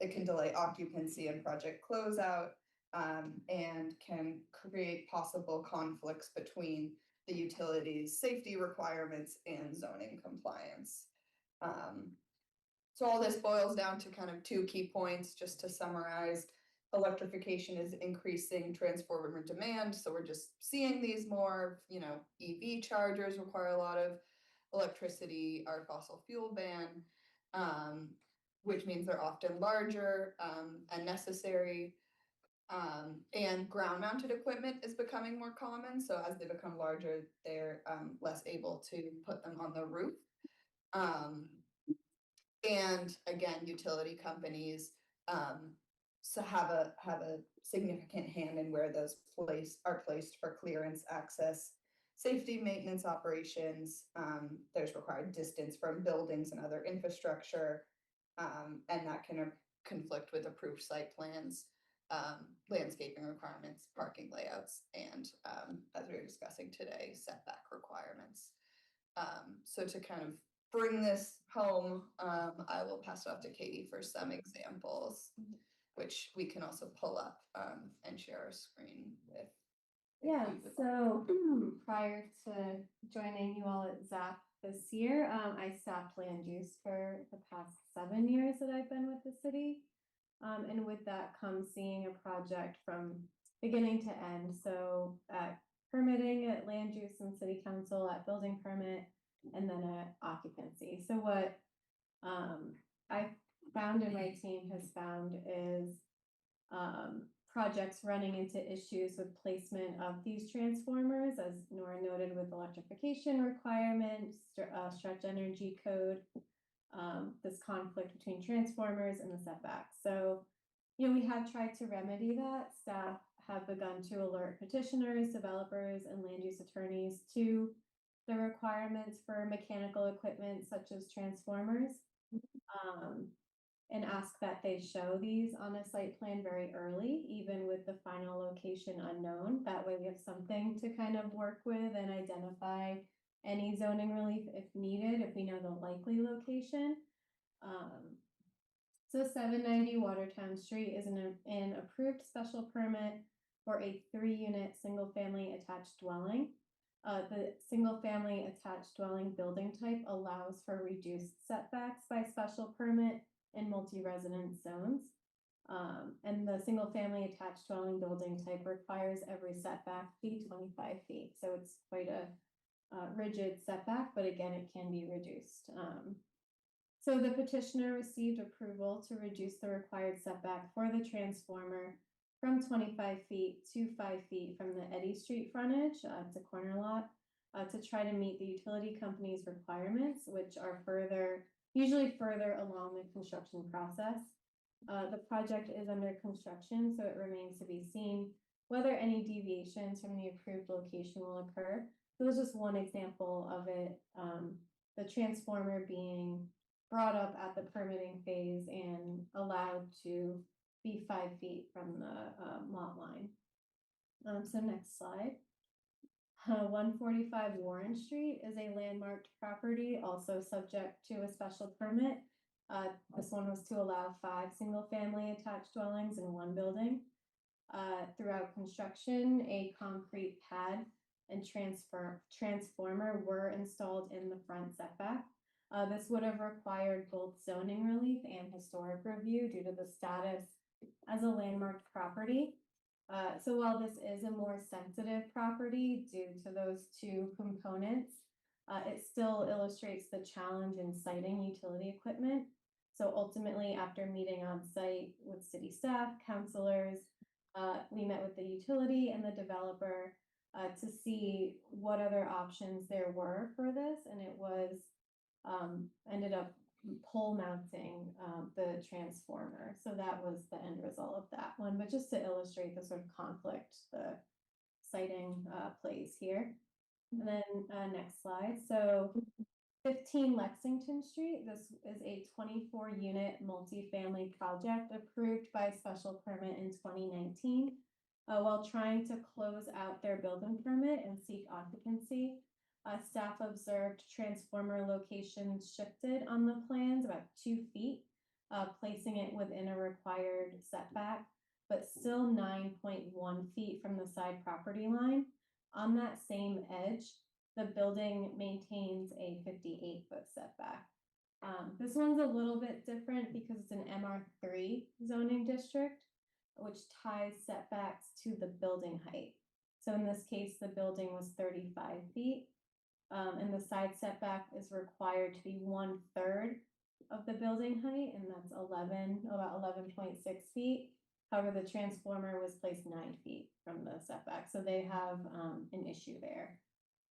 It can delay occupancy and project closeout, and can create possible conflicts between the utilities' safety requirements and zoning compliance. So all this boils down to kind of two key points, just to summarize. Electrification is increasing transformer demand, so we're just seeing these more, EV chargers require a lot of electricity, our fossil fuel ban, which means they're often larger, and necessary. And ground mounted equipment is becoming more common, so as they become larger, they're less able to put them on the roof. And again, utility companies so have a significant hand in where those are placed for clearance, access, safety, maintenance operations. There's required distance from buildings and other infrastructure, and that can conflict with approved site plans, landscaping requirements, parking layouts, and as we were discussing today, setback requirements. So to kind of bring this home, I will pass it off to Katie for some examples, which we can also pull up and share our screen with. Yeah, so prior to joining you all at ZAP this year, I staffed land use for the past 7 years that I've been with the city. And with that comes seeing a project from beginning to end. So at permitting, at land use and city council, at building permit, and then at occupancy. So what I found and my team has found is projects running into issues with placement of these transformers, as Nora noted, with electrification requirements, stretch energy code, this conflict between transformers and the setbacks. So, we have tried to remedy that. Staff have begun to alert petitioners, developers, and land use attorneys to the requirements for mechanical equipment such as transformers, and ask that they show these on a site plan very early, even with the final location unknown. That way we have something to kind of work with and identify any zoning relief if needed, if we know the likely location. So 790 Watertown Street is an approved special permit for a 3-unit single-family attached dwelling. The single-family attached dwelling building type allows for reduced setbacks by special permit in multi-residence zones. And the single-family attached dwelling building type requires every setback be 25 feet. So it's quite a rigid setback, but again, it can be reduced. So the petitioner received approval to reduce the required setback for the transformer from 25 feet to 5 feet from the Eddy Street frontage, it's a corner lot, to try to meet the utility company's requirements, which are usually further along the construction process. The project is under construction, so it remains to be seen whether any deviations from the approved location will occur. So there's just one example of it, the transformer being brought up at the permitting phase and allowed to be 5 feet from the lot line. So next slide. 145 Warren Street is a landmarked property, also subject to a special permit. This one was to allow 5 single-family attached dwellings in one building. Throughout construction, a concrete pad and transformer were installed in the front setback. This would have required both zoning relief and historic review due to the status as a landmarked property. So while this is a more sensitive property due to those two components, it still illustrates the challenge in siting utility equipment. So ultimately, after meeting on site with city staff, councilors, we met with the utility and the developer to see what other options there were for this, and it was ended up pole mounting the transformer. So that was the end result of that one, but just to illustrate the sort of conflict the siting plays here. And then next slide. So 15 Lexington Street, this is a 24-unit multifamily project approved by special permit in 2019. while trying to close out their building permit and seek occupancy. Staff observed transformer locations shifted on the plans about 2 feet, placing it within a required setback, but still 9.1 feet from the side property line. On that same edge, the building maintains a 58-foot setback. This one's a little bit different because it's an MR3 zoning district, which ties setbacks to the building height. So in this case, the building was 35 feet. And the side setback is required to be 1/3 of the building height, and that's about 11.6 feet. However, the transformer was placed 9 feet from the setback, so they have an issue there.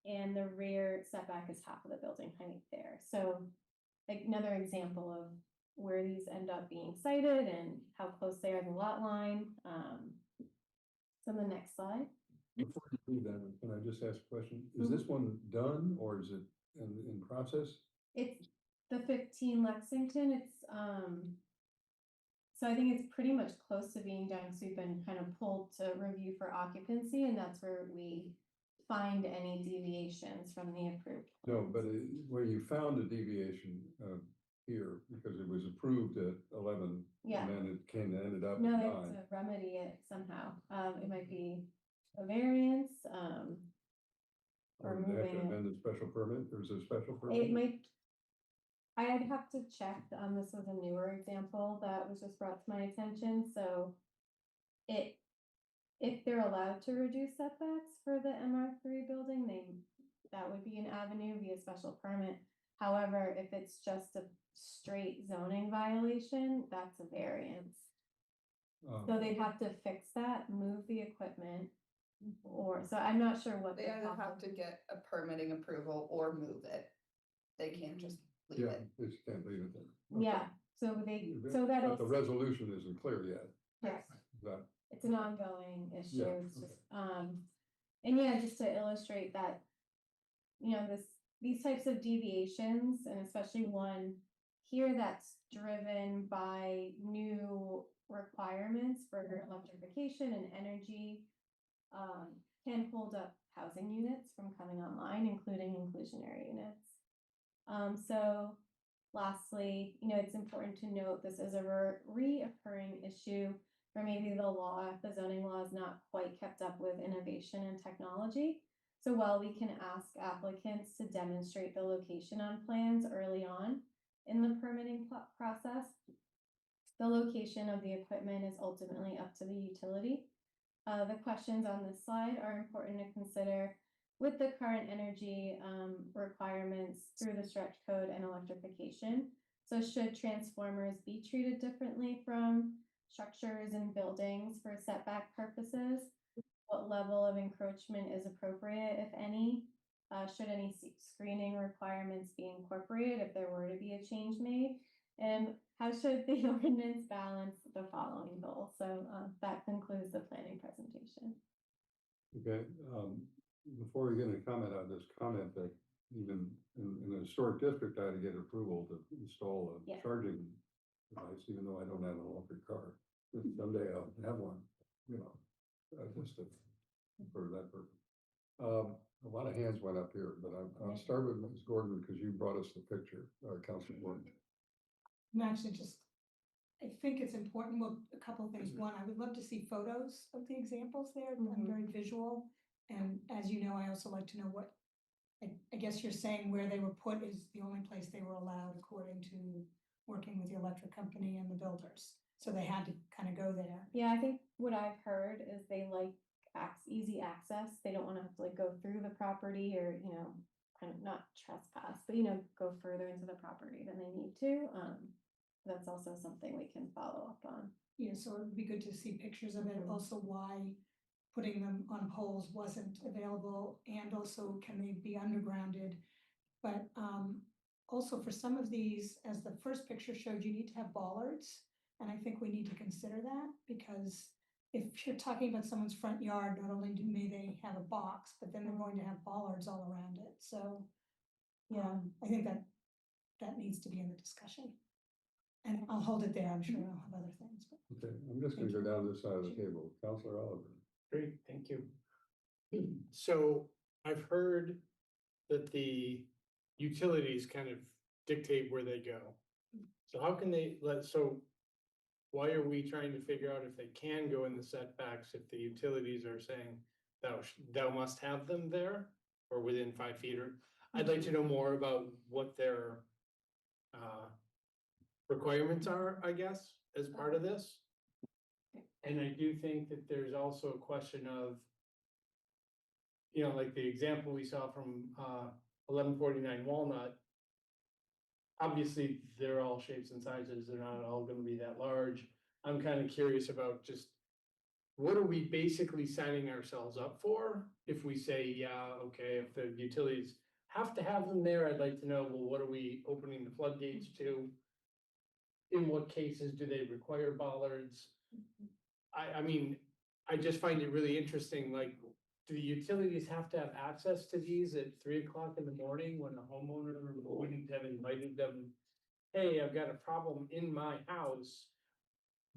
And the rear setback is half of the building height there. So like another example of where these end up being sited and how close they are to the lot line. So the next slide. Before you do that, can I just ask a question? Is this one done or is it in process? It's the 15 Lexington. It's so I think it's pretty much close to being done. So we've been kind of pulled to review for occupancy, and that's where we find any deviations from the approved. No, but where you found a deviation here, because it was approved at 11. Yeah. And then it ended up No, at they have 9. to remedy it somehow. It might be a variance, Or or do they have to moving it. amend the special permit? There's a special permit? It might, I'd have to check, this was a newer example that was just brought to my attention, so if they're allowed to reduce setbacks for the MR3 building, that would be an avenue via special permit. However, if it's just a straight zoning violation, that's a variance. So they'd have to fix that, move the equipment, so I'm not sure what. They the either have process- to get a permitting approval or move it. They can't just leave Yeah, it. they just can't leave it there. Yeah, so that But the also, resolution isn't clear yet. yes, Is that, it's an ongoing issue, Yeah, it's just, and yeah, just to illustrate that, these types of deviations, and especially one here that's driven by new requirements for electrification and energy, can hold up housing units from coming online, including inclusionary units. So lastly, it's important to note this is a reoccurring issue where maybe the zoning law is not quite kept up with innovation and technology. So while we can ask applicants to demonstrate the location on plans early on in the permitting process, the location of the equipment is ultimately up to the utility. The questions on this slide are important to consider with the current energy requirements through the stretch code and electrification. So should transformers be treated differently from structures and buildings for setback purposes? What level of encroachment is appropriate, if any? Should any screening requirements be incorporated if there were to be a change made? And how should the ordinance balance the following goals? So that concludes the planning presentation. okay, before we get into comment on this comment that even in a historic district, I had to get approval to install a Yeah. charging device, even though I don't have an electric car. Someday I'll have one, just for that purpose. A lot of hands went up here, but I'll start with Ms. Gordon because you brought us the picture, Councilor Gordon. I'm actually I think it's important, well, a couple of things. One, I would love to see photos of the examples there. I'm very visual. And as you know, I also like to know what, I guess you're saying where they were put is the only place they were allowed according to working with the electric company and the builders. So they had to kind of go there. Yeah, I think what I've heard is they like easy access. They don't want to have to go through the property or, kind of not trespass, but, go further into the property than they need to. That's also something we can follow up on. Yeah, so it would be good to see pictures of it, also why putting them on poles wasn't available, and also can they be undergrounded? But also for some of these, as the first picture showed, you need to have bollards, and I think we need to consider that, because if you're talking about someone's front yard, not only may they have a box, but then they're going to have bollards all around it, so I think that needs to be in the discussion. And I'll hold it there, I'm sure I'll have other things, but. Okay, I'm just gonna go down this side of the table. Councilor Oliver. Great, thank you. So I've heard that the utilities kind of dictate where they go. So how can they why are we trying to figure out if they can go in the setbacks if the utilities are saying thou must have them there or within 5 feet? Or I'd like to know more about what their requirements are, I guess, as part of this. And I do think that there's also a question of, like the example we saw from 1149 Walnut. Obviously, they're all shapes and sizes. They're not all going to be that large. I'm kind of curious about just what are we basically signing ourselves up for if we say, yeah, okay, if the utilities have to have them there, I'd like to know, well, what are we opening the floodgates to? In what cases do they require bollards? I mean, I just find it really interesting, like, do the utilities have to have access to these at 3 o'clock in the morning when a homeowner wouldn't have invited them? Hey, I've got a problem in my house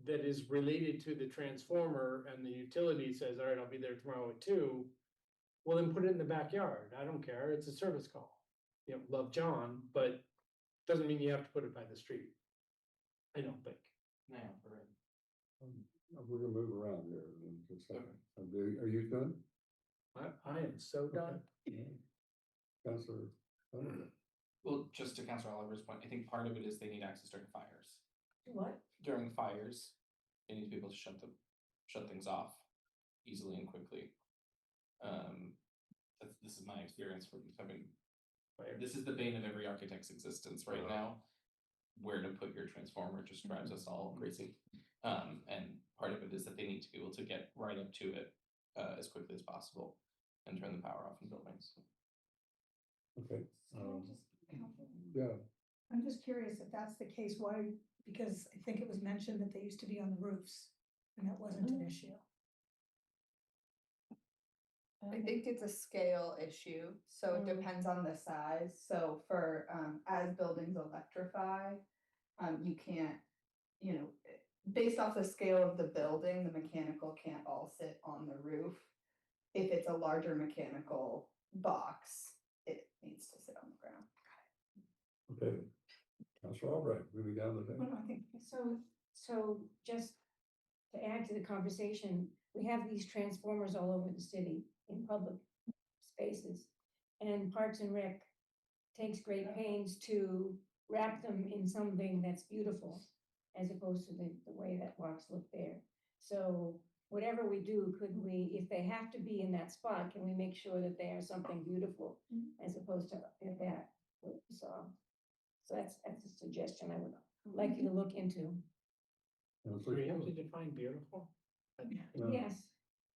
that is related to the transformer, and the utility says, all right, I'll be there tomorrow at 2. Well, then put it in the backyard. I don't care. It's a service call. Love John, but doesn't mean you have to put it by the street. I don't think. Yeah, for it. We're gonna move around here in just a second. Are you done? I am so done. Counselor? Leonard? Well, just to Councilor Oliver's point, I think part of it is they need access during fires. What? During fires, they need to be able to shut things off easily and quickly. This is my experience from having fire. This is the bane of every architect's existence right now. Where to put your transformer just drives us all crazy. And part of it is that they need to be able to get right up to it as quickly as possible and turn the power off in buildings. Okay. Yeah. I'm just curious if that's the case, why, because I think it was mentioned that they used to be on the roofs and that wasn't an issue. I think it's a scale issue, so it depends on the size. So for, as buildings electrify, you can't, based off the scale of the building, the mechanical can't all sit on the roof. If it's a larger mechanical box, it needs to sit on the ground. Okay. Counselor Albright, moving down the thing. I think So just to add to the conversation, we have these transformers all over the city in public spaces. And Parks and Rec takes great pains to wrap them in something that's beautiful, as opposed to the way that blocks look there. So whatever we do, could we, if they have to be in that spot, can we make sure that they are something beautiful as opposed to that what we saw? So that's a suggestion I would like you to look into. Do we have to define beautiful? Yes.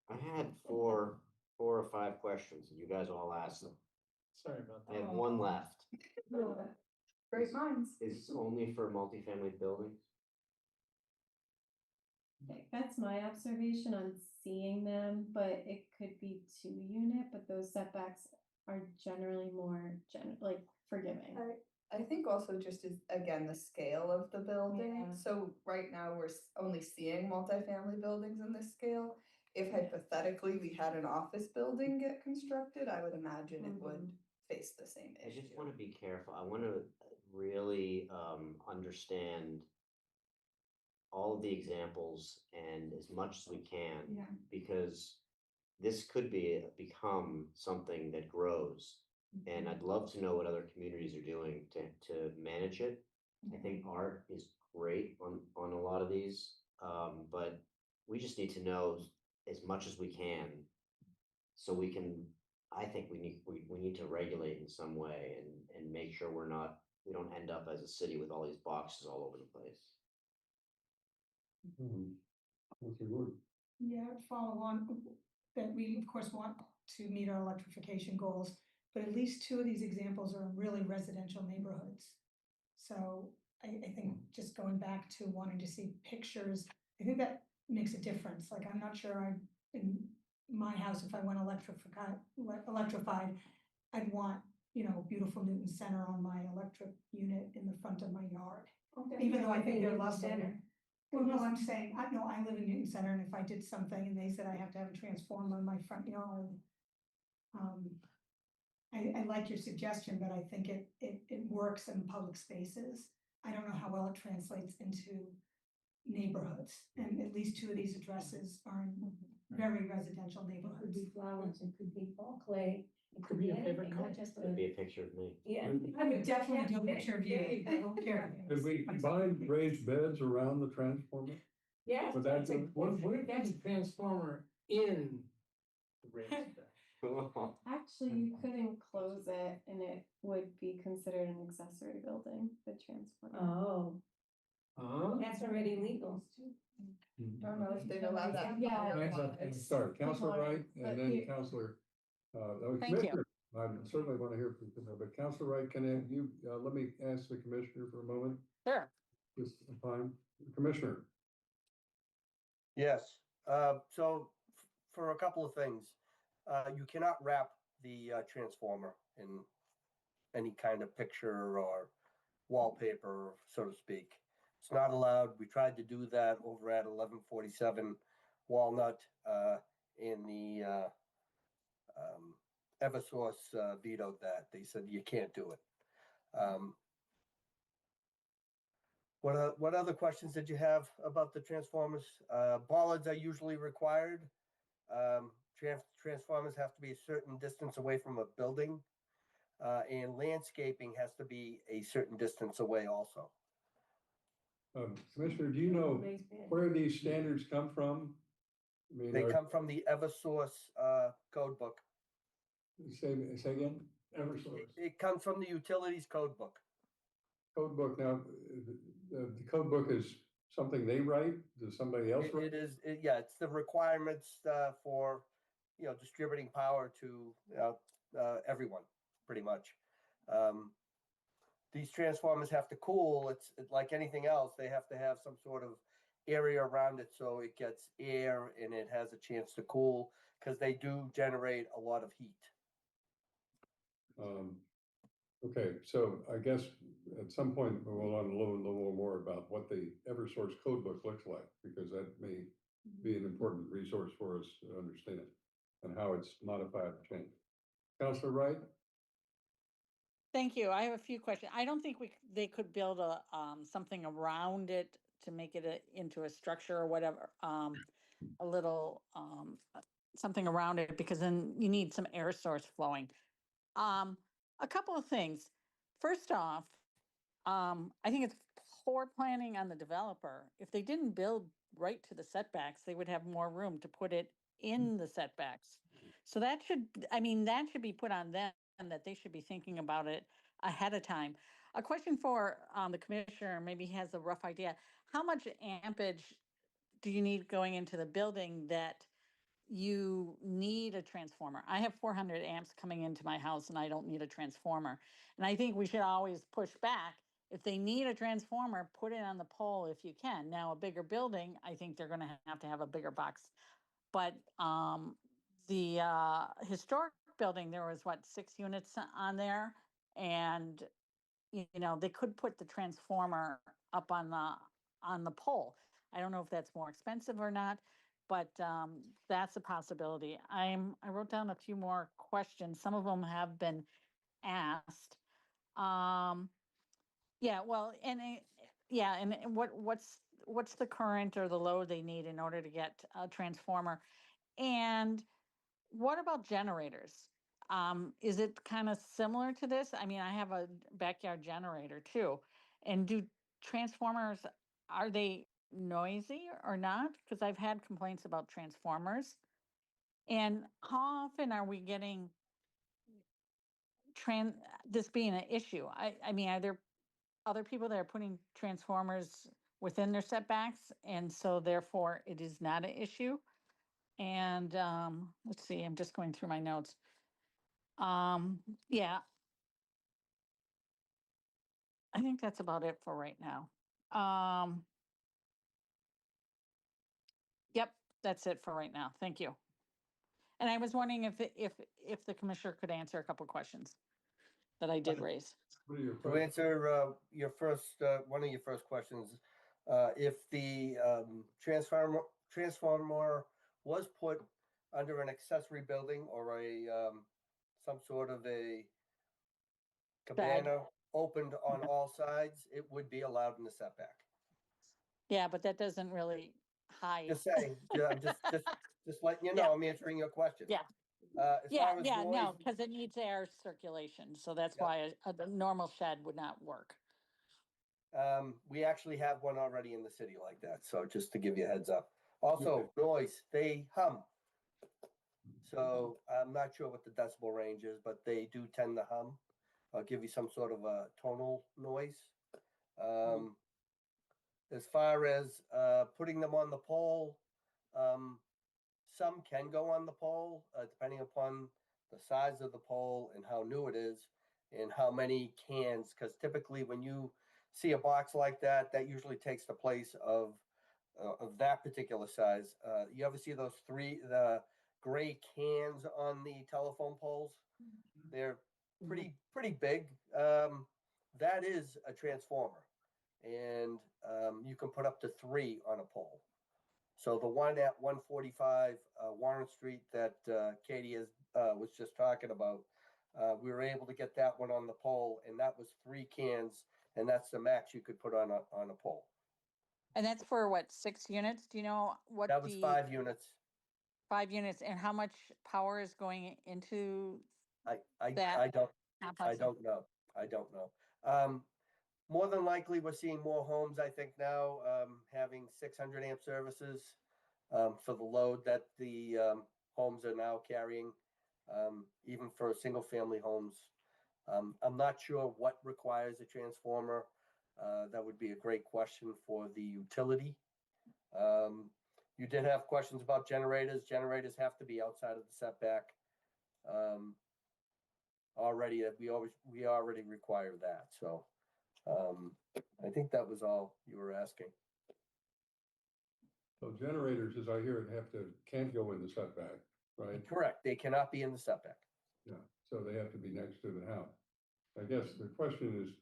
I had four or five questions, and you guys all asked them. Sorry about I that. have one left. Great minds. Is this only for multifamily buildings? That's my observation on seeing them, but it could be 2-unit, but those setbacks are generally more forgiving. I think also just is, again, the scale of the building. Yeah. So right now we're only seeing multifamily buildings in this scale. If hypothetically we had an office building get constructed, I would imagine it would face the same I issue. just want to be careful. I want to really understand all of the examples and as much as we can, Yeah. because this could become something that grows. And I'd love to know what other communities are doing to manage it. I think art is great on a lot of these, but we just need to know as much as we can, so we can. I think we need to regulate in some way and make sure we don't end up as a city with all these boxes all over the place. That's a good. Yeah, I'd follow on that we of course want to meet our electrification goals, but at least 2 of these examples are in really residential neighborhoods. So I think just going back to wanting to see pictures, I think that makes a difference. Like, I'm not sure in my house, if I went electrified, I'd want, beautiful Newton Center on my electric unit in the front of my yard. Even though I think they're lovely. Well, no, I'm saying, I know I live in Newton Center, and if I did something and they said I have to have a transformer in my front yard. I like your suggestion, but I think it works in public spaces. I don't know how well it translates into neighborhoods, and at least two of these addresses are in very residential It could neighborhoods. be flowers, it could be fall clay. It Could be a favorite anything, color. not just It'd a, be a picture of me. yeah. I would definitely do a picture of you. There I don't care. Could we combine raised beds around the transformer? Yeah. Would that that's a- do- What if that's a transformer in the raised bed? Actually, you could enclose it and it would be considered an accessory building, the transformer. Oh, Huh? that's already legal. Don't know if they've allowed that. Yeah. Sorry, Counselor Wright, But and then you- Counselor, Thank you. Commissioner. I certainly want to hear from you, but Counselor Wright, let me ask the Commissioner for a moment, Sure. just time. Commissioner, Yes, so for a couple of things, you cannot wrap the transformer in any kind of picture or wallpaper, so to speak. It's not allowed. We tried to do that over at 1147 Walnut, and the Eversource vetoed that. They said you can't do it. What other questions did you have about the transformers? Bollards are usually required. Transformers have to be a certain distance away from a building, and landscaping has to be a certain distance away also. Commissioner, do you know where these standards come from? I mean, They come from the Eversource code book. Say again? Eversource. It comes from the utilities code book. Code book, now, the code book is something they write? Does somebody else write? It is, yeah, it's the requirements for, distributing power to everyone, pretty much. These transformers have to cool. It's like anything else. They have to have some sort of area around it so it gets air and it has a chance to cool, because they do generate a lot of heat. Okay, so I guess at some point we'll want to learn a little more about what the Eversource code book looks like, because that may be an important resource for us to understand and how it's modified or changed. Counselor Wright? Thank you. I have a few questions. I don't think they could build a, something around it to make it into a structure or whatever, a little, something around it, because then you need some air source flowing. A couple of things. First off, I think it's poor planning on the developer. If they didn't build right to the setbacks, they would have more room to put it in the setbacks. So that should be put on them, that they should be thinking about it ahead of time. A question for the commissioner, maybe he has a rough idea. How much ampage do you need going into the building that you need a transformer? I have 400 amps coming into my house and I don't need a transformer. And I think we should always push back. If they need a transformer, put it on the pole if you can. Now, a bigger building, I think they're gonna have to have a bigger box. But the historic building, there was 6 units on there? And, they could put the transformer up on the pole. I don't know if that's more expensive or not, but that's a possibility. I wrote down a few more questions. Some of them have been asked. Yeah, well, and what's the current or the load they need in order to get a transformer? And what about generators? Is it kind of similar to this? I mean, I have a backyard generator too. And do transformers, are they noisy or not? Because I've had complaints about transformers. And how often are we getting this being an issue? I mean, are there other people that are putting transformers within their setbacks, and so therefore it is not an issue? And let's see, I'm just going through my notes. Yeah. I think that's about it for right now. Yep, that's it for right now. Thank you. And I was wondering if the commissioner could answer a couple questions that I did raise. What are your To answer your first, one of your first questions, If the transformer was put under an accessory building or some sort of a cabana opened on all sides, it would be allowed in the setback. Yeah, but that doesn't really hide. Just saying, yeah, I'm just letting you know, I'm answering your question. Yeah. As far as Yeah, no, noise, because it needs air circulation, so that's Yeah. why a normal shed would not work. we actually have one already in the city like that, so just to give you a heads up. Also, noise, they hum. So I'm not sure what the decibel range is, but they do tend to hum. I'll give you some sort of a tonal noise. As far as putting them on the pole, some can go on the pole, depending upon the size of the pole and how new it is and how many cans, because typically when you see a box like that, that usually takes the place of that particular size. You ever see the gray cans on the telephone poles? They're pretty big. That is a transformer, and you can put up to 3 on a pole. So the one at 145 Warren Street that Katie was just talking about, we were able to get that one on the pole, and that was 3 cans, and that's the max you could put on a pole. And that's for what, 6 units? Do you know what That was 5 units. 5 units, and how much power is going into I that? don't know. More than likely, we're seeing more homes, I think now, having 600 amp services for the load that the homes are now carrying, even for single family homes. I'm not sure what requires a transformer. That would be a great question for the utility. You did have questions about generators. Generators have to be outside of the setback. Already, we already require that. So I think that was all you were asking. So generators, as I hear it, can't go in the setback, right? Correct. They cannot be in the setback. Yeah, so they have to be next to the house. I guess the question is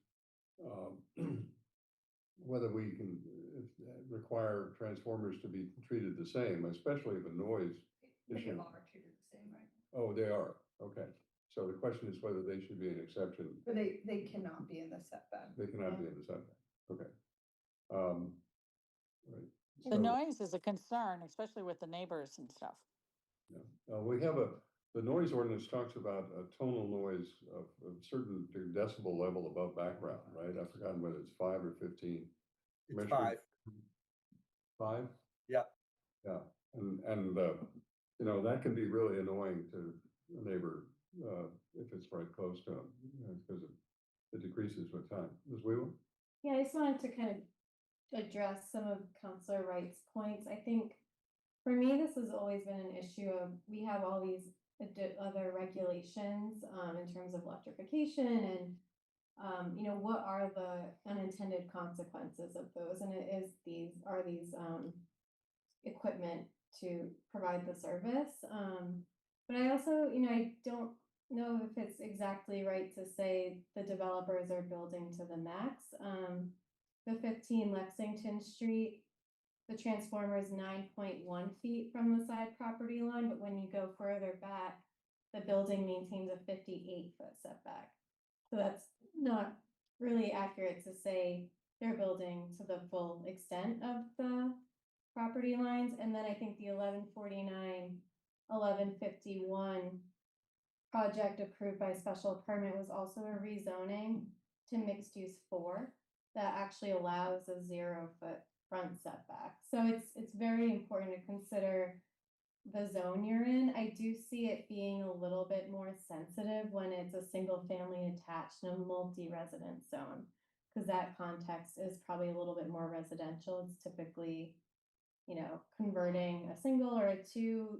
whether we can require transformers to be treated the same, especially if a noise issue. They are treated the same, right? Oh, they are. Okay. So the question is whether they should be an exception. But they cannot be in the setback. They cannot be in the setback. Okay. Right. The noise is a concern, especially with the neighbors and stuff. Yeah. We have the noise ordinance talks about a tonal noise of a certain decibel level above background, right? I've forgotten whether it's 5 or 15. It's 5. 5? Yeah. Yeah. And you know, that can be really annoying to a neighbor if it's right close to them, because it decreases with time. Ms. Wheeler? Yeah, I just wanted to kind of address some of Councilor Wright's points. I think for me, this has always been an issue of, we have all these other regulations in terms of electrification and you know, what are the unintended consequences of those? And these equipment to provide the service. But I also, you know, I don't know if it's exactly right to say the developers are building to the max. The 15 Lexington Street, the transformer is 9.1 feet from the side property line, but when you go further back, the building maintains a 58-foot setback. So that's not really accurate to say they're building to the full extent of the property lines. And then I think the 1149, 1151 project approved by special permit was also a rezoning to mixed use 4 that actually allows a 0-foot front setback. So it's very important to consider the zone you're in. I do see it being a little bit more sensitive when it's a single family attached in a multi-resident zone, because that context is probably a little bit more residential. It's typically, you know, converting a single or a 2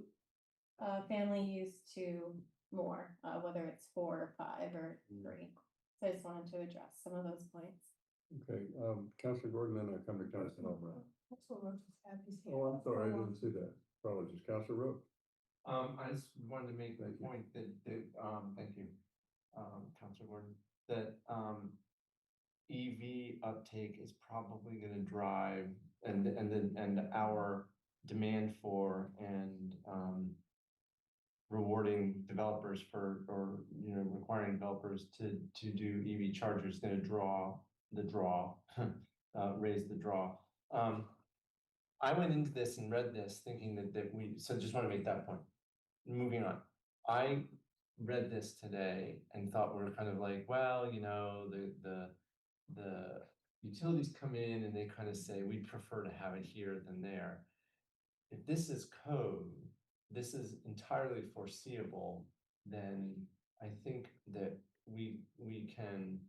family use to more, whether it's 4 or 5 or 3. So I just wanted to address some of those points. Okay, Councilor Gordon, then I come to Councilor Albright. Oh, I'm sorry, I didn't see that. Apologies. Councilor Rowe. I just wanted to make the point that, thank you, Councilor Gordon, that, EV uptake is probably gonna drive and our demand for and rewarding developers for, or, you know, requiring developers to do EV chargers, gonna raise the draw. I went into this and read this thinking so just want to make that point. Moving on. I read this today and thought we're kind of like, well, you know, the utilities come in and they kind of say, we'd prefer to have it here than there. If this is code, this is entirely foreseeable, then I think that we can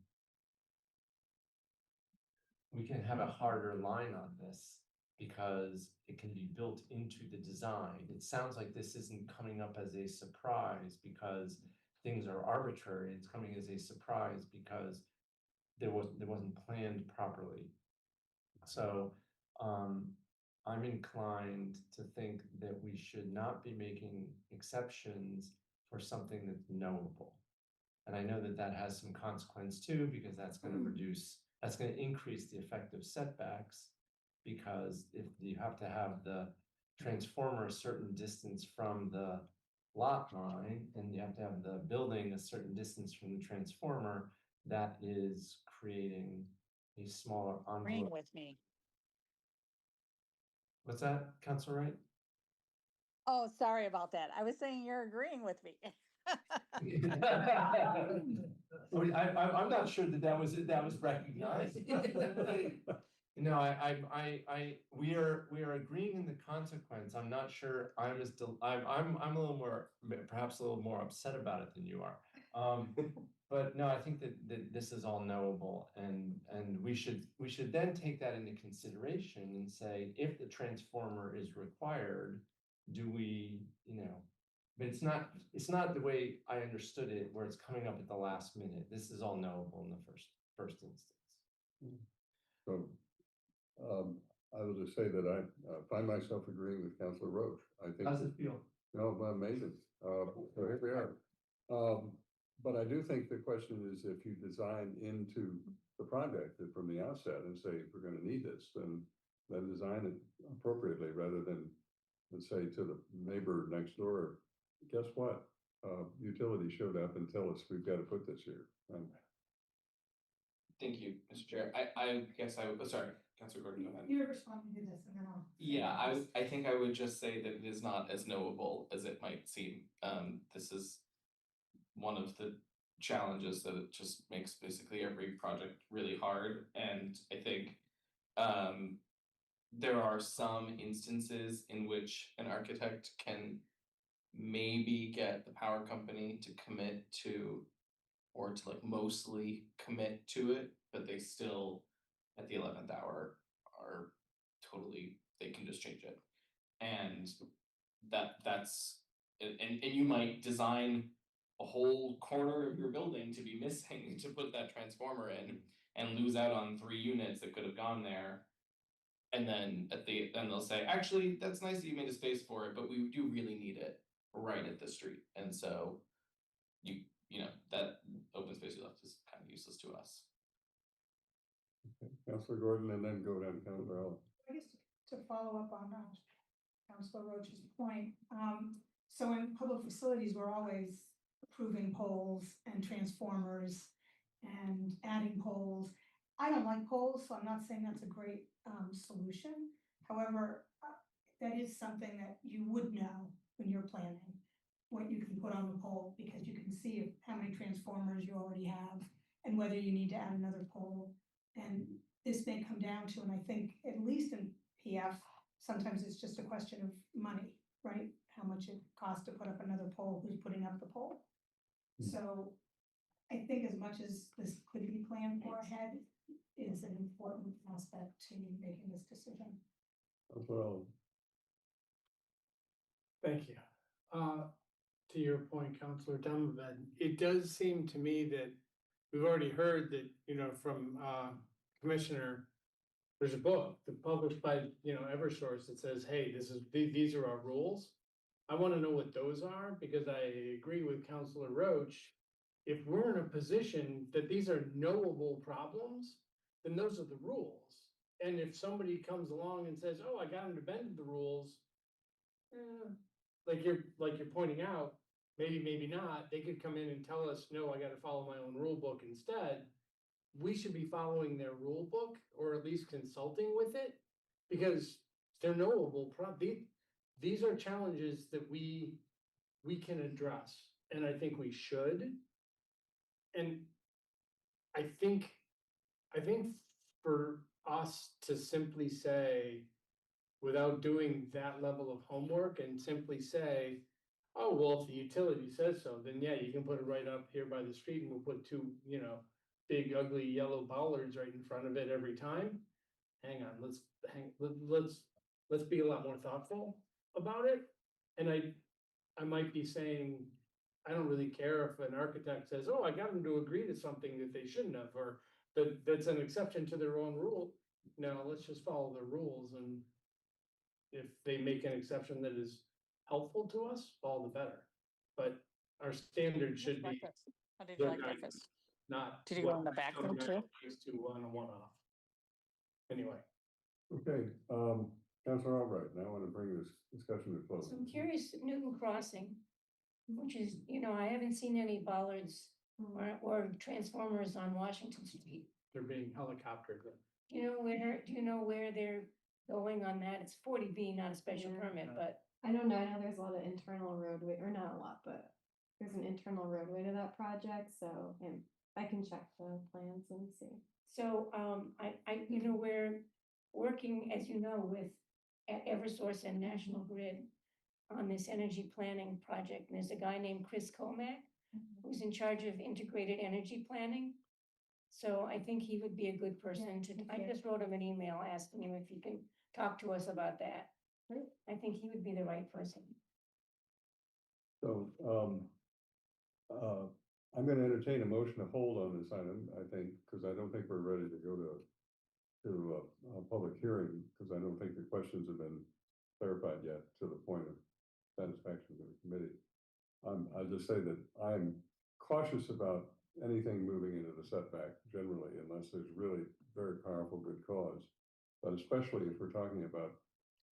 have a harder line on this because it can be built into the design. It sounds like this isn't coming up as a surprise because things are arbitrary. It's coming as a surprise because there wasn't planned properly. So I'm inclined to think that we should not be making exceptions for something that's knowable. And I know that that has some consequence too, because that's going to increase the effective setbacks, because if you have to have the transformer a certain distance from the lot line, and you have to have the building a certain distance from the transformer, that is creating a smaller Agreeing envelope. with me. What's that, Councilor Wright? Oh, sorry about that. I was saying you're agreeing with me. I'm not sure that was recognized. No, we are agreeing in the consequence. I'm not sure. I'm a little more, perhaps a little more upset about it than you are. But no, I think that this is all knowable, and we should then take that into consideration and say, if the transformer is required, do we, you know? But it's not the way I understood it, where it's coming up at the last minute. This is all knowable in the first instance. So, I will just say that I find myself agreeing with Councilor Roach. I think. How's it feel? No, amazing. So here we are. But I do think the question is, if you design into the project from the outset and say, if we're going to need this, then design it appropriately, rather than, let's say, to the neighbor next door, guess what? Utility showed up and tell us we've got to put this here. Thank you, Mr. Chair. I guess sorry, Councilor Gordon, go ahead. You're responding to this and then I'll. Yeah, I think I would just say that it is not as knowable as it might seem. This is one of the challenges that it just makes basically every project really hard. And I think there are some instances in which an architect can maybe get the power company to commit to, or to like mostly commit to it, but they still at the 11th hour are totally, they can just change it. And that's and you might design a whole corner of your building to be missing to put that transformer in, and lose out on 3 units that could have gone there. And then then they'll say, actually, that's nice that you made a space for it, but we do really need it right at the street. And so you know, that open space you left is kind of useless to us. Okay. Councilor Gordon, and then go down to Councilor Allen. I guess to follow up on Councilor Roach's point, so in public facilities, we're always approving poles and transformers and adding poles. I don't like poles, so I'm not saying that's a great solution. However, that is something that you would know when you're planning what you can put on the pole, because you can see how many transformers you already have and whether you need to add another pole. And this may come down to, and I think at least in PF, sometimes it's just a question of money, right? How much it costs to put up another pole, who's putting up the pole. So I think as much as this could be planned for ahead, is an important aspect to making this decision. Well, Thank you. To your point, Councilor Dumboved, it does seem to me that we've already heard that, you know, from Commissioner, there's a book that published by, you know, Eversource that says, hey, these are our rules. I want to know what those are, because I agree with Councilor Roach. If we're in a position that these are knowable problems, then those are the rules. And if somebody comes along and says, oh, I got them to bend the rules, like you're pointing out, maybe not, they could come in and tell us, no, I gotta follow my own rule book instead. We should be following their rule book, or at least consulting with it, because they're knowable. These are challenges that we can address, and I think we should. And I think for us to simply say, without doing that level of homework, and simply say, oh, well, if the utility says so, then yeah, you can put it right up here by the street and we'll put two, big ugly yellow bollards right in front of it every time. Hang on, let's be a lot more thoughtful about it. And I might be saying, I don't really care if an architect says, oh, I got them to agree to something that they shouldn't have, or that's an exception to their own rule. No, let's just follow their rules, and if they make an exception that is helpful to us, all the better. But our standard should be How did you their like guidance, breakfast? not. Did you go in the back room too? To on a one-off. Anyway. Okay, Councilor Albright, now I want to bring this discussion to close. So I'm curious, Newton Crossing, which is, I haven't seen any bollards or transformers on Washington Street. They're being helicoptered. Do you know where they're going on that? It's 40B, not a special permit, but I don't know. I know there's a lot of internal roadway, or not a lot, but there's an internal roadway to that project, so I can check the plans and see. so, we're working, as you know, with Eversource and National Grid on this energy planning project. And there's a guy named Chris Comack who's in charge of integrated energy planning. So I think he would be a good person to, I just wrote him an email asking him if he can talk to us about that. I think he would be the right person. So, I'm gonna entertain a motion to hold on this item, I think, because I don't think we're ready to go to a public hearing, because I don't think the questions have been clarified yet to the point of satisfaction to the committee. I'll just say that I'm cautious about anything moving into the setback generally, unless there's really very powerful good cause. But especially if we're talking about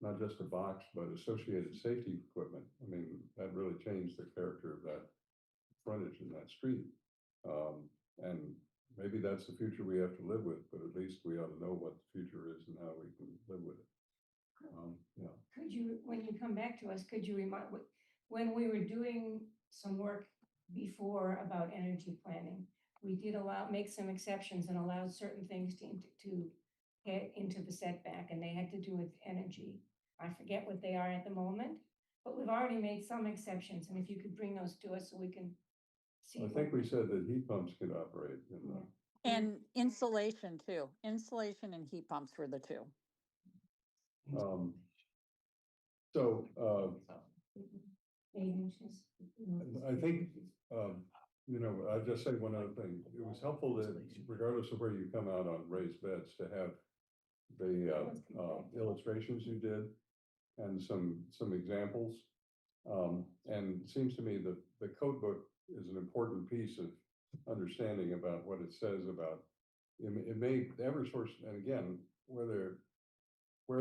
not just a box, but associated safety equipment. I mean, that really changed the character of that frontage in that street. And maybe that's the future we have to live with, but at least we ought to know what the future is and how we can live with it. Could you, when you come back to us, could you remind, when we were doing some work before about energy planning, we did make some exceptions and allowed certain things to get into the setback, and they had to do with energy. I forget what they are at the moment, but we've already made some exceptions, and if you could bring those to us so we can see. I think we said that heat pumps could operate in the. And insulation too. Insulation and heat pumps were the two. So, 8 inches. I think, I'll just say one other thing. It was helpful that regardless of where you come out on raised beds, to have the illustrations you did and some examples. And it seems to me that the code book is an important piece of understanding about what it says about, it may, Eversource, and again, where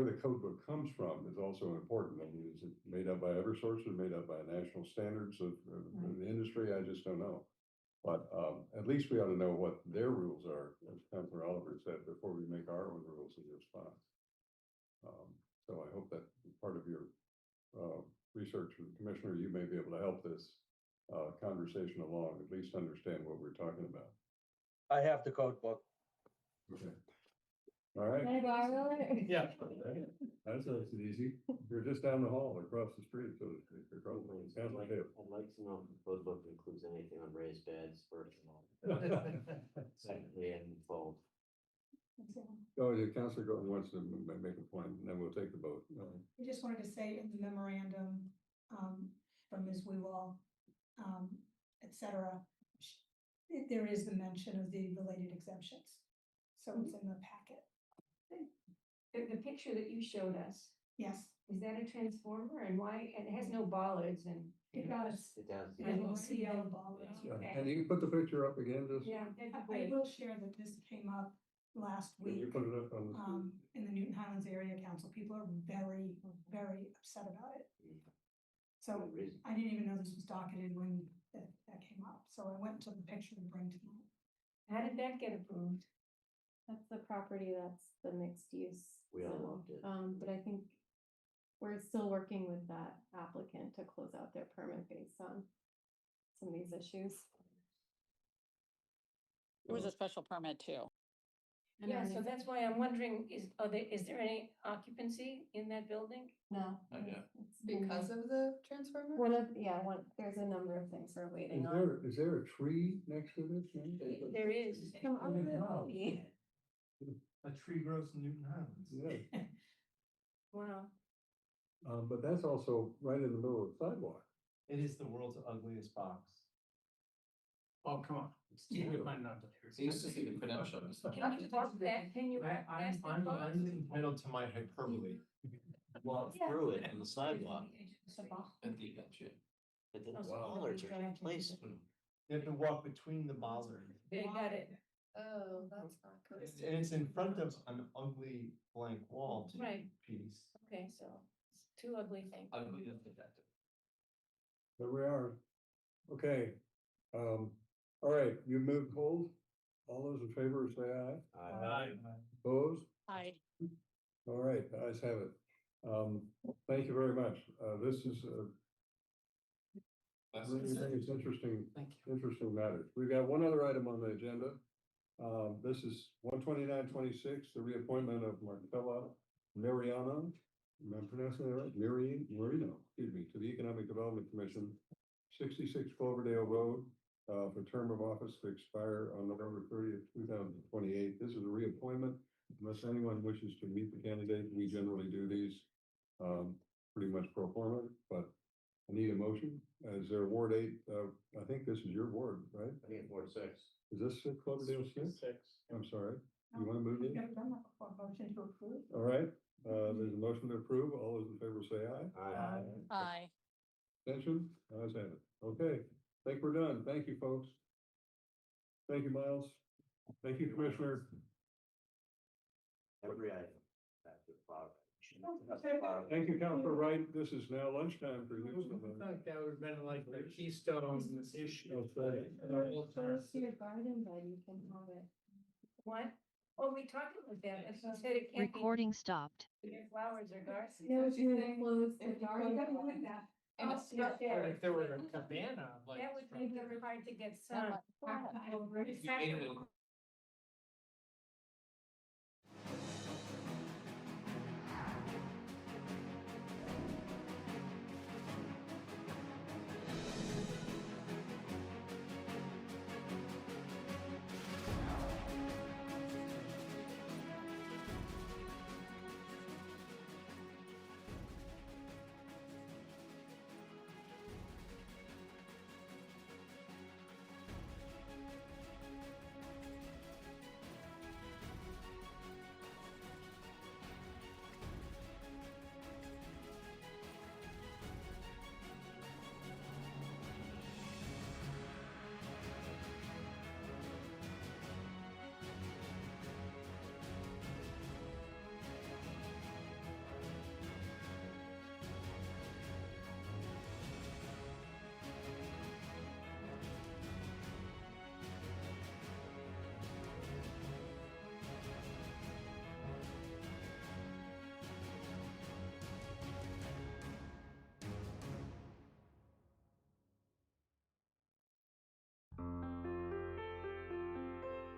the code book comes from is also important. I mean, is it made up by Eversource or made up by national standards of the industry? I just don't know. But at least we ought to know what their rules are, as Councilor Oliver said, before we make our own rules in response. So I hope that part of your research, and Commissioner, you may be able to help this conversation along, at least understand what we're talking about. I have the code book. Okay. All right. Can I borrow it? Yeah. That's easy. You're just down the hall, across the street, so to speak. Across the I'd like to know if the code book includes anything on raised beds, first of all. Secondly, and fold. Oh, the Councilor Gordon wants to make a point, and then we'll take the vote. I just wanted to say in the memorandum, from Ms. Wewall, et cetera, there is the mention of the related exemptions. So it's in the packet. The picture that you showed us, Yes. is that a transformer, and why, and it has no bollards and. It does. It does. I will see yellow bollards. And you can put the picture up again, just. Yeah. I will share that this came up last Can you week. put it up on the? In the Newton Highlands Area Council, people are very, very upset about it. So Good reason. I didn't even know this was docketed when that came up, so I went to the picture to bring to mind. How did that get approved? That's the property, that's the mixed use. We all zone. loved it. But I think we're still working with that applicant to close out their permit based on some of these issues. It was a special permit too. And Yeah, then so it's- that's why I'm wondering, is there any occupancy in that building? No. Not yet. it's been- Because of the transformer? there's a number of things we're waiting Is on. there a tree next to this? There is. Some other- yeah. A tree grows in Newton Highlands. Yeah, Wow. but that's also right in the middle of the sidewalk. It is the world's ugliest box. Oh, come on. You might not. So you used to see the credentials. Can you walk that, can you? walk past that box? entitled to my hyperbole. Walk Yeah. through it on the sidewalk. It's a box. At the edge, yeah. But the Oh, so bollards are nobody's in place. You have to walk between the bollards. They got it, Oh, that's not good. And it's in front of an ugly blank wall too, Right. piece. okay, so it's two ugly things. Ugly as detective. There we are. Okay, all right, you moved hold. All those in favor say aye. Opposed? I, All right, the ayes have it. Thank you very much. This is That's it's interesting, Thank interesting matters. We've got one other item on the agenda. This is 12926, the reappointment of Marcella Mariano. Am I pronouncing that right? Marino, excuse me, to the Economic Development Commission, 66 Cloverdale Road, for term of office to expire on November 30th, 2028. This is a reappointment. Unless anyone wishes to meet the candidate, we generally do these pretty much pro forma, but I need a motion. Is there a Ward 8? I think this is your ward, right? I think it's Ward 6. Is this Cloverdale 6? I'm sorry. You want to move We've in? never done that before, motion to approve. All right, there's a motion to approve. All those in favor say aye. I. Attention, ayes have it. Okay, think we're done. Thank you, folks. Thank you, Miles. Thank you, Commissioner. Every item. That's the flower. Thank you, Councilor Wright. This is now lunchtime for you. I thought that would have been like the keystone issue. Okay. Close to your garden bed, you can have it. What? Oh, we talked about that, as you said, it can't be. Recording stopped. Your flowers or gardens. No, it's gonna close the garden. And Oh, it's yeah. not there. If there were a cabana, like. That would make it hard to get Not sun. like that. Over it. You made it